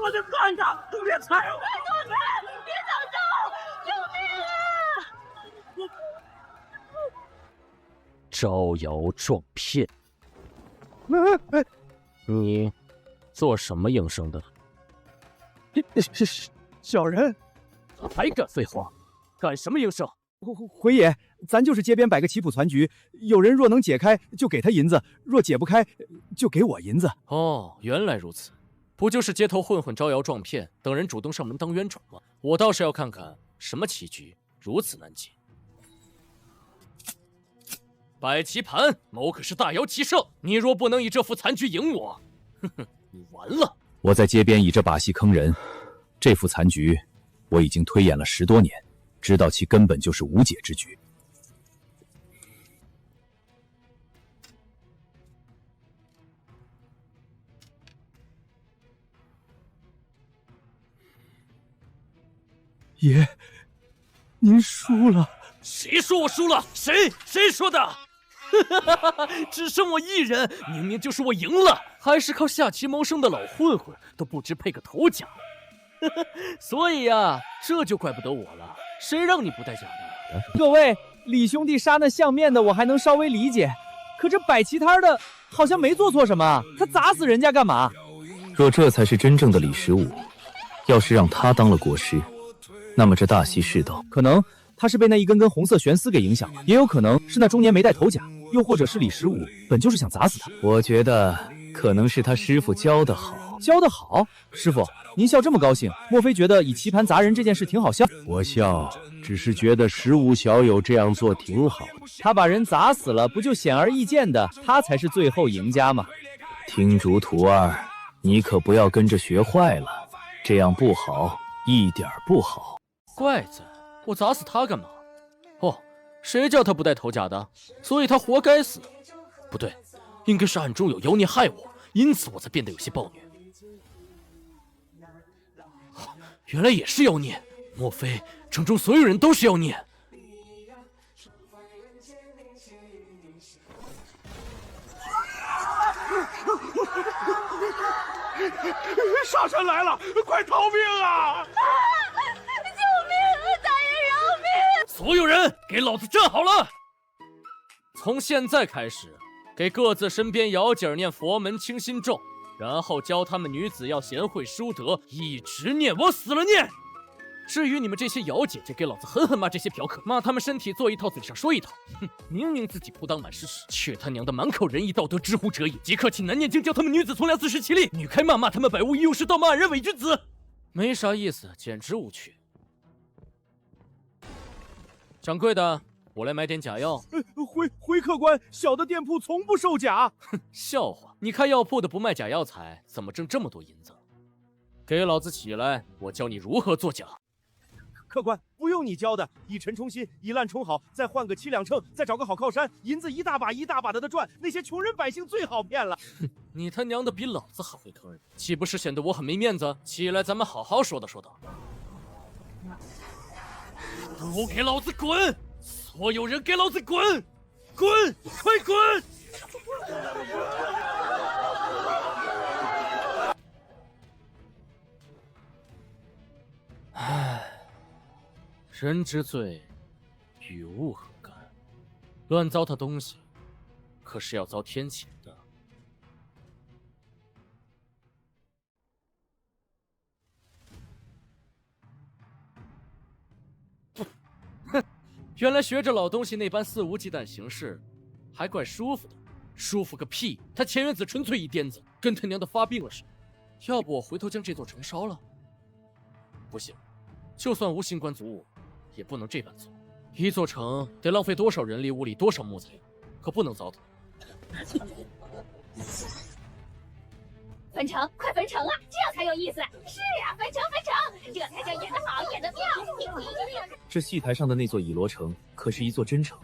我的蛋子，别踩我！别挡着！救命啊！招摇撞骗，你做什么营生的？小人还敢废话？干什么营生？回爷，咱就是街边摆个棋谱攒局，有人若能解开，就给他银子；若解不开，就给我银子。哦，原来如此，不就是街头混混招摇撞骗，等人主动上门当冤种吗？我倒是要看看什么棋局如此难解。摆棋盘，某可是大摇其胜，你若不能以这副残局赢我，哼哼，你完了。我在街边以这把戏坑人，这副残局我已经推演了10多年。知道其根本就是无解之局。爷，您输了。谁说我输了？谁说的？只剩我一人，明明就是我赢了，还是靠下棋谋生的老混混，都不知配个头奖。所以啊，这就怪不得我了。谁让你不带假的？各位，李兄弟杀那相面的我还能稍微理解，可这摆棋摊的好像没做错什么，他砸死人家干嘛？若这才是真正的李十五，要是让他当了国师，那么这大戏世道，可能他是被那一根根红色悬丝给影响了，也有可能是那中年没戴头甲，又或者是李十五本就是想砸死他。我觉得可能是他师傅教得好。教得好？师傅，您笑这么高兴，莫非觉得以棋盘砸人这件事挺好笑？我笑，只是觉得15小友这样做挺好的。他把人砸死了，不就显而易见的，他才是最后赢家吗？听竹徒儿，你可不要跟着学坏了，这样不好，一点不好。怪在我砸死他干嘛？哦，谁叫他不带头甲的？所以他活该死。不对，应该是暗中有妖孽害我，因此我才变得有些暴虐。原来也是妖孽，莫非城中所有人都是妖孽？杀神来了，快逃命啊！救命啊！大爷饶命！所有人给老子站好了！从现在开始，给各自身边瑶姐儿念佛门清心咒，然后教他们女子要贤惠淑德，一直念，我死了念。至于你们这些瑶姐姐，给老子狠狠骂这些嫖客，骂他们身体做一套，嘴上说一套。哼，明明自己铺裆满是屎，却他娘的满口仁义道德，直呼哲也。即刻请南念经，教他们女子从良，自食其力；女开骂，骂他们百无一用是道，骂人伪君子，没啥意思，简直无趣。掌柜的，我来买点假药。回客官，小的店铺从不售假。哼，笑话！你开药铺的不卖假药材，怎么挣这么多银子？给老子起来！我教你如何做假。客官，不用你教的，以陈充新，以烂充好，再换个7两秤，再找个好靠山，银子一大把一大把的赚，那些穷人百姓最好骗了。哼，你他娘的比老子还会坑人，岂不是显得我很没面子？起来，咱们好好说道说道。都给老子滚！所有人给老子滚！滚！快滚！唉。人之罪，与物何干？乱糟蹋东西，可是要遭天谴的。哼，原来学着老东西那般肆无忌惮行事，还怪舒服的。舒服个屁！他钱元子纯粹一癫子，跟他娘的发病了似的。要不我回头将这座城烧了？不行，就算无心关足我。也不能这般做，一座城得浪费多少人力物力，多少木材，可不能糟蹋。分成，快分成啊！这样才有意思。是啊，分成，这才叫演得好，演得妙。这戏台上的那座以罗城，可是一座真城，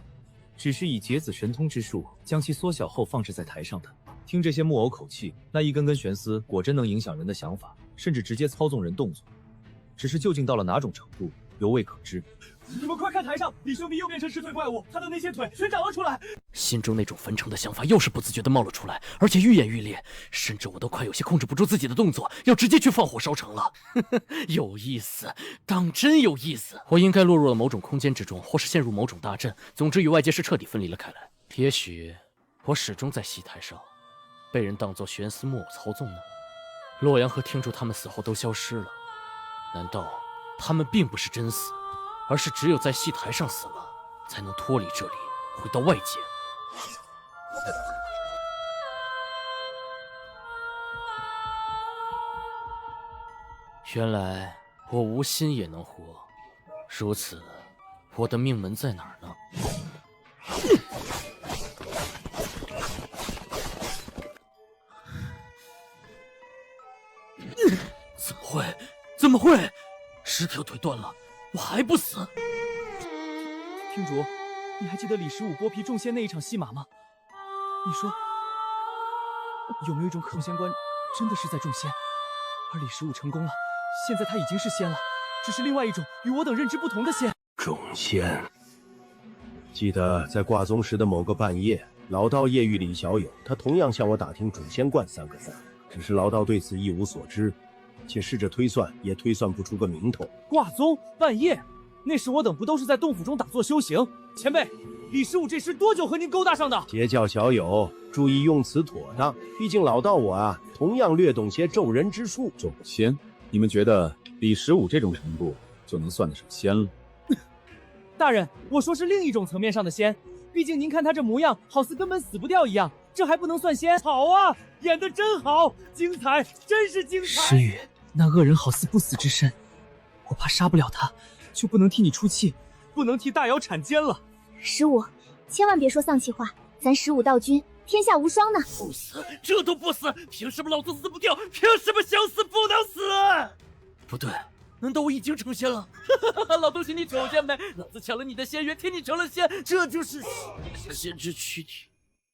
只是以劫子神通之术将其缩小后放置在台上的。听这些木偶口气，那一根根悬丝果真能影响人的想法，甚至直接操纵人动作。只是究竟到了哪种程度？犹未可知。你们快看台上，李兄弟又变成石腿怪物，他的那些腿全长了出来。心中那种焚城的想法又是不自觉地冒了出来，而且愈演愈烈，甚至我都快有些控制不住自己的动作，要直接去放火烧城了。有意思，当真有意思。我应该落入了某种空间之中，或是陷入某种大阵，总之与外界是彻底分离了开来。也许我始终在戏台上，被人当作悬丝木偶操纵呢。洛阳和天柱他们死后都消失了，难道他们并不是真死，而是只有在戏台上死了，才能脱离这里，回到外界？原来我无心也能活，如此，我的命门在哪儿呢？怎么会？10条腿断了，我还不死？厅主，你还记得李十五剥皮众仙那一场戏码吗？你说，有没有一种可能，仙官真的是在众仙，而李十五成功了，现在他已经是仙了，只是另外一种与我等认知不同的仙。众仙。记得在挂宗时的某个半夜，老道夜遇李小友，他同样向我打听“种仙观”3个字，只是老道对此一无所知。且试着推算，也推算不出个名头。挂宗半夜，那时我等不都是在洞府中打坐修行？前辈，李十五这厮多久和您勾搭上的？邪教小友，注意用词妥当。毕竟老道我啊，同样略懂些咒人之术。种仙？你们觉得李十五这种程度就能算得上仙了？大人，我说是另一种层面上的仙。毕竟您看他这模样，好似根本死不掉一样，这还不能算仙？好啊，演得真好，精彩，真是精彩！石宇。那恶人好似不死之身，我怕杀不了他，就不能替你出气，不能替大瑶铲奸了。15，千万别说丧气话，咱15道君天下无双呢。不死，这都不死，凭什么老子死不掉？凭什么想死不能死？不对，难道我已经成仙了？老东西，你瞅见没？老子抢了你的仙缘，替你成了仙，这就是仙之躯体。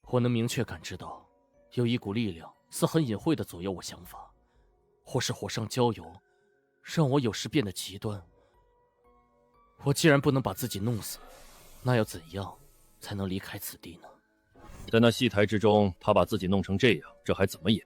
我能明确感知到，有一股力量似很隐晦的左右我想法，或是火上浇油，让我有时变得极端。我既然不能把自己弄死，那要怎样才能离开此地呢？在那戏台之中，他把自己弄成这样，这还怎么演？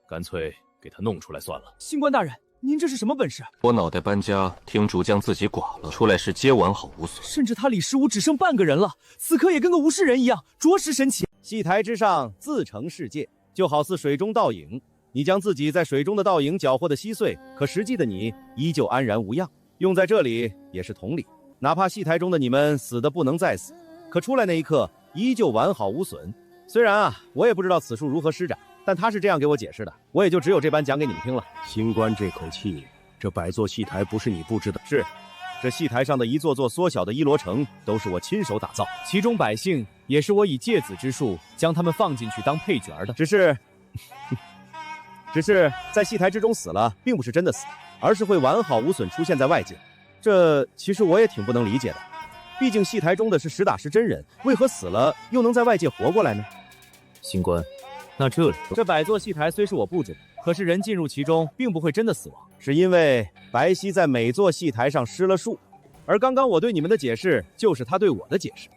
干脆给他弄出来算了。星官大人，您这是什么本事？我脑袋搬家，听主将自己剐了，出来时皆完好无损。甚至他李十五只剩半个人了，此刻也跟个无事人一样，着实神奇。戏台之上自成世界，就好似水中倒影。你将自己在水中的倒影搅和得稀碎，可实际的你依旧安然无恙。用在这里也是同理，哪怕戏台中的你们死得不能再死，可出来那一刻依旧完好无损。虽然啊，我也不知道此术如何施展，但他是这样给我解释的，我也就只有这般讲给你们听了。星官这口气，这百座戏台不是你布置的？是，这戏台上的一座座缩小的伊罗城都是我亲手打造，其中百姓也是我以芥子之术将他们放进去当配角的。只是在戏台之中死了，并不是真的死，而是会完好无损出现在外界。这其实我也挺不能理解的，毕竟戏台中的是实打实真人，为何死了又能在外界活过来呢？星官，那这百座戏台虽是我布置的，可是人进入其中并不会真的死亡，是因为白皙在每座戏台上施了术，而刚刚我对你们的解释就是他对我的解释。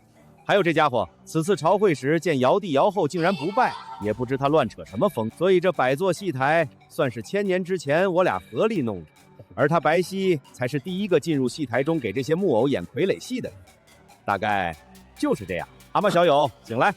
还有这家伙，此次朝会时见尧帝尧后竟然不拜，也不知他乱扯什么风，所以这百座戏台算是1000年之前我俩合力弄的，而他白皙才是第一个进入戏台中给这些木偶演傀儡戏的人，大概就是这样。蛤蟆小友，醒来！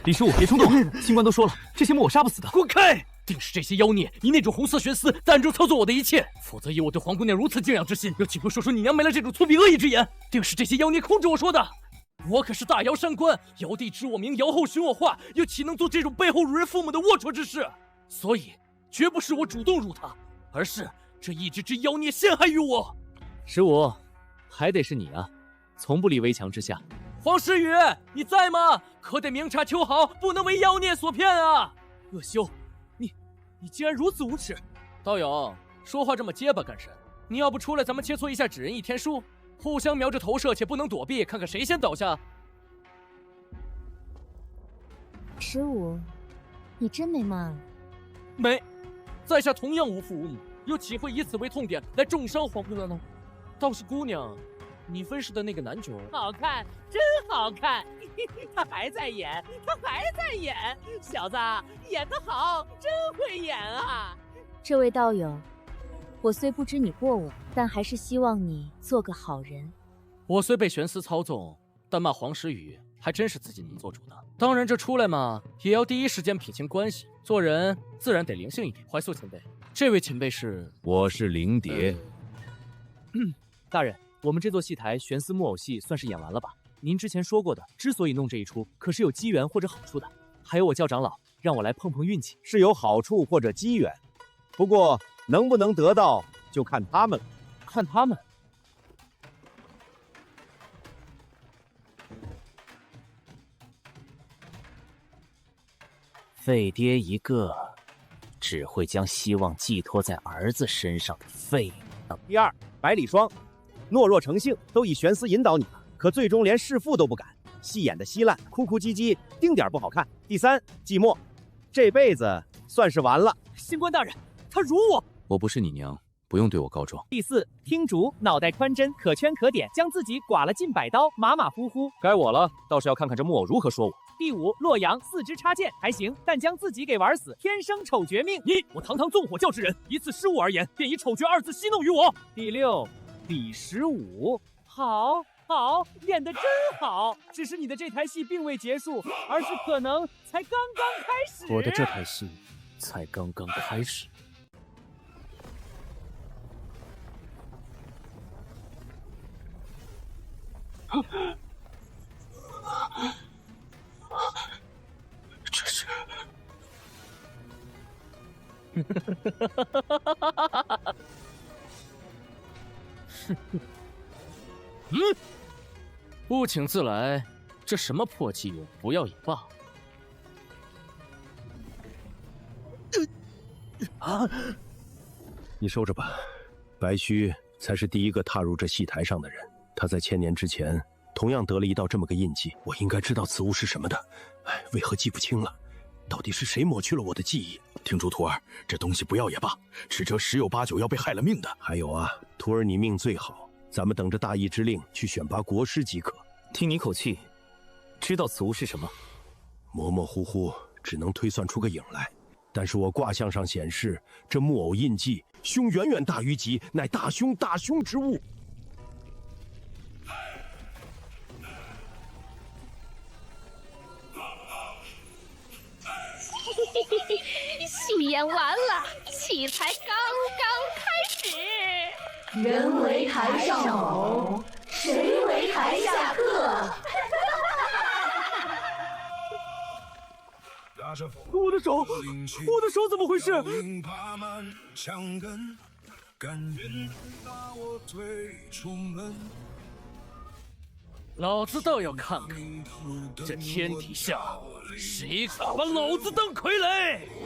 李十五，别冲动，星官都说了，这些木偶杀不死的。滚开！定是这些妖孽，以那种红色玄丝在暗中操作我的一切，否则以我对黄姑娘如此敬仰之心，又岂会说出你娘没了这种粗鄙恶意之言？定是这些妖孽控制我说的。我可是大尧山官，尧帝知我名，尧后寻我画，又岂能做这种背后辱人父母的龌龊之事？所以，绝不是我主动辱他，而是这一只妖孽陷害于我。十五，还得是你啊，从不立危墙之下。黄时雨，你在吗？可得明察秋毫，不能为妖孽所骗啊！恶修，你竟然如此无耻！道友，说话这么结巴干甚？你要不出来，咱们切磋一下纸人一天书，互相瞄着投射，且不能躲避，看看谁先倒下。15，你真没骂了？没，在下同样无父无母，又岂会以此为痛点来重伤黄姑娘呢？倒是姑娘，你分饰的那个男角好看，真好看！他还在演，小子演得好，真会演啊！这位道友，我虽不知你过往，但还是希望你做个好人。我虽被玄思操纵，但骂黄时雨还真是自己能做主的。当然，这出来嘛，也要第一时间品清关系，做人自然得灵性一点。怀素前辈，这位前辈是？我是灵蝶。大人，我们这座戏台玄思木偶戏算是演完了吧？您之前说过的，之所以弄这一出，可是有机缘或者好处的。还有我叫长老，让我来碰碰运气，是有好处或者机缘，不过能不能得到，就看他们了。看他们。废爹一个，只会将希望寄托在儿子身上的废物。第二，百里霜，懦弱成性，都以玄思引导你了，可最终连弑父都不敢，戏演的稀烂，哭哭唧唧，丁点不好看。第三，寂寞，这辈子算是完了。星官大人，他辱我！我不是你娘，不用对我告状。第四，听主，脑袋穿针，可圈可点，将自己剐了近100刀，马马虎虎。该我了，倒是要看看这木偶如何说我。第五，洛阳4支插剑还行，但将自己给玩死，天生丑绝命。我堂堂纵火教之人，一次失误而言，便以丑绝2字戏弄于我。第六，李十五，好，演得真好，只是你的这台戏并未结束，而是可能才刚刚开始。我的这台戏才刚刚开始。这是不请自来，这什么破伎用，不要也罢。你收着吧，白须才是第一个踏入这戏台上的人，他在1000年之前同样得了一道这么个印记，我应该知道此物是什么的，哎，为何记不清了？到底是谁抹去了我的记忆？听说徒儿，这东西不要也罢，迟车10有8九要被害了命的。还有啊，徒儿你命最好，咱们等着大义之令去选拔国师即可。听你口气，知道此物是什么？模模糊糊，只能推算出个影来。但是我卦象上显示，这木偶印记凶远远大于吉，乃大凶大凶之物。戏演完了，戏才刚刚开始。人为台上偶，谁为台下客？我的手怎么回事？老子倒要看看，这天底下谁敢把老子当傀儡！